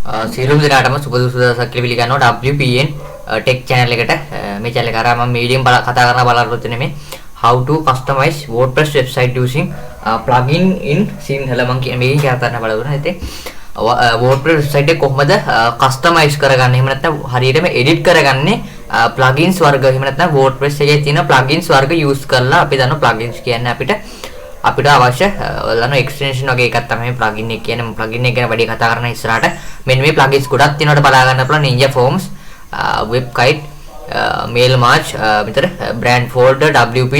සියලුම දෙනාටම සුබ දවසක් කියලා පිළිගන්නවා WPN ටෙක් channel එකට. මේ channel එක කරා මම මීඩියම් කතා කරන බලාපොරොත්තු වෙන්නේ how to customize WordPress website using plugin in Sinhala මම මේක කතා කරන්න බලාපොරොත්තු වෙනවා. ඉතින් WordPress website එක කොහොමද customize කරගන්නේ? එහෙම නැත්නම් හරියටම edit කරගන්නේ plugins වර්ග. එහෙම නැත්නම් WordPress එකේ තියෙන plugins වර්ග use කරලා අපි දන්න plugins කියන්නේ අපිට අවශ්‍ය ඔයාලන එක්ස්ටෙන්ෂන් වගේ එකක් තමයි plugin එක කියන්නේ. plugin එක ගැන වැඩි කතා කරන්න ඉස්සරහට මෙන්න මේ plugins ගොඩක් තියෙනවට බලා ගන්න පුළුවන්. Ninja Forms, Webkite, Mailmarch, මෙතන brand folder, WP,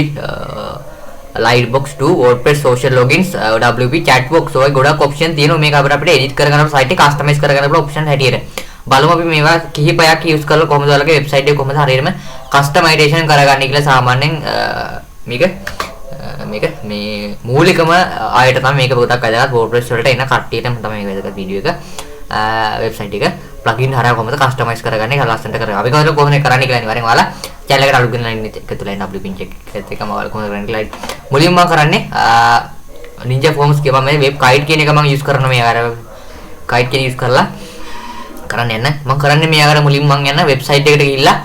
Lightbox 2, WordPress social logins, WP chatbox වගේ ගොඩක් option තියෙනවා. මේක අපිට edit කරගන්න site එක customize කරගන්න පුළුවන් option හැටියට. බලමු අපි මේවා කිහිපයක් use කරලා කොහොමද ඔයාලගේ website එක කොහොමද හරියටම customization කරගන්නේ කියලා. සාමාන්‍යයෙන් මේක මේ මූලිකම ආයත තමයි මේක පොඩක් වැදගත්. WordPress වලට එන කට්ටියටම තමයි මේක වැදගත් වීඩියෝ එක. වෙබ්සයිට් එක plugin හරහා කොහොමද කස්ටමයිස් කරගන්නේ කියලා ලස්සනට කරගන්න. අපි කොහොමද කරන්නේ කියලා අනිවාර්යෙන් ඔයාලා channel එකට අලුත් වෙන line එකතු වෙලා ඉන්න WPN check එකම ඔයාලා කොහොමද කරන්නේ කියලා. මුලින්ම මම කරන්නේ Ninja Forms කියපම මේ Webkite කියන එක මම use කරනවා. මේ අර kite කියන use කරලා කරන්න යන්න. මම කරන්නේ මේ අර මුලින්ම මම යන website එකට ගිහිල්ලා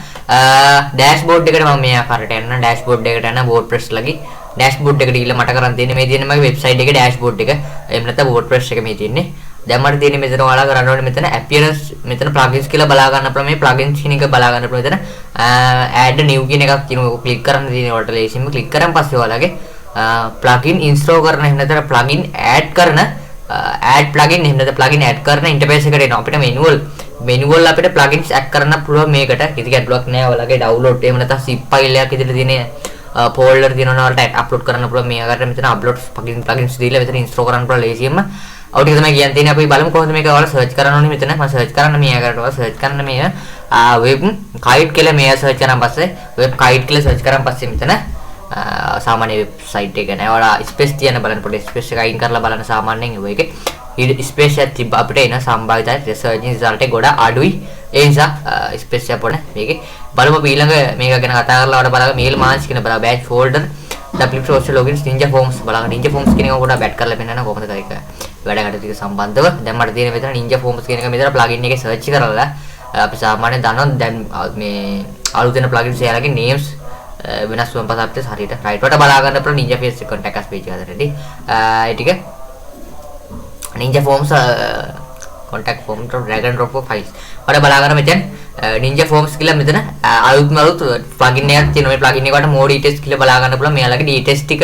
dashboard එකට මම මේ ආකාරයට යන්න. dashboard එකට යන WordPress ලගේ dashboard එකට ගිහිල්ලා මට කරන් තියෙන්නේ මේ තියෙන මගේ website එකේ dashboard එක. එහෙම නැත්නම් WordPress එක මේ තියෙන්නේ. දැන් මට තියෙන්නේ මෙතන ඔයාලා කරන්න ඕනේ මෙතන appearance මෙතන plugins කියලා බලා ගන්න අපල මේ plugins කියන එක බලා ගන්න පුළුවන්. මෙතන add new කියන එකක් තියෙනවා. ඔක click කරන්න තියෙන ඔයාලට ලේසියෙන්ම click කරන් පස්සේ ඔයාලගේ plugin install කරන එහෙම නැත්නම් plugin add කරන add plugin එහෙම නැත්නම් plugin add කරන interface එකට එනවා. අපිට manual අපිට plugins add කරන්න පුළුවන් මේකට. කිසි ගැටලුවක් නැහැ. ඔයාලගේ download එහෙම නැත්නම් zip file එකක් ඉදිරියට තියෙන folder තියෙනවා වලට upload කරන්න පුළුවන්. මේ ආකාරයට මෙතන upload plugins දීලා මෙතන install කරන්න පුළුවන් ලේසියෙන්ම. ඔය ටික තමයි කියන්න තියෙන්නේ. අපි බලමු කොහොමද මේක ඔයාලා search කරන්න ඕනේ. මෙතන මම search කරන්න මේ ආකාරයට ඔයාලා search කරන්න මේ Webkite කියලා මේ search කරාන් පස්සේ Webkite කියලා search කරාන් පස්සේ මෙතන සාමාන්‍ය website එක නෑ. ඔයාලා space තියන බලන්න පොඩි space එක අයින් කරලා බලන්න. සාමාන්‍යයෙන් ඔය එකේ space එකක් තිබ්බ අපිට එන සම්භාවිතයි research result එක ගොඩක් අඩුයි. ඒ නිසා space එක පොඩ මේකේ බලමු. ඊළඟ මේක ගැන කතා කරලා වඩා බලන්න Mailmarch කියන බලන්න batch folder WP social logins Ninja Forms බලන්න. Ninja Forms කියන එක පොඩක් බැට් කරලා පෙන්නන්න කොහොමද කරේ වැඩ කටයුතු සම්බන්ධව. දැන් මට තියෙන මෙතන Ninja Forms කියන එක මෙතන plugin එකේ search කරලා අපි සාමාන්‍යයෙන් දන්නවා දැන් මේ අලුත් වෙන plugins එයාලගේ names වෙනස් වෙන පස්සේ අපිට හරියට right වලට බලා ගන්න පුළුවන් Ninja Face contact us page එකට. ඒ ටික Ninja Forms contact form drag and drop files වල බලා ගන්න මෙතන Ninja Forms කියලා මෙතන අලුත් plugin එකක් තියෙනවා. මේ plugin එකට more details කියලා බලා ගන්න පුළුවන්. මෙයාලගේ details ටික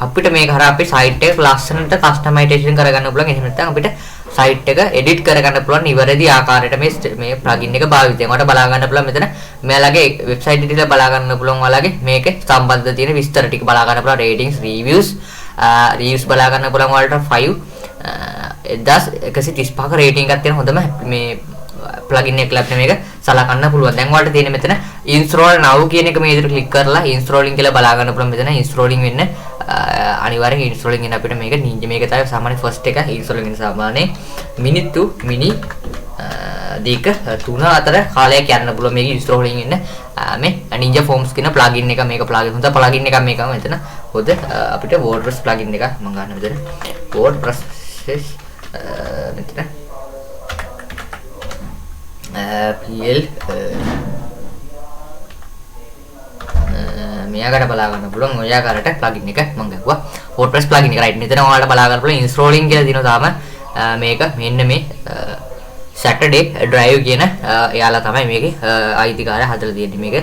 අපිට මේක හරහා අපේ site එක ලස්සනට customization කරගන්න පුළුවන්. එහෙම නැත්නම් අපිට site එක edit කරගන්න පුළුවන් නිවැරදි ආකාරයට මේ plugin එක භාවිතයෙන් වට බලා ගන්න පුළුවන්. මෙතන මෙයාලගේ website එක දිහා බලා ගන්න පුළුවන්. ඔයාලගේ මේකේ සම්බන්ධ තියෙන විස්තර ටික බලා ගන්න පුළුවන්. ratings, reviews බලා ගන්න පුළුවන්. ඔයාලට 1135ක rating එකක් තියෙන හොඳම මේ plugin එකක් ලැබෙන මේක සලකන්න පුළුවන්. දැන් ඔයාලට තියෙන මෙතන install now කියන එක මේ විදිහට click කරලා installing කියලා බලා ගන්න පුළුවන්. මෙතන installing වෙන්න අනිවාර්යෙන් installing වෙන අපිට මේක Ninja මේක තමයි සාමාන්‍ය first එක installing වෙන සාමාන්‍ය minute to mini දෙක 3 අතර කාලයක් යන්න පුළුවන් මේක installing වෙන්න. මේ Ninja Forms කියන plugin එක මේක plugin හොඳ plugin එකක් මේක මෙතන හොඳ අපිට WordPress plugin එකක් මම ගන්න මෙතන WordPress මෙතන PL මෙයාකට බලා ගන්න පුළුවන්. ඔය ආකාරයට plugin එක මම ගහුවා WordPress plugin එක right. මෙතන ඔයාලට බලා ගන්න පුළුවන් installing කියලා දිනවා තාම මේක මෙන්න මේ Saturday drive කියන එයාලා තමයි මේකේ අයිතිකාරය හදලා තියෙන්නේ. මේක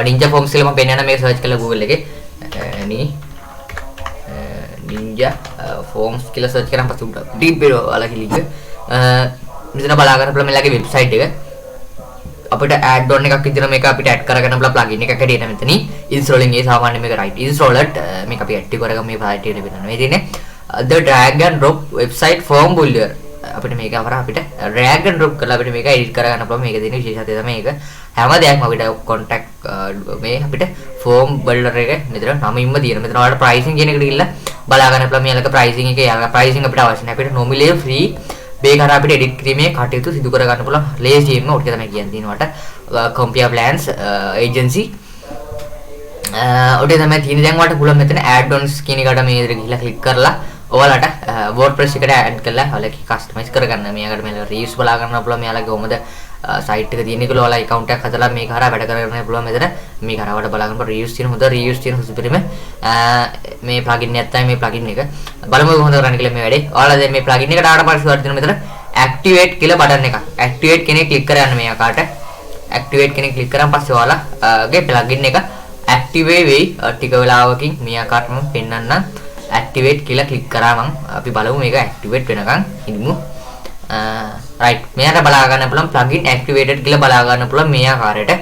Ninja Forms කියලා මම පෙන්නන මේක search කරලා Google එකේ Ninja Forms කියලා search කරාම පස්සේ උඩ deep ඔයාලා click මෙතන බලා ගන්න පුළුවන් මෙයාලගේ website එක. අපිට add on එකක් විදිහට මේක අපිට add කරගන්න පුළුවන් plugin එකක් හැටියට මෙතන installing ඒ සාමාන්‍ය මේක right installed මේක අපි active කරගමු. මේ site එකට වෙනවා. මේ තියෙන්නේ the drag and drop website form builder. අපිට මේක අපරා අපිට drag and drop කරලා අපිට මේක edit කරගන්න පුළුවන්. මේක තියෙන විශේෂත්වය තමයි මේක හැම දෙයක්ම අපිට contact මේ අපිට form builder එක මෙතන නමින්ම තියෙනවා. මෙතන ඔයාලට pricing කියන එකට ගිහිල්ලා බලා ගන්න පුළුවන්. මේලක pricing එක යාලක pricing අපිට අවශ්‍ය නැහැ. අපිට nominally free මේක හරහා අපිට edit කිරීමේ කටයුතු සිදු කර ගන්න පුළුවන් ලේසියෙන්ම. ඔය ටික තමයි කියන්න තියෙනවට compare plans agency ඔය ටික තමයි තියෙන්නේ. දැන් ඔයාලට පුළුවන් මෙතන add ons කියන එකට මේ විදිහට ගිහිල්ලා click කරලා ඔයාලට WordPress එකට ඇඩ් කරලා ඔයාලගේ කස්ටමයිස් කරගන්න. මේකට මේ රිව්ස් බලා ගන්න පුළුවන්. මෙයාලගේ කොහොමද සයිට් එක තියෙන එක ඔයාලා account එකක් හදලා මේක හරහා වැඩ කරගන්න පුළුවන්. මෙතන මේක හරහා වඩ බලා ගන්නකොට රිව්ස් තියෙන හොඳ රිව්ස් තියෙන සුපිරිම මේ plugin එක තමයි මේ plugin එක. බලමු කොහොමද කරන්නේ කියලා මේ වැඩේ. ඔයාලා දැන් මේ plugin එකට ආවට පස්සේ ඔයාලට තියෙන මෙතන activate කියලා බටන් එකක්. activate කෙනෙක් ක්ලික් කරන්න මේ ආකාරයට. activate කෙනෙක් ක්ලික් කරාන් පස්සේ ඔයාලාගේ plugin එක activate වෙයි. ටික වෙලාවකින් මේ ආකාරයට මම පෙන්නන්නම්. activate කියලා ක්ලික් කරා මම අපි බලමු මේක activate වෙනකන් ඉන්නමු. right මෙයාට බලා ගන්න පුළුවන් plugin activated කියලා බලා ගන්න පුළුවන් මේ ආකාරයට.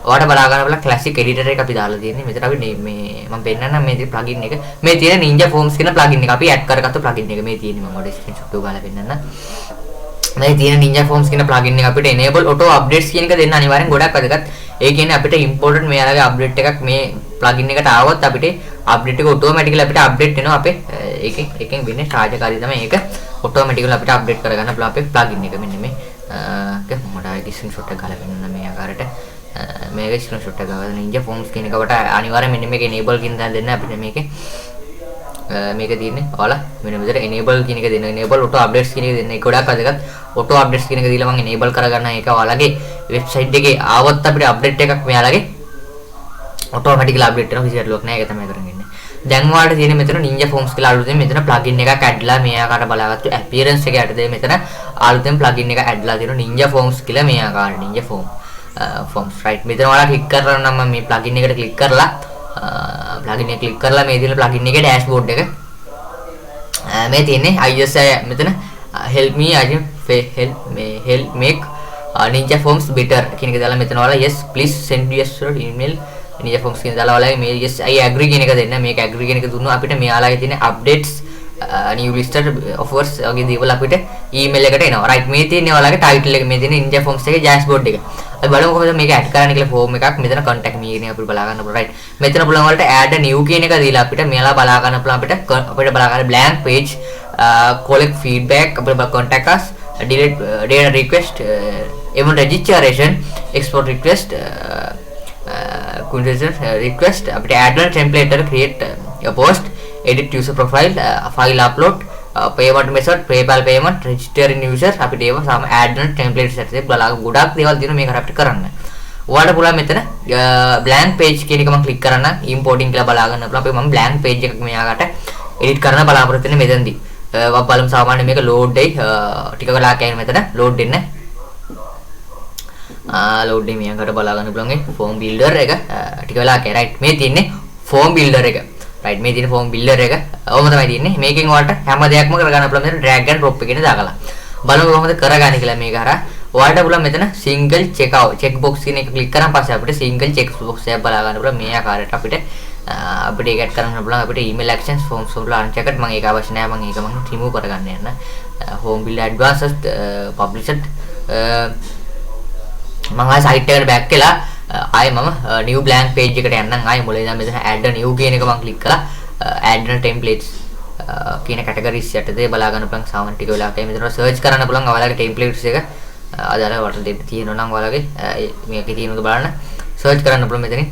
ඔයාලට බලා ගන්න පුළුවන් classic editor එක අපි දාලා තියෙන්නේ. මෙතන අපි මේ මම පෙන්නන්නම් මේ plugin එක. මේ තියෙන Ninja Forms කියන plugin එක අපි add කරගත්ත plugin එක මේ තියෙන්නේ. මම ඔයාලට screenshot එක ගාලා පෙන්නන්නම්. මේ තියෙන Ninja Forms කියන plugin එක අපිට enable auto updates කියන එක දෙන්න අනිවාර්යෙන් ගොඩක් වැදගත්. ඒ කියන්නේ අපිට important මෙයාලගේ update එකක් මේ plugin එකට ආවොත් අපිට update එක automatically අපිට update වෙනවා අපේ එකෙන් වෙන්නේ කාර්යකාරී තමයි ඒක automatically අපිට update කරගන්න පුළුවන් අපේ plugin එක මෙන්න මේ මට ආයෙ screenshot එක ගාලා පෙන්නන්න මේ ආකාරයට මේක screenshot එක ගාලා Ninja Forms කියන එකට අනිවාර්යෙන් මෙන්න මේක enable කියන දා දෙන්න අපිට මේකේ මේක තියෙන්නේ ඔයාලා මෙන්න මෙතන enable කියන එක දෙන්න enable auto updates කියන එක දෙන්න ඒක ගොඩක් වැදගත් auto updates කියන එක දීලා මම enable කරගන්න ඒක ඔයාලගේ website එකේ ආවොත් අපිට update එකක් මෙයාලගේ automatically update වෙනවා කිසි ගැටලුවක් නැහැ ඒක තමයි කරන්නේ. දැන් ඔයාලට තියෙන මෙතන Ninja Forms කියලා අලුතෙන් මෙතන plugin එකක් ඇඩ්ලා මේ ආකාරයට බලාගත්තු appearance එක යටතේ මෙතන අලුතෙන් plugin එක ඇඩ්ලා තියෙනවා Ninja Forms කියලා මේ ආකාරයට Ninja Forms right මෙතන ඔයාලා ක්ලික් කරලා නම් මම මේ plugin එකට ක්ලික් කරලා plugin එක ක්ලික් කරලා මේ තියෙන plugin එකේ dashboard එක මේ තියෙන්නේ IS මෙතන help me help make Ninja Forms better කියන එක දාලා මෙතන ඔයාලා yes please send your email Ninja Forms කියන දාලා ඔයාලගේ මේ yes I agree කියන එක දෙන්න මේක agree කියන එක දුන්නොත් අපිට මෙයාලගේ තියෙන updates new listed offers වගේ දේවල් අපිට email එකට එනවා right මේ තියෙන්නේ ඔයාලගේ title එක මේ තියෙන Ninja Forms එකේ dashboard එක අපි බලමු කොහොමද මේක add කරන්න කියලා form එකක් මෙතන contact me කියන අපිට බලා ගන්න පුළුවන් right මෙතන පුළුවන් වලට add new කියන එක දීලා අපිට මෙයාලා බලා ගන්න පුළුවන් අපිට බලා ගන්න blank page collect feedback අපිට contact us delete data request even registration export request request අපිට add a template create a post edit user profile file upload payment method PayPal payment register in user අපිට ඒව සම add a template set එක බලලා ගොඩක් දේවල් තියෙනවා මේක අපිට කරන්න. ඔයාලට පුළුවන් මෙතන blank page කියන එක මම ක්ලික් කරන්න importing කියලා බලා ගන්න පුළුවන්. අපි මම blank page එකක් මෙයාකට edit කරන්න බලාපොරොත්තු වෙන්නේ මෙතනදී. බලමු සාමාන්‍ය මේක load දෙයි ටික වෙලා කැයින් මෙතන load දෙන්න. load දෙයි මෙයාකට බලා ගන්න පුළුවන් form builder එක ටික වෙලා කැයි right මේ තියෙන්නේ form builder එක. right මේ තියෙන form builder එක ඔහොම තමයි තියෙන්නේ. මේකෙන් ඔයාලට හැම දෙයක්ම කරගන්න පුළුවන් මෙතන drag and drop එකකින් දාගලා. බලමු කොහොමද කරගන්නේ කියලා මේක හරහා. ඔයාලට පුළුවන් මෙතන single check box කියන එක ක්ලික් කරාන් පස්සේ අපිට single check box එකක් බලා ගන්න පුළුවන් මේ ආකාරයට අපිට ඒක ඇඩ් කරන්න පුළුවන් අපිට email actions forms වල unchecked මම ඒක අවශ්‍ය නැහැ මම ඒක මම remove කරගන්න යන්න. home build advanced published මම ආයෙ site එකට back වෙලා ආයෙ මම new blank page එකට යන්නම් ආයෙ මුලින් ඉඳන් මෙතන add a new කියන එක මම click කරලා add a templates කියන categories යටතේ බලා ගන්න පුළුවන් සාමාන්‍ය ටික වෙලාවක මෙතන search කරන්න පුළුවන් ඔයාලගේ templates එක අදාළ වට දෙන්න තියෙනවා නම් ඔයාලගේ මේකේ තියෙනවද බලන්න search කරන්න පුළුවන් මෙතනින්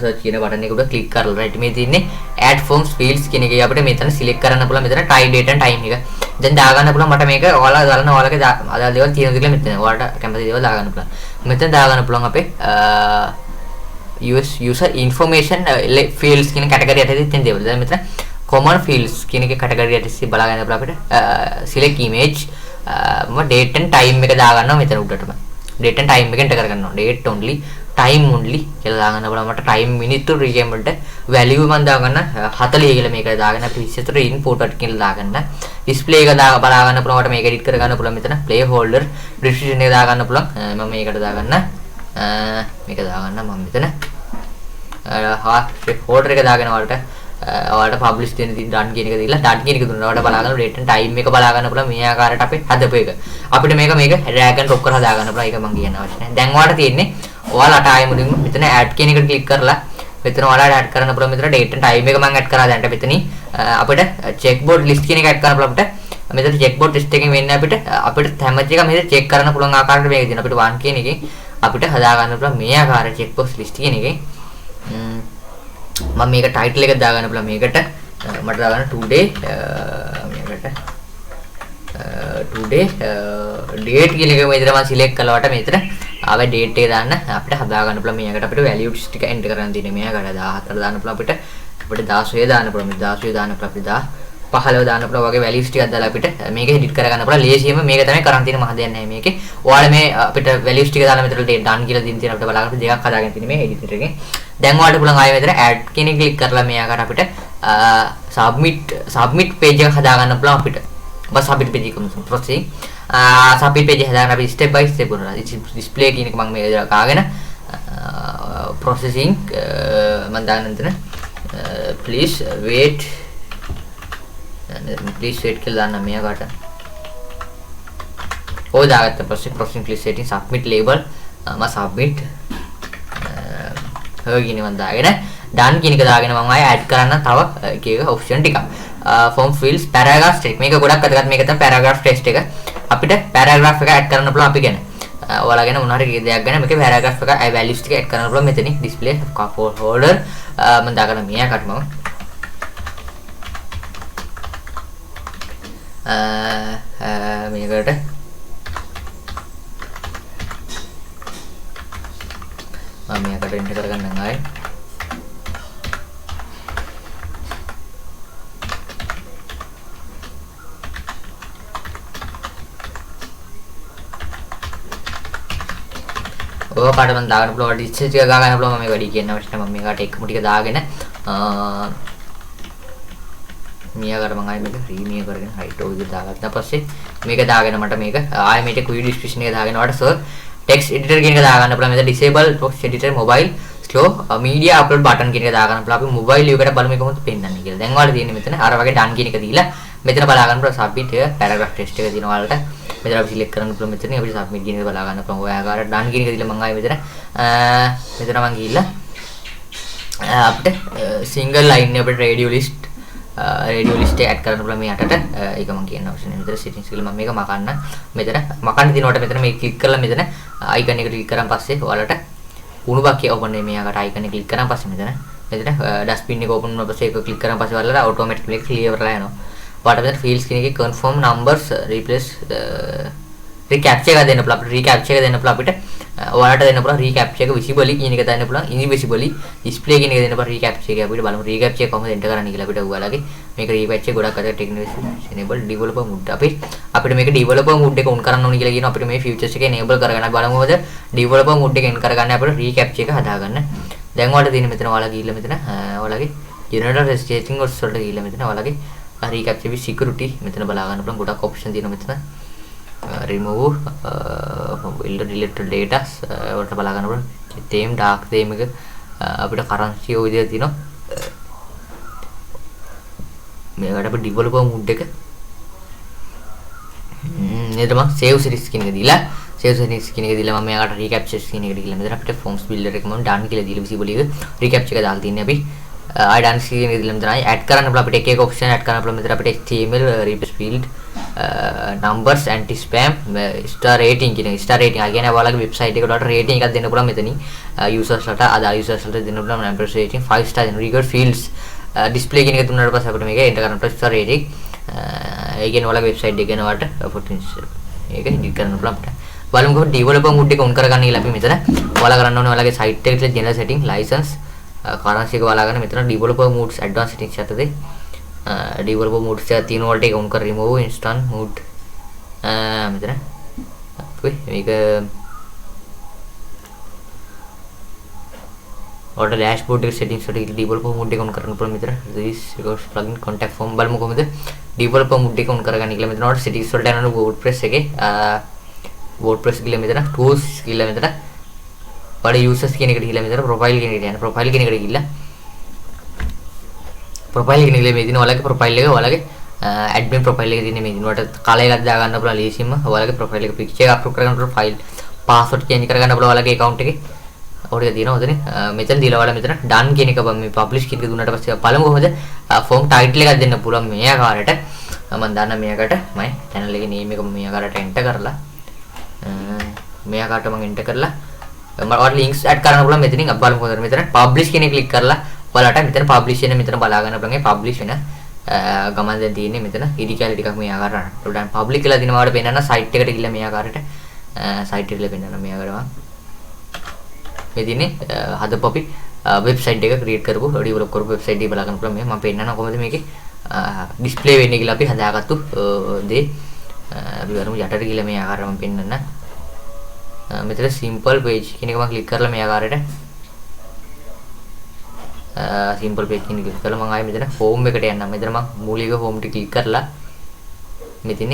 search කියන බටන් එක උඩ click කරලා right මේ තියෙන්නේ add forms fields කියන එකේ අපිට මෙතන select කරන්න පුළුවන් මෙතන type date and time එක දැන් දාගන්න පුළුවන් මට මේක ඔයාලා දාන්න ඔයාලගේ අදාළ දේවල් තියෙනවද කියලා මෙතන ඔයාලට කැමති දේවල් දාගන්න පුළුවන් මෙතන දාගන්න පුළුවන් අපේ user information fields කියන category යටතේ තියෙන දේවල් දැන් මෙතන common fields කියන එකේ category යටතේ බලා ගන්න පුළුවන් අපිට select image date and time එක දාගන්නවා මෙතන උඩටම date and time එක enter කරගන්නවා date only time only කියලා දාගන්න බලන්න මට time minute to recam වලට value මම දාගන්න 40 කියලා මේකට දාගෙන අපි 24 input එක කියලා දාගන්න display එක බලා ගන්න පුළුවන් මට මේක edit කරගන්න පුළුවන් මෙතන play holder description එක දාගන්න පුළුවන් මම මේකට දාගන්න මේක දාගන්න මම මෙතන holder එක දාගෙන වලට ඔයාලට publish දෙන්න තියෙන done කියන එක දීලා done කියන එක දුන්නා. ඔයාලට බලා ගන්න date and time එක බලා ගන්න පුළුවන් මේ ආකාරයට අපි හදපු එක. අපිට මේක drag and drop කරලා දාගන්න පුළුවන්. ඒක මම කියන්න අවශ්‍ය නැහැ. දැන් ඔයාලට තියෙන්නේ ඔයාලට ආයෙ මුලින්ම මෙතන add කියන එකට click කරලා මෙතන ඔයාලට add කරන්න පුළුවන් මෙතන date and time එක මම add කරලා දැන්ට මෙතනින් අපිට checkboard list කියන එක add කරන්න පුළුවන් අපිට. මෙතන checkboard list එකෙන් වෙන්නේ අපිට හැම එකම මෙතන check කරන්න පුළුවන් ආකාරයට මේක දෙන අපිට 1 කියන එකෙන් අපිට හදා ගන්න පුළුවන් මේ ආකාරයට checkbox list කියන එකෙන් මම මේක title එක දාගන්න පුළුවන් මේකට මට දාගන්න today මේකට today date කියන එක මෙතන මම select කළාට මෙතන ආවේ date එක දාන්න අපිට හදා ගන්න පුළුවන්. මේකට අපිට values ටික enter කරන්න තියෙන්නේ. මේකට 14 දාන්න පුළුවන් අපිට 16 දාන්න පුළුවන්. 16 දාන්න පුළුවන් අපිට 15 දාන්න පුළුවන් වගේ values ටිකක් දාලා අපිට මේක edit කර ගන්න පුළුවන්. ලේසියෙම මේක තමයි කරන් තියෙන මහ දෙයක් නැහැ මේකේ. ඔයාලා මේ අපිට values ටික දාලා මෙතන done කියලා දින් තියෙන අපිට බලන්න දෙකක් හදාගෙන තියෙන්නේ මේ editor එකෙන්. දැන් ඔයාලට පුළුවන් ආයෙ මෙතන add කියන එක click කරලා මේකට අපිට submit page එක හදා ගන්න පුළුවන් අපිට. बस सबमिट पेज को प्रोसेसिंग सबमिट पेज हदाना अभी स्टेप बाय स्टेप बोल रहा है डिस्प्ले की निकमांग में आगे ना प्रोसेसिंग मंदानंतर प्लीज वेट के दाना में काटा हो जाएगा processing please setting submit label मैं सबमिट होगी नहीं बंदा आगे ना डन की निकल आगे ना मंगाया ऐड कराना था कि ऑप्शन टिका form fields paragraph text මේක ගොඩක් අදගත් මේක තමයි paragraph text එක අපිට paragraph එක add කරන්න පුළුවන් අපි ගැන ඔයාලා ගැන මොන හරි දෙයක් ගැන මේකේ paragraph එක values ටික add කරන්න පුළුවන් මෙතනින් display folder මම දාගන්න මෙයාකට මම මේකට මම මේකට enter කරගන්නම් ආයේ ඔය කාට මම දාගන්න පුළුවන් ඩිස්ටන්ස් එක ගා ගන්න පුළුවන් මම මේ වැඩි කියන අවශ්‍ය නැහැ මම මේකට එකම ටික දාගෙන මියාකට මම ආයෙ මේක රීමිය කරගෙන හයිට් ඕක දාගත්තා පස්සේ මේක දාගෙන මට මේක ආයෙ මේක ක්වික් ඩිස්ක්‍රිප්ෂන් එක දාගෙන වට සර් ටෙක්ස්ට් එඩිටර් කියන එක දාගන්න පුළුවන් මෙතන disable text editor mobile slow media upload button කියන එක දාගන්න පුළුවන් අපි මොබයිල් එකකට බලමු කොහොමද පෙන්නන්නේ කියලා දැන් ඔයාලා තියෙන්නේ මෙතන අර වගේ ඩන් කියන එක දීලා මෙතන බලා ගන්න පුළුවන් සබ්මිට් එක පැරාග්‍රාෆ් ටෙක්ස්ට් එක දිනන ඔයාලට මෙතන අපි සිලෙක්ට් කරන්න පුළුවන් මෙතන අපිට සබ්මිට් කියන එක බලා ගන්න පුළුවන් ඔය ආකාරයට ඩන් කියන එක දීලා මම ආයේ මෙතන මම ගිහිල්ලා අපිට සිංගල් ලයින් එක අපිට රේඩියෝ ලිස්ට් එක ඇඩ් කරන්න පුළුවන් මේ යටට ඒක මම කියන ඔප්ෂන් එක මෙතන සෙටින්ග්ස් කියලා මම මේක මකන්න මෙතන මකන්න දිනවට මෙතන මේක ක්ලික් කරලා මෙතන අයිකන් එක ක්ලික් කරාන් පස්සේ ඔයාලට උණු බක්කිය ඕපන් වෙන්නේ මේ යකට අයිකන් එක ක්ලික් කරාන් පස්සේ මෙතන ඩස්ට්බින් එක ඕපන් වුණා පස්සේ ඒක ක්ලික් කරාන් පස්සේ ඔයාලට ඔටෝමැටිකලි ක්ලියර් වෙලා යනවා ඔයාලට මෙතන ෆීල්ඩ්ස් කියන එකේ කන්ෆර්ම් නම්බර්ස් රීප්ලේස් රීකැප්චර් එක දෙන්න පුළුවන් අපිට රීකැප්චර් එක දෙන්න පුළුවන් අපිට ඔයාලට දෙන්න පුළුවන් රීකැප්චර් එක විසිබලි කියන එක දෙන්න පුළුවන් ඉන්විසිබලි ඩිස්ප්ලේ කියන එක දෙන්න පුළුවන් රීකැප්චර් එක අපිට බලමු රීකැප්චර් එක කොහොමද එන්ටර් කරන්නේ කියලා අපිට ඔයාලගේ මේක රීකැප්චර් ගොඩක් අතට ටෙක්නිකල් enable developer mode අපිට මේක developer mode එක on කරන්න ඕනේ කියලා කියනවා අපිට මේ features එක enable කරගන්න බලමු මොකද developer mode එක එන් කරගන්න අපිට රීකැප්චර් එක හදාගන්න දැන් ඔයාලට තියෙන මෙතන ඔයාලා ගිහිල්ලා මෙතන ඔයාලගේ general settings වලට ගිහිල්ලා මෙතන ඔයාලගේ රීකැප්චර් with security මෙතන බලා ගන්න පුළුවන් ගොඩක් option තියෙනවා මෙතන remove deleted data වලට බලා ගන්න පුළුවන් theme dark theme එක අපිට currency ඔය විදිහට තියෙනවා මේකට අපි developer mode එක නේද මම save settings කියන එක දීලා save settings කියන එක දීලා මම මේකට recaptcha කියන එකට ගිහලා මෙතන අපිට forms builder එක මම done කියලා දීලා visible එක recaptcha එක දාලා තින්නේ අපි I done කියන එක දීලා මෙතන add කරන්න පුළුවන් අපිට එක එක option add කරන්න පුළුවන් මෙතන අපිට HTML replace field numbers anti spam star rating කියන star rating ආ කියන්නේ ඔයාලගේ website එකට වලට rating එකක් දෙන්න පුළුවන් මෙතනින් users වලට අදාළ users වලට දෙන්න පුළුවන් number rating 5 star දෙන්න record fields display කියන එක දුන්නාට පස්සේ අපිට මේක enter කරන්න පුළුවන් star rating ඒ කියන්නේ ඔයාලගේ website එක ගැන වලට photos ඒක edit කරන්න පුළුවන් අපිට බලමු කොහොමද developer mode එක on කරගන්න කියලා අපි මෙතන ඔයාලා කරන්න ඕනේ ඔයාලගේ site එකට general setting license currency එක බලාගෙන මෙතන developer modes advanced settings යටතේ developer modes එක තියෙන වලට ඒක on කර remove instant mode මෙතන අපි මේක ඔයාලට dashboard එක settings වලට developer mode එක on කරන්න පුළුවන් මෙතන this records plugin contact form බලමු කොහොමද developer mode එක on කරගන්න කියලා මෙතන ඔයාලට settings වලට යනවා WordPress එකේ WordPress කියලා මෙතන tools කියලා මෙතන ඔයාලා users කියන එකට ගිහලා මෙතන profile කියන එකට යන්න profile කියන එකට ගිහලා profile කියන එකේ මේ දින ඔයාලගේ profile එක ඔයාලගේ admin profile එකේ තියෙන මේ දින වලට කලර් එකක් දා ගන්න පුළුවන් ලේසියෙන්ම ඔයාලගේ profile එක picture එක upload කරගන්න පුළුවන් file password change කරගන්න පුළුවන් ඔයාලගේ account එකේ ඔකට තියෙනවා උතනේ මෙතන දීලා ඔයාලා මෙතන done කියන එක මේ publish කියන එක දුන්නාට පස්සේ බලමු කොහොමද form title එකක් දෙන්න පුළුවන් මේ ආකාරයට මම දාන්න මේකට මම channel එකේ name එක මේ ආකාරයට enter කරලා මේ ආකාරයට මම enter කරලා ඔයාලට links add කරන්න පුළුවන් මෙතනින් අපි බලමු කොහොමද මෙතන publish කියන එක click කරලා ඔයාලට මෙතන පබ්ලිෂ් වෙන මෙතන බලා ගන්න පුළුවන් පබ්ලිෂ් වෙන ගමන් දැන් තියෙන්නේ මෙතන ඉඩිකැලි ටිකක් මේ ආකාරයට උඩන් පබ්ලික් කියලා දිනවා වල පෙන්නන සයිට් එකට ගිහලා මේ ආකාරයට සයිට් එකට පෙන්නන මේ ආකාරයට මේ දිනේ හදපු අපි වෙබ්සයිට් එක ක්‍රියේට් කරපු ඩෙවලොප් කරපු වෙබ්සයිට් එක බලා ගන්න පුළුවන් මම පෙන්නනවා කොහොමද මේකේ ඩිස්ප්ලේ වෙන්නේ කියලා අපි හදාගත්තු දේ අපි වරමු යටට ගිහලා මේ ආකාරයට මම පෙන්නන්න මෙතන සිම්පල් පේජ් කියන එක මම ක්ලික් කරලා මේ ආකාරයට සිම්පල් පේජ් කියන එක ක්ලික් කරලා මම ආයෙ මෙතන හෝම් එකට යන්නම් මෙතන මම මූලික හෝම් එක ක්ලික් කරලා මෙතන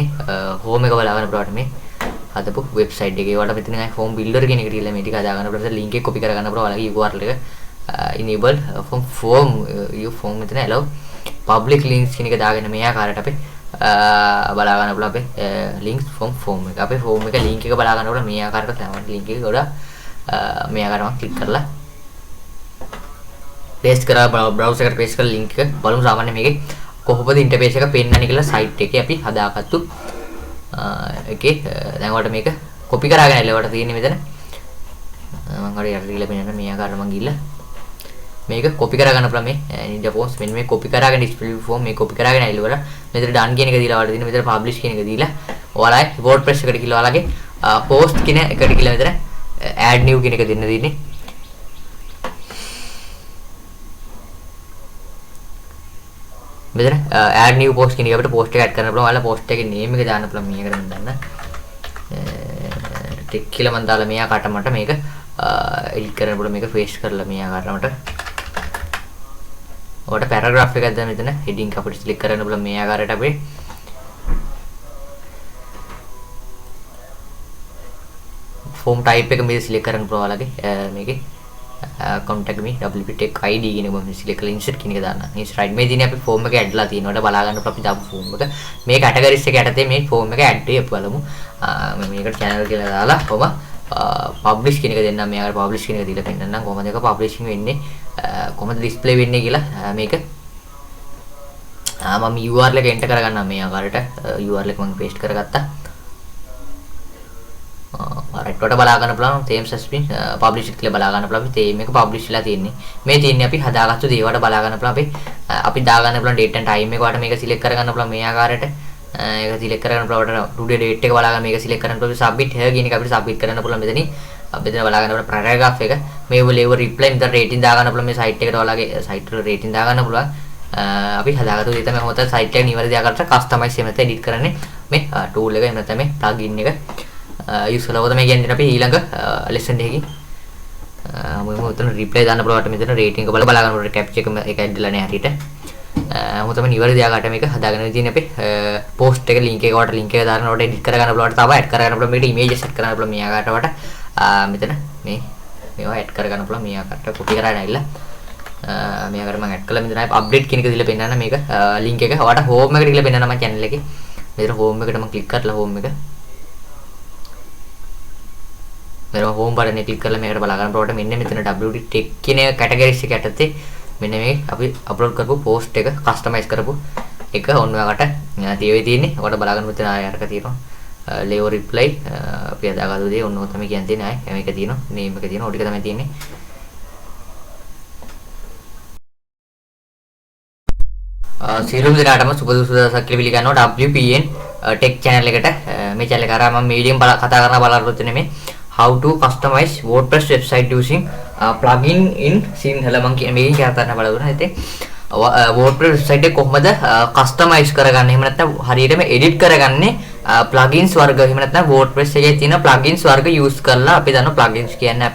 හෝම් එක බලා ගන්න පුළුවන් මේ හදපු වෙබ්සයිට් එකේ වල මෙතන හෝම් බිල්ඩර් කියන එකට ගිහලා මේ ටික හදා ගන්න පුළුවන් ලින්ක් එක කොපි කර ගන්න පුළුවන් ඔයාලගේ URL එක enable from form you form මෙතන allow public links කියන එක දාගෙන මේ ආකාරයට අපි බලා ගන්න පුළුවන් අපේ links from form එක අපේ form එක link එක බලා ගන්න ඕන මේ ආකාරයට තමයි link එක ගොඩ මේ ආකාරයට ක්ලික් කරලා paste කරලා browser එකට paste කරලා link එක බලමු සාමාන්‍ය මේකේ කොහොමද interface එක පෙන්වන්නේ කියලා site එකේ අපි හදාගත්තු එකේ දැන් ඔයාලට මේක copy කරගෙන එලවට තියෙන්නේ මෙතන මම හරි යට ගිහලා පෙන්නන්න මේ ආකාරයට මම ගිහලා මේක copy කරගන්න පුළුවන් මේ ninja forms මෙන්න මේ copy කරගෙන display form මේ copy කරගෙන ඇවිල්ලා වල මෙතන done කියන එක දීලා ඔයාලට දෙන්න මෙතන publish කියන එක දීලා ඔයාලා WordPress එකට ගිහලා ඔයාලගේ post කියන එකට ගිහලා මෙතන add new කියන එක දෙන්න දෙන්නේ මෙතන add new post කියන එක අපිට post එක add කරන්න පුළුවන් ඔයාලා post එකේ name එක දාන්න පුළුවන් මේකට මම දාන්න ටික් කියලා මම දාලා මේ ආකාරයට මට මේක edit කරන්න පුළුවන් මේක paste කරලා මේ ආකාරයට මට ඔකට paragraph එකක් දැන් මෙතන heading එක අපිට select කරන්න පුළුවන් මේ ආකාරයට අපි form type එක මේ select කරන්න පුළුවන් ඔයාලගේ මේකේ contact me wp tech id කියන එක මම select කරලා insert කියන එක දාන්න. insert right මේ දිනේ අපි form එක add ලා තියෙනවට බලා ගන්න අපි දාපු form එක මේ categories එක යටතේ මේ form එක add වෙයි අපි බලමු. මම මේකට channel කියලා දාලා කොහොම publish කියන එක දෙන්නම් මේ ආකාරයට publish කියන එක දීලා පෙන්නන්නම් කොහොමද ඒක publishing වෙන්නේ කොහොමද display වෙන්නේ කියලා මේක මම URL එක enter කරගන්නම් මේ ආකාරයට URL එක මම paste කරගත්තා right වලට බලා ගන්න පුළුවන් themes has been published කියලා බලා ගන්න පුළුවන් theme එක publish වෙලා තියෙන්නේ මේ තියෙන්නේ අපි හදාගත්තු දේ වලට බලා ගන්න පුළුවන් අපි දා ගන්න පුළුවන් date and time එක වලට මේක select කරගන්න පුළුවන් මේ ආකාරයට ඒක select කරගන්න පුළුවන් today date එක බලා ගන්න මේක select කරන්න පුළුවන් submit here කියන එක අපිට submit කරන්න පුළුවන් මෙතනින් මෙතන බලා ගන්න පුළුවන් paragraph එක මේ level reply මෙතන rating දා ගන්න පුළුවන් මේ site එකට ඔයාලගේ site වල rating දා ගන්න පුළුවන් අපි හදාගත්තු දේ තමයි මොකද site එක නිවැරදි ආකාරයට customize එහෙම නැත්නම් edit කරන්නේ මේ tool එක එහෙම නැත්නම් මේ plugin එක use කරලා තමයි කියන්නේ අපි ඊළඟ lesson එකකින් මොකද උතන reply දාන්න පුළුවන් මෙතන rating එක බලා ගන්න පුළුවන් capture එක ඇඩ්ලා නැහැ හරියට මොකද තමයි නිවැරදි ආකාරයට මේක හදාගෙන තියෙන්නේ අපි post එක link එක වලට link එක දානකොට edit කරගන්න පුළුවන් තව add කරගන්න පුළුවන් මේකට images set කරගන්න පුළුවන් මේ ආකාරයට මෙතන මේවා add කරගන්න පුළුවන් මේ ආකාරයට copy කරගෙන ඇවිල්ලා මේ ආකාරයට මම add කළා මෙතන update කියන එක දීලා පෙන්නන්න මේක link එක ඔයාලට home එකට ගිහලා පෙන්නන්න මම channel එකේ මෙතන home එකට මම click කරලා home එක මෙතන home button එක click කරලා මේකට බලා ගන්න පුළුවන් මෙන්න මෙතන wp tech කියන categories එක යටතේ මෙන්න මේ අපි අප්ලෝඩ් කරපු post එක customize කරපු එක ඔන්න ඔයාලට තියෙන්නේ. ඔයාලට බලා ගන්න මෙතන ආයෙ අරක තියෙනවා. level reply අපි හදාගත්තු දේ ඔන්න ඔය තමයි කියන්නේ ආයෙ මේක තියෙනවා. name එක තියෙනවා. ඔය ටික තමයි තියෙන්නේ. සියලුම දෙනාටම සුබ දවසක් කියලා පිළිගන්නවා WPN tech channel එකට. මේ channel එක කරා මම medium කතා කරන බලාපොරොත්තු වෙන්නේ how to customize WordPress website using plugin in Sinhala මම මේකෙන් කතා කරන්න බලනවා. ඉතින් WordPress website එක කොහොමද customize කරගන්නේ? එහෙම නැත්නම් හරියටම edit කරගන්නේ plugins වර්ග. එහෙම නැත්නම් WordPress එකේ තියෙන plugins වර්ග use කරලා අපි දන්න plugins කියන්නේ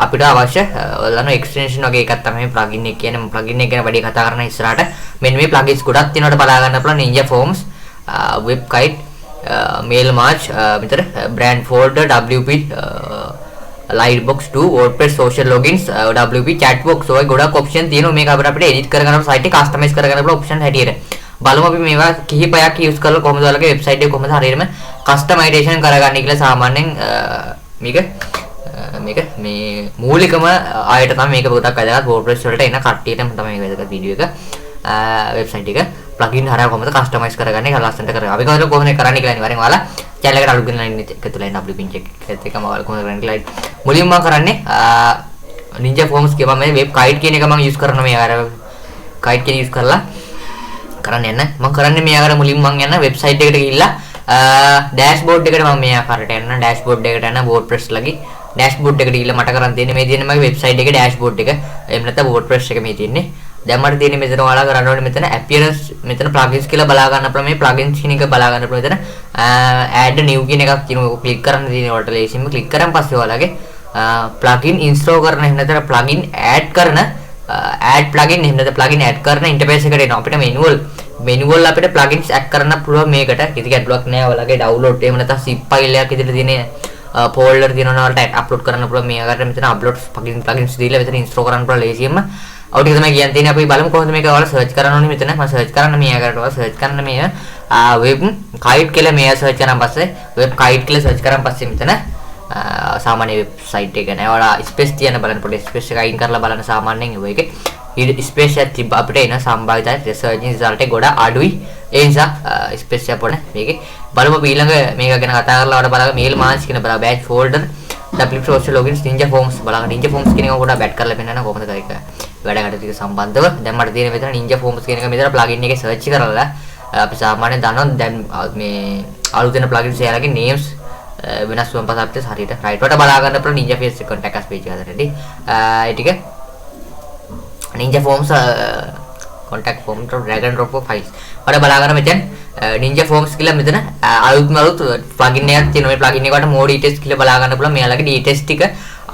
අපිට අවශ්‍ය ඔයාලන extension වගේ එකක් තමයි plugin එක කියන්නේ. මම plugin එක ගැන වැඩි කතා කරන ඉස්සරහට මෙන්න මේ plugins ගොඩක් තියෙනවට බලා ගන්න පුළුවන්. Ninja Forms, Webkite, mail march මෙතන brand folder wp lightbox 2 WordPress social logins wp chatbox ඔය ගොඩක් option තියෙනවා මේක අපිට edit කරගන්න site එක customize කරගන්න පුළුවන් option හැටියට බලමු අපි මේවා කිහිපයක් use කරලා කොහොමද ඔයාලගේ website එක කොහොමද හරියටම customization කරගන්නේ කියලා සාමාන්‍යයෙන් මේක මේ මූලිකම ආයත තමයි මේක පොඩක් වැදගත් WordPress වලට එන කට්ටියටම තමයි මේක වැදගත් වීඩියෝ එක website එක plugin හරහා කොහොමද customize කරගන්නේ කියලා ලස්සනට කරගන්න. අපි කොහොමද කරන්නේ කියලා ඉතින් ඔයාලා channel එකට අලුත් වෙන ඉන්න එකතු වෙලා WP check එකත් එකම ඔයාලා කොහොමද කරන්නේ කියලා මුලින්ම මම කරන්නේ Ninja Forms කියපම මේ web kite කියන එක මම use කරනවා මේ අර kite කියන use කරලා කරන්න යන්න මම කරන්නේ මේ අර මුලින් මම යන වෙබ්සයිට් එකට ගිහිල්ලා dashboard එකට මම මේ ආකාරයට යන්න dashboard එකට යන WordPress ලගේ dashboard එකට ගිහිල්ලා මට කරන් තියෙන්නේ මේ තියෙන මගේ වෙබ්සයිට් එකේ dashboard එක එහෙම නැත්නම් WordPress එක මේ තියෙන්නේ දැන් මට තියෙන්නේ මෙතන ඔයාලා කරන්න ඕනේ මෙතන appearance මෙතන plugins කියලා බලා ගන්න අපලා මේ plugins කියන එක බලා ගන්න අපලා මෙතන add new කියන එකක් තියෙනවා click කරන්න තියෙන වලට ලේසියෙන්ම click කරන් පස්සේ ඔයාලගේ plugin install කරන එහෙම නැත්නම් plugin add කරන add plugin එහෙම නැත්නම් plugin add කරන interface එකට එනවා අපිට manual අපිට plugins add කරන්න පුළුවන් මේකට කිසි ගැටලුවක් නැහැ ඔයාලගේ download එහෙම නැත්නම් zip file එකක් ඉදිරියට තියෙන folder තියෙනවා වලට upload කරන්න පුළුවන් මේ ආකාරයට මෙතන upload plugins දීලා මෙතන install කරන්න පුළුවන් ලේසියෙන්ම ඔය ටික තමයි කියන්න තියෙන්නේ අපි බලමු කොහොමද මේක ඔයාලා search කරන්න ඕනේ මෙතන මම search කරන්න මේ ආකාරයට ඔයාලා search කරන්න මේ web kite කියලා මේ search කරාන් පස්සේ web kite කියලා search කරාන් පස්සේ මෙතන සාමාන්‍ය වෙබ්සයිට් එක නෑ ඔයාලා ස්පේස් තියන්න බලන්න පොඩි ස්පේස් එක අයින් කරලා බලන්න සාමාන්‍යයෙන් ඔය එකේ ස්පේස් එකක් තිබ්බ අපිට එන සම්භාවිතයි සර්ච් රිසල්ට් එක ගොඩක් අඩුයි ඒ නිසා ස්පේස් එක පොඩ මේකේ බලමු ඊළඟ මේක ගැන කතා කරලා වඩා බලන්න මේල් මාන්ස් කියන බලා බෑච් folder WP social logins ninja forms බලන්න ninja forms කියන එක පොඩක් බැට් කරලා පෙන්නන්න කොහොමද ඒක වැඩ කටයුතු සම්බන්ධව දැන් මට තියෙන මෙතන ninja forms කියන එක මෙතන plugin එකේ search කරලා අපි සාමාන්‍යයෙන් දන්නවා දැන් මේ අලුතෙන් plugins එයාලගේ names වෙනස් වුණ පස්සේ අපිට හරියට right වලට බලා ගන්න පුළුවන් ninja face contact us page එක හදන්නදී ඒ ටික ninja forms contact form drag and drop files වල බලා ගන්න මෙතන ninja forms කියලා මෙතන අලුත්ම plugin එකක් තියෙනවා මේ plugin එකට more details කියලා බලා ගන්න පුළුවන් මෙයාලගේ details ටික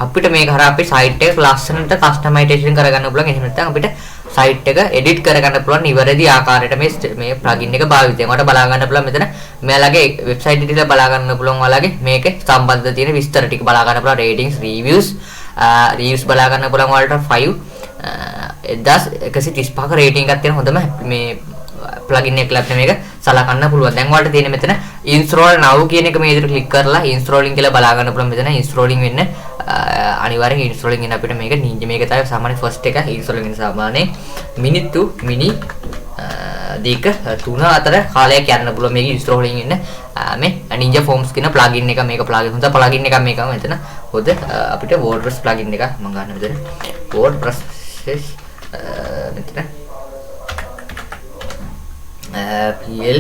අපිට මේක හරහා අපේ site එක ලස්සනට customization කරගන්න පුළුවන් එහෙම නැත්නම් අපිට site එක edit කරගන්න පුළුවන් නිවැරදි ආකාරයට මේ plugin එක භාවිතයෙන් වලට බලා ගන්න පුළුවන් මෙතන මෙයාලගේ website එක බලා ගන්න පුළුවන් ඔයාලගේ මේකේ සම්බන්ධ තියෙන විස්තර ටික බලා ගන්න පුළුවන් ratings reviews බලා ගන්න පුළුවන් වලට 5 1135ක rating එකක් තියෙන හොඳම මේ plugin එක ලැබෙන මේක සලකන්න පුළුවන්. දැන් ඔයාලට තියෙන මෙතන install now කියන එක මේ විදිහට click කරලා installing කියලා බලා ගන්න පුළුවන් මෙතන installing වෙන්න අනිවාර්යෙන් installing වෙන අපිට මේක ninja මේක තමයි සාමාන්‍ය first එක installing වෙන සාමාන්‍ය මිනිත්තු දෙක 3-4 කාලයක් යන්න පුළුවන් මේක installing වෙන්න මේ ninja forms කියන plugin එක මේක plugin හොඳ plugin එකක් මේක මෙතන හොඳ අපිට WordPress plugin එකක් මම ගන්න මෙතන WordPress මෙතන PL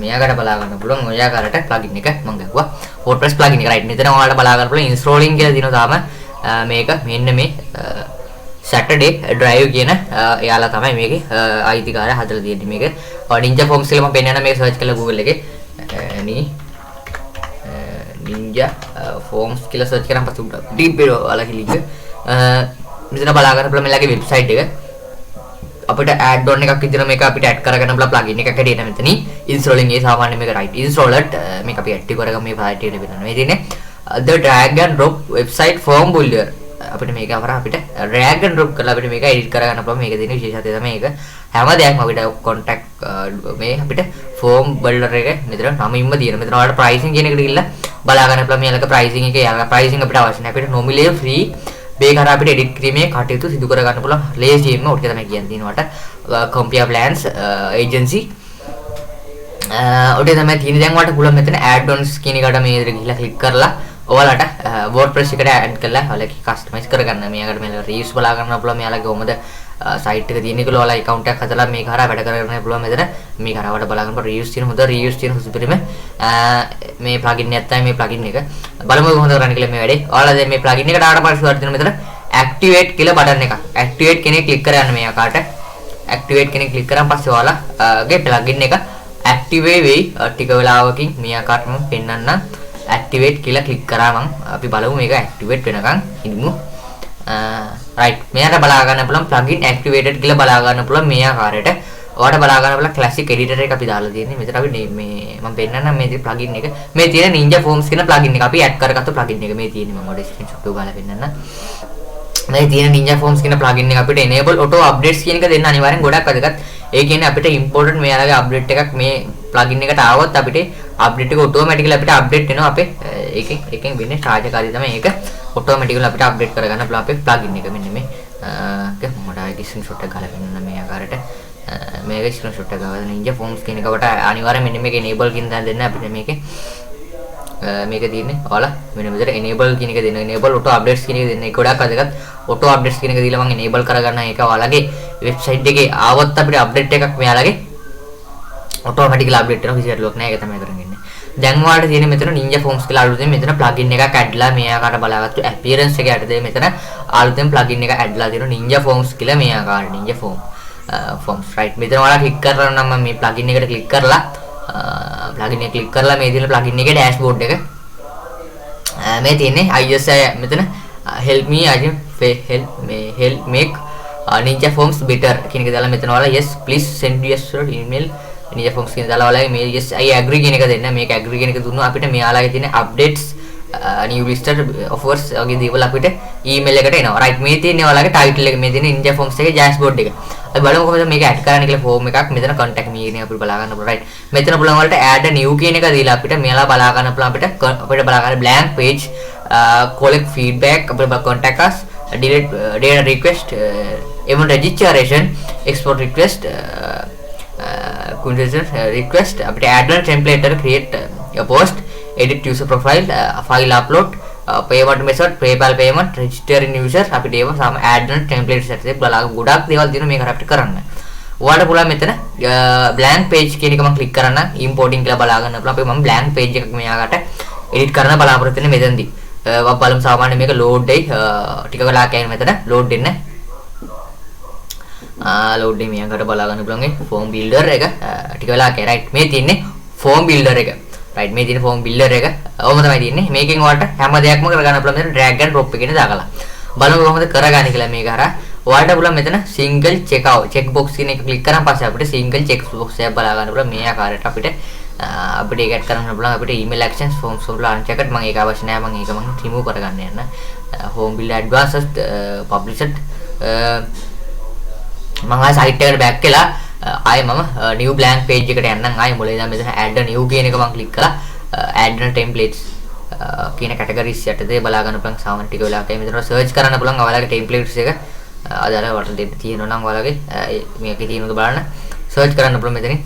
මෙයාකට බලා ගන්න පුළුවන් ඔය ආකාරයට plugin එක මම ගහුවා WordPress plugin එක right මෙතන ඔයාලට බලා ගන්න පුළුවන් installing කියලා දිනවා තාම මේක මෙන්න මේ Saturday drive කියන එයාලා තමයි මේකේ අයිතිකාරය හදලා තියෙන්නේ මේක ninja forms කියලා මම පෙන්නන මේක search කරලා Google එකේ ninja forms කියලා search කරාම පස්සේ උඩ deep එක ඔයාලගේ link මෙතන බලා ගන්න පුළුවන් මෙයාලගේ website එක අපිට add on එකක් විදිහට මේක අපිට add කරගන්න පුළුවන් plugin එකක් හැටියට මෙතනින් installing ඒ සාමාන්‍ය මේක right installed මේක අපි active කරගමු මේ file එකට වෙනවා මේ තියෙන්නේ the drag and drop website form builder අපිට මේක අපර අපිට drag and drop කරලා අපිට මේක edit කරගන්න පුළුවන් මේක තියෙන විශේෂත්වය තමයි මේක හැම දෙයක්ම අපිට contact මේ අපිට form builder එක මෙතන නමින්ම තියෙන මෙතන ඔයාලට pricing කියන එකට ගිහිල්ලා බලා ගන්න පුළුවන් මේලක pricing එක යාලක pricing අපිට අවශ්‍ය නැහැ අපිට nominally free මේක හරහා අපිට edit කිරීමේ කටයුතු සිදු කර ගන්න පුළුවන් ලේසියෙන්ම ඔය ටික තමයි කියන්න තියෙනවට compare plans agency ඔය ටික තමයි තියෙන්නේ දැන් ඔයාලට පුළුවන් මෙතන add-ons කියන එකට මේ විදිහට ගිහිල්ලා click කරලා ඔයාලට WordPress එකට add කරලා ඔයාලගේ customize කරගන්න මේකට මේ reviews බලා ගන්න පුළුවන් මෙයාලගේ කොහොමද site එක තියෙන එක ඔයාලා account එකක් හදලා මේක හරහා වැඩ කරගන්න පුළුවන් මෙතන මේක හරහා වඩ බලා ගන්න reviews තියෙන හොඳ reviews තියෙන සුපිරිම මේ plugin එක තමයි මේ plugin එක බලමු කොහොමද කරන්නේ කියලා මේ වැඩේ ඔයාලා දැන් මේ plugin එකට ආවට පස්සේ ඔයාලට මෙතන activate කියලා බටන් එකක් activate කෙනෙක් click කරන්න මේ ආකාරයට activate කෙනෙක් click කරාන් පස්සේ ඔයාලාගේ plugin එක activate වෙයි ටික වෙලාවකින් මේ ආකාරයට මම පෙන්නන්නම් activate කියලා click කරා මම අපි බලමු මේක activate වෙනකන් ඉන්නු right මෙයාට බලා ගන්න පුළුවන් plugin activated කියලා බලා ගන්න පුළුවන් මේ ආකාරයට ඔයාලට බලා ගන්න පුළුවන් classic editor එක අපි දාලා තියෙන්නේ මෙතන අපි මේ මම පෙන්නන්නම් මේ plugin එක මේ තියෙන ninja forms කියන plugin එක අපි add කරගත්තු plugin එක මේ තියෙන්නේ මම ඔයාලට screenshot එක ගාලා පෙන්නන්නම් මේ තියෙන ninja forms කියන plugin එක අපිට enable auto updates කියන එක දෙන්න අනිවාර්යෙන් ගොඩක් වැදගත් ඒ කියන්නේ අපිට important මෙයාලගේ update එකක් මේ plugin එකට ආවොත් අපිට update එක automatically අපිට update වෙනවා අපේ එකෙන් වෙන්නේ රාජකාරිය තමයි ඒක automatically අපිට update කරගන්න පුළුවන් අපේ plugin එක මෙන්න මේ මට ආයෙ screenshot එක ගාලා පෙන්නන්න මේ ආකාරයට මේක screenshot එක ගාලා ninja forms කියන එකට අනිවාර්යෙන් මෙන්න මේක enable කියන දා දෙන්න අපිට මේකේ මේක තියෙන්නේ ඔයාලා මෙන්න මෙතන enable කියන එක දෙන්න enable auto updates කියන එක දෙන්න ඒක ගොඩක් වැදගත් auto updates කියන එක දීලා මම enable කරගන්න ඒක ඔයාලගේ වෙබ්සයිට් එකේ ආවොත් අපිට අප්ඩේට් එකක් මෙයාලගේ automatically update වෙනවා කිසි අඩුවක් නැහැ ඒක තමයි කරගෙන ඉන්නේ දැන් ඔයාලට තියෙන මෙතන Ninja Forms කියලා අලුතෙන් මෙතන plugin එකක් ඇඩ්ලා මේ ආකාරයට බලාගත්තු appearance එක යටතේ මෙතන අලුතෙන් plugin එක ඇඩ්ලා තියෙනවා Ninja Forms කියලා මේ ආකාරයට Ninja Forms right මෙතන ඔයාලා ක්ලික් කරලා නම් මම මේ plugin එකට ක්ලික් කරලා plugin එක ක්ලික් කරලා මේ තියෙන plugin එකේ dashboard එක මේ තියෙන්නේ ISI මෙතන help me help make Ninja Forms better කියන එක දාලා මෙතන ඔයාලා yes please send your email Ninja Forms කියන දාලා ඔයාලා මේ yes I agree කියන එක දෙන්න මේක agree කියන එක දුන්නොත් අපිට මෙයාලගේ තියෙන updates new listed offers වගේ දේවල් අපිට email එකට එනවා right මේ තියෙන්නේ ඔයාලගේ title එක මේ තියෙන Ninja Forms එකේ dashboard එක අපි බලමු කොහොමද මේක add කරන්න කියලා form එකක් මෙතන contact me කියන එක අපිට බලා ගන්න පුළුවන් right මෙතන පුළුවන් වලට add new කියන එක දීලා අපිට මෙයාලා බලා ගන්න පුළුවන් අපිට බලා ගන්න blank page collect feedback අපිට contact us delete data request event registration export request request අපිට add a template create a post edit user profile file upload payment method PayPal payment register in user අපිට ඒව සම add a template set එකක් බලලා ගොඩක් දේවල් දිනු මේක අපිට කරන්න. ඔයාලට පුළුවන් මෙතන blank page කියන එක මම click කරන්න importing කියලා බලා ගන්න පුළුවන්. අපි මම blank page එකක් මෙයාකට edit කරන්න බලාපොරොත්තු වෙන්නේ මෙතනදී. බලමු සාමාන්‍ය මේක load දෙයි ටික කලක් යන මෙතන load දෙන්න. load දෙයි මෙයාකට බලා ගන්න පුළුවන් ඒ form builder එක ටික වෙලා කරයි right මේ තියෙන්නේ form builder එක right මේ තියෙන form builder එක ඔහොම තමයි තියෙන්නේ මේකෙන් ඔයාලට හැම දෙයක්ම කරගන්න පුළුවන් මෙතන drag and drop එකේ දාගලා බලමු කොහොමද කරගන්නේ කියලා මේක හරහා ඔයාලට පුළුවන් මෙතන single check box කියන එක click කරාන් පස්සේ අපිට single check box එකක් බලා ගන්න පුළුවන් මේ ආකාරයට අපිට ඒක add කරන්න පුළුවන් අපිට email actions forms වල unchecked මම ඒක අවශ්‍ය නැහැ මම ඒක මම remove කරගන්න යන්න home builder advanced published මම ආයෙ site එකට back වෙලා ආයෙ මම new blank page එකට යන්නම් ආයෙ මුලින් ඉඳන් මෙතන add a new කියන එක මම click කරලා add a templates කියන categories යටතේ බලා ගන්න පුළුවන් සාමාන්‍ය ටික වෙලාවකයි මෙතන search කරන්න පුළුවන් ඔයාලගේ templates එක අදාළ වට දෙන්න තියෙනවා නම් ඔයාලගේ මේකේ තියෙනවද බලන්න search කරන්න පුළුවන් මෙතනින්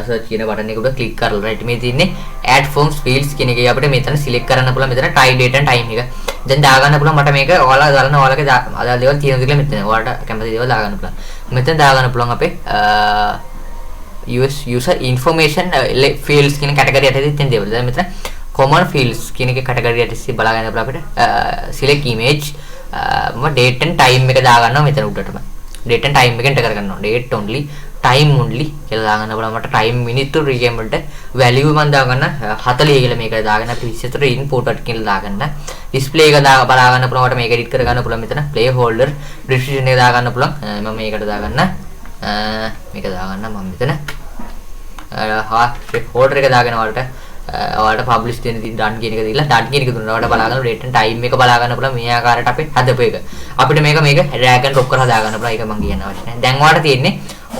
search කියන බටන් එක උඩ click කරලා right මේ තියෙන්නේ add forms fields කියන එකේ අපිට මෙතන select කරන්න පුළුවන් මෙතන type date and time එක දැන් දාගන්න පුළුවන් මට මේක ඔයාලා දාන්න ඔයාලගේ අදාළ දේවල් තියෙනවද කියලා මෙතන ඔයාලට කැමති දේවල් දාගන්න පුළුවන් මෙතන දාගන්න පුළුවන් අපේ user information fields කියන category යටතේ තියෙන දේවල් දැන් මෙතන common fields කියන එකේ category යටතේ බලා ගන්න පුළුවන් අපිට select image මම date and time එක දාගන්නවා මෙතන උඩටම date and time එකෙන් enter කරගන්නවා date only time only කියලා දාගන්න බලන්න මට time minute regame වලට value මම දාගන්න 40 කියලා මේකට දාගෙන අපි 24 input එක කියලා දාගන්න display එක බලා ගන්න පුළුවන් මට මේක edit කර ගන්න පුළුවන් මෙතන play holder description එක දාගන්න පුළුවන් මම මේකට දාගන්න මේක දාගන්න මම මෙතන holder එක දාගෙන ඔයාලට publish දෙන්න තියෙන done කියන එක දීලා done කියන එක දුන්නා ඔයාලට බලා ගන්න date and time එක බලා ගන්න පුළුවන් මේ ආකාරයට අපි හදපු එක අපිට මේක drag and drop කරලා දාගන්න පුළුවන් ඒක මම කියන්න අවශ්‍ය නැහැ දැන් ඔයාලට තියෙන්නේ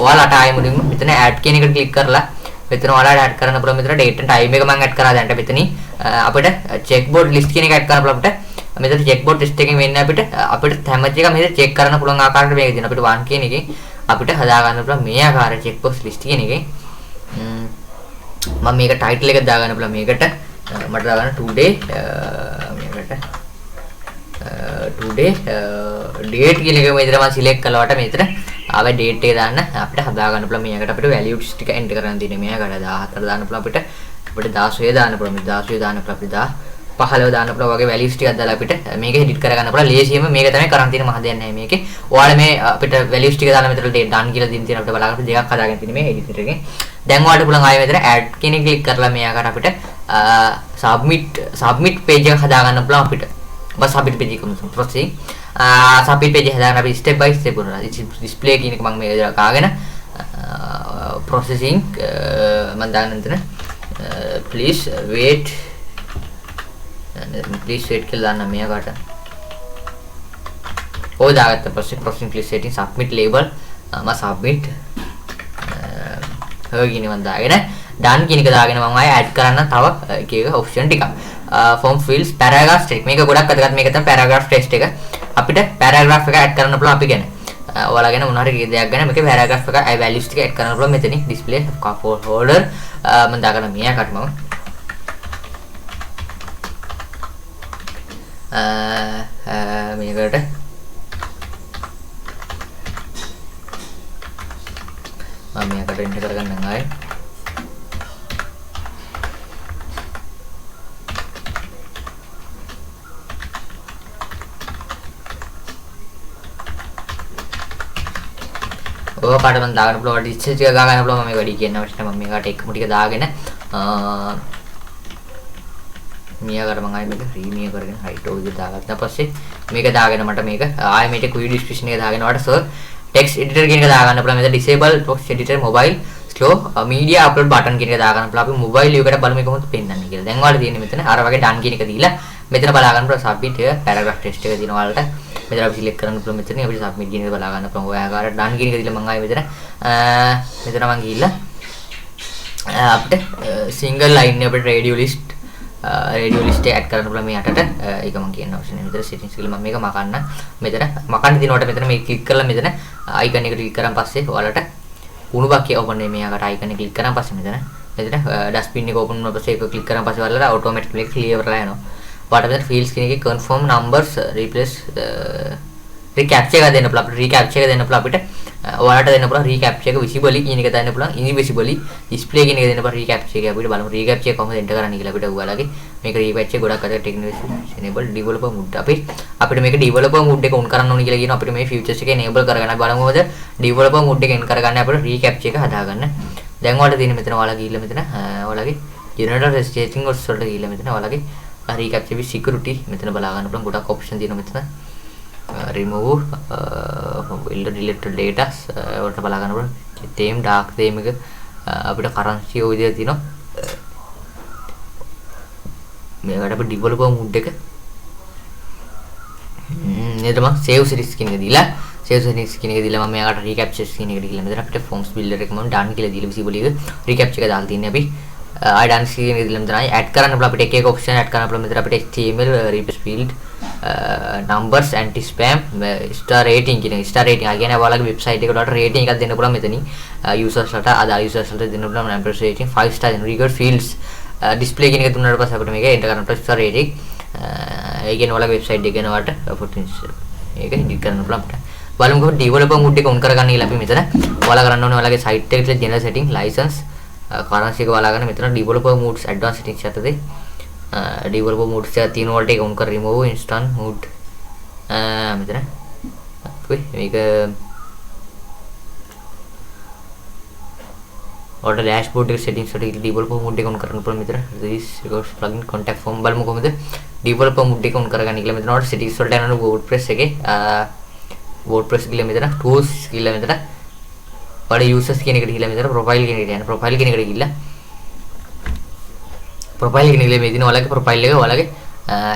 ඔයාලට ආයෙ මුලින්ම මෙතන add කියන එකට click කරලා මෙතන ඔයාලට add කරන්න පුළුවන් මෙතන date and time එක මම add කරා දැන්ට මෙතනින් අපිට checkboard list කියන එක add කරන්න පුළුවන් අපිට මෙතන checkboard list එකෙන් වෙන්නේ අපිට හැම එකම මෙතන check කරන්න පුළුවන් ආකාරයට මේක දෙන අපිට 1 කියන එකෙන් අපිට හදා ගන්න පුළුවන් මේ ආකාරයේ checkbox list කියන එකෙන් මම මේක title එක දාගන්න පුළුවන් මේකට මට දාගන්න today මේකට today date කියන එක මෙතන මම select කළාට මෙතන ආවේ date එක දාන්න අපිට හදා ගන්න පුළුවන් මේකට අපිට values ටික enter කරන්න තියෙන්නේ මේකට 14 දාන්න පුළුවන් අපිට 16 දාන්න පුළුවන් 16 දාන්න පුළුවන් අපිට 15 දාන්න පුළුවන් වගේ values ටිකක් දාලා අපිට මේක edit කරගන්න පුළුවන් ලේසියෙම මේක තමයි කරන් තියෙන මහ දෙයක් නැහැ මේකේ ඔයාලා මේ අපිට values ටික දාලා මෙතන date දාන්න කියලා දින් තියෙන අපිට බලාගන්න දෙකක් හදාගෙන තියෙන මේ editor එකෙන් දැන් ඔයාලට පුළුවන් ආයෙ මෙතන add කියන එක click කරලා මේ ආකාරයට අපිට submit page එක හදා ගන්න පුළුවන් අපිට බස් submit page එක මුලින්ම processing submit page එක හදාගන්න අපි step by step කරනවා display කියන එක මම මේක දාගෙන processing මම දාන්න මෙතන please wait කියලා දාන්න මේකට ඔය දාගත්ත පස්සේ processing please setting submit label මම submit කියන මම දාගෙන done කියන එක දාගෙන මම ආයෙ add කරන්න තව එක option ටිකක් form fields paragraph text මේක ගොඩක් වැදගත් මේක තමයි paragraph text එක අපිට paragraph එක add කරන්න පුළුවන් අපි ගැන ඔයාලා ගැන මොනවා හරි දෙයක් ගැන මේකේ paragraph එක values ටික add කරන්න පුළුවන් මෙතනින් display holder මම දාගන්න මෙයාකට මම මේකට මම මේකට එන්ටර් කරගන්නම් ආයේ ඔය කාට මම දාගන්න පුළුවන් ඩිස්ටන්ස් එක ගා ගන්න පුළුවන් මම මේ වැඩි කියන්න අවශ්‍ය නැහැ මම මේකට එකම ටික දාගෙන මියාකට මම ආයෙ මේක ප්‍රීමියම් කරගෙන හයිට් ඕක විදිහට දාගත්තා පස්සේ මේක දාගෙන මට මේක ආයෙ මේක ක්වික් ඩිස්ක්‍රිප්ෂන් එක දාගෙන වට සර් ටෙක්ස්ට් එඩිටර් කියන එක දාගන්න පුළුවන් මෙතන disable text editor mobile slow media upload button කියන එක දාගන්න පුළුවන් අපි මොබයිල් එකකට බලමු මේක කොහොමද පෙන්වන්නේ කියලා. දැන් ඔයාලා තියෙන්නේ මෙතන අර වගේ ඩන් කියන එක දීලා මෙතන බලා ගන්න පුළුවන් සබ්මිට් එක පැරග්‍රාෆ් ටෙක්ස්ට් එක දිනන ඔයාලට මෙතන අපි සිලෙක්ට් කරන්න පුළුවන් මෙතන අපිට සබ්මිට් කියන එක බලා ගන්න පුළුවන් ඔය ආකාරයට ඩන් කියන එක දීලා මම ආයෙ මෙතන මම ගිහිල්ලා අපිට සිංගල් ලයින් එක අපිට රේඩියෝ ලිස්ට් එක ඇඩ් කරන්න පුළුවන් මේ යටට ඒක මම කියන්න අවශ්‍ය නැහැ මෙතන settings කියලා මම මේක මකන්න මෙතන මකන්න දිනවට මෙතන මේක ක්ලික් කරලා මෙතන icon එක ක්ලික් කරන් පස්සේ ඔයාලට උණු බක්කිය ඕපන් වෙන්නේ මේ ආකාරයට icon එක ක්ලික් කරන් පස්සේ මෙතන dustbin එක ඕපන් වුණා පස්සේ ඒක ක්ලික් කරන් පස්සේ ඔයාලට automatically clear වෙලා යනවා ඔයාලට මෙතන fields කියන එකේ confirm numbers replace recaptcha එක දෙන්න පුළුවන් අපිට recaptcha එක දෙන්න පුළුවන් අපිට ඔයාලට දෙන්න පුළුවන් recaptcha එක visibly කියන එක දෙන්න පුළුවන් invisibly display කියන එක දෙන්න පුළුවන් recaptcha එක අපිට බලමු recaptcha එක කොහොමද එන්ටර් කරන්නේ කියලා අපිට ඔයාලගේ මේක recaptcha එක ගොඩක් අතර technical enable developer mode අපිට මේක developer mode එක on කරන්න ඕනේ කියලා කියනවා අපිට මේ features එක enable කරගන්න බලමු මොකද developer mode එක on කරගන්න අපිට recaptcha එක හදාගන්න දැන් ඔයාලට තියෙන මෙතන ඔයාලා ගිහිල්ලා මෙතන ඔයාලගේ generator settings වලට ගිහිල්ලා මෙතන ඔයාලගේ recaptcha with security මෙතන බලා ගන්න පුළුවන් ගොඩක් option තියෙනවා මෙතන remove deleted data වලට බලා ගන්න පුළුවන් theme dark theme එක අපිට currency ඔය විදිහට තියෙනවා මේකට අපි developer mode එක නේද මම save settings කියන එක දීලා save settings කියන එක දීලා මම මේකට recaptcha කියන එකට ගිහලා මෙතන අපිට forms builder එක මම done කියලා දීලා visible එක recaptcha එක දාලා තින්නේ අපි done කියන එක දීලා මෙතන add කරන්න පුළුවන් අපිට එක එක option add කරන්න පුළුවන් මෙතන අපිට HTML replace field numbers anti spam star rating කියන star rating ආ කියන්නේ ඔයාලගේ වෙබ්සයිට් එකට rating එකක් දෙන්න පුළුවන් මෙතනින් users ලට අදාළ users ලට දෙන්න පුළුවන් number rating 5 star දෙන්න record fields display කියන එක දුන්නාට පස්සේ අපිට මේක enter කරන්න පුළුවන් star rating ඒ කියන්නේ ඔයාලගේ වෙබ්සයිට් එක ගැනවට potential මේක edit කරන්න පුළුවන් අපිට බලමු කොහොමද developer mode එක on කරගන්න කියලා අපි මෙතන ඔයාලා කරන්න ඕනේ ඔයාලගේ site එකේ general setting license currency එක බලා ගන්න මෙතන developer modes advanced settings යටතේ developer modes එක තියෙන වලට ඒක on කර remove instant mode මෙතන අපි මේක ඔයාලට dashboard එක settings වලට developer mode එක on කරන්න පුළුවන් මෙතන this records plugin contact form බලමු කොහොමද developer mode එක on කරගන්න කියලා මෙතන ඔයාලට settings වලට යනවා WordPress එකේ WordPress කියලා මෙතන tools කියලා මෙතන ඔයාලා users කියන එකට ගිහලා මෙතන profile කියන එකට යන්න profile කියන එකට ගිහලා profile කියන එකේ මේ දින ඔයාලගේ profile එක ඔයාලගේ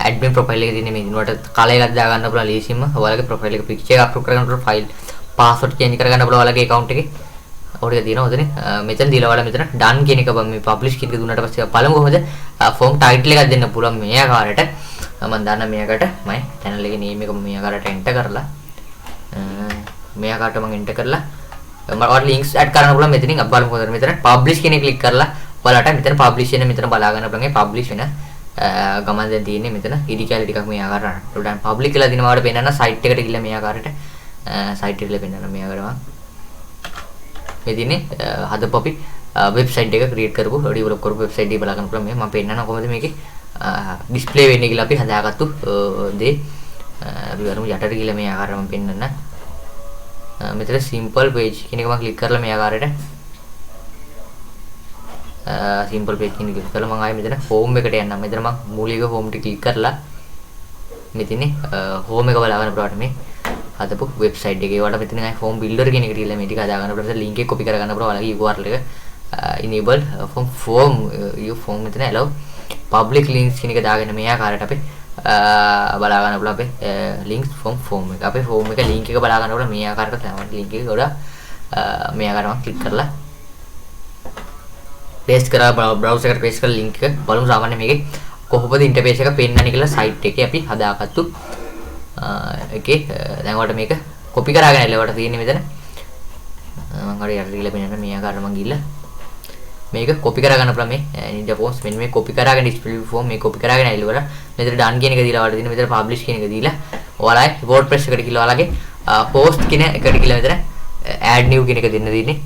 admin profile එකේ තියෙන මේ දින වලට කලර් එකක් දා ගන්න පුළුවන් ලේසියෙන්ම ඔයාලගේ profile එක picture එක upload කරගන්න පුළුවන් file password change කරගන්න පුළුවන් ඔයාලගේ account එකේ ඔය ටික තියෙනවා උදේ මෙතන දීලා ඔයාලා මෙතන done කියන එක මේ publish කියන එක දුන්නාට පස්සේ බලමු කොහොමද form title එකක් දෙන්න පුළුවන් මේ ආකාරයට මම දාන්න මේකට මම channel එකේ name එක මේ ආකාරයට enter කරලා මේ ආකාරයට මම enter කරලා මම ඔයාලට links add කරන්න පුළුවන් මෙතනින් අපි බලමු කොහොමද මෙතන publish කියන එක click කරලා ඔයාලට මෙතන publish වෙන මෙතන බලා ගන්න පුළුවන් ඒ publish වෙන ගමන් දැන් තියෙන්නේ මෙතන ඉඩි කැලේ ටිකක් මේ ආකාරයට දැන් public කියලා දිනවා වල පෙන්නන site එකට ගිහලා මේ ආකාරයට site එකට පෙන්නන මේ ආකාරයට මේ දිනේ හදපු අපි වෙබ්සයිට් එක ක්‍රියේට් කරපු ඩෙවලොප් කරපු වෙබ්සයිට් එක බලා ගන්න පුළුවන් මේ මම පෙන්නනවා කොහොමද මේකේ ඩිස්ප්ලේ වෙන්නේ කියලා අපි හදාගත්තු දේ අපි වරමු යටට ගිහලා මේ ආකාරයට මම පෙන්නන්න මෙතන simple page කියන එක මම ක්ලික් කරලා මේ ආකාරයට simple page කියන එක ක්ලික් කරලා මම ආයෙ මෙතන home එකට යන්නම් මෙතන මම මූලික home එක ක්ලික් කරලා මෙතන home එක බලා ගන්න පුළුවන් මේ හදපු වෙබ්සයිට් එකේ වල මෙතන ආයි form builder කියන එකට ගිහලා මේ ටික හදා ගන්න පුළුවන් link එක copy කර ගන්න පුළුවන් ඔයාලගේ URL එක enable form you form මෙතන allow public links කියන එක දාගෙන මේ ආකාරයට අපි බලා ගන්න පුළුවන් අපේ links form එක අපේ form එක link එක බලා ගන්නකොට මේ ආකාරයට තමයි link එක ගොඩ මේ ආකාරයට ක්ලික් කරලා paste කරලා browser එකට paste කරලා link එක බලමු සාමාන්‍ය මේකේ කොහොමද interface එක පෙන්නන්නේ කියලා site එකේ අපි හදාගත්තු එකේ දැන් ඔයාලට මේක copy කරගෙන එලවට තියෙන්නේ මෙතන මම හරි යට ගිහලා පෙන්නන්න මේ ආකාරයට මම ගිහලා මේක copy කරගන්න පුළුවන් මේ ninja forms මෙන්න මේ copy කරගෙන display form මේ copy කරගෙන ඇවිල්ලා මෙතන done කියන එක දීලා ඔයාලට දෙන්න මෙතන publish කියන එක දීලා ඔයාලා WordPress එකට කියලා ඔයාලගේ post කියන එකට කියලා මෙතන add new කියන එක දෙන්න දෙන්නේ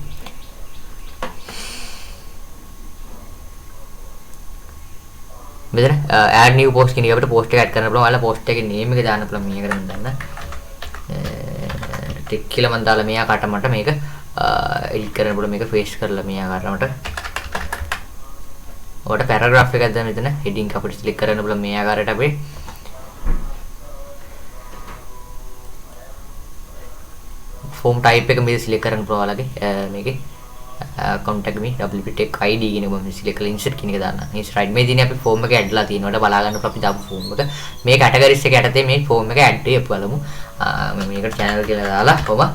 මෙතන add new post කියන එක අපිට post එක add කරන්න පුළුවන් ඔයාලා post එකේ name එක දාන්න පුළුවන් මේකට මම දාන්න ටික් කියලා මම දාලා මේ ආකාරයට මට මේක edit කරන්න පුළුවන් මේක paste කරලා මේ ආකාරයට මට ඔයාලට paragraph එකක් දාන්න මෙතන heading අපිට select කරන්න පුළුවන් මේ ආකාරයට අපි form type එක මේ select කරන්න පුළුවන් ඔයාලගේ මේකේ contact me wp tech id කියන එක මම select කරලා insert කියන එක දාන්න. insert right මේ දිනේ අපි form එක add ලා තියෙනවා. ඔයාලට බලා ගන්න අපි දාපු form එක. මේ categories එක යටතේ මේ form එක add වෙයි අපි බලමු. මම මේකට channel කියලා දාලා කොහොම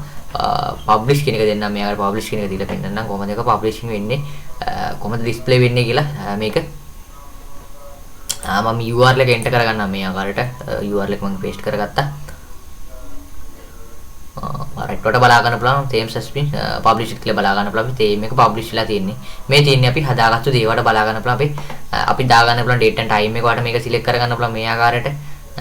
publish කියන එක දෙන්නම්. මේ ආකාර publish කියන එක දීලා පෙන්නන්නම් කොහොමද ඒක publishing වෙන්නේ. කොහොමද display වෙන්නේ කියලා මේක මම URL එක enter කරගන්නම් මේ ආකාරයට URL එක මම paste කරගත්තා. right වට බලා ගන්න පුළුවන් themes has been published කියලා බලා ගන්න පුළුවන්. theme එක publish වෙලා තියෙන්නේ. මේ තියෙන්නේ අපි හදාගත්තු දේවට බලා ගන්න පුළුවන්. අපි දා ගන්න පුළුවන් date and time එක වට මේක select කරගන්න පුළුවන් මේ ආකාරයට.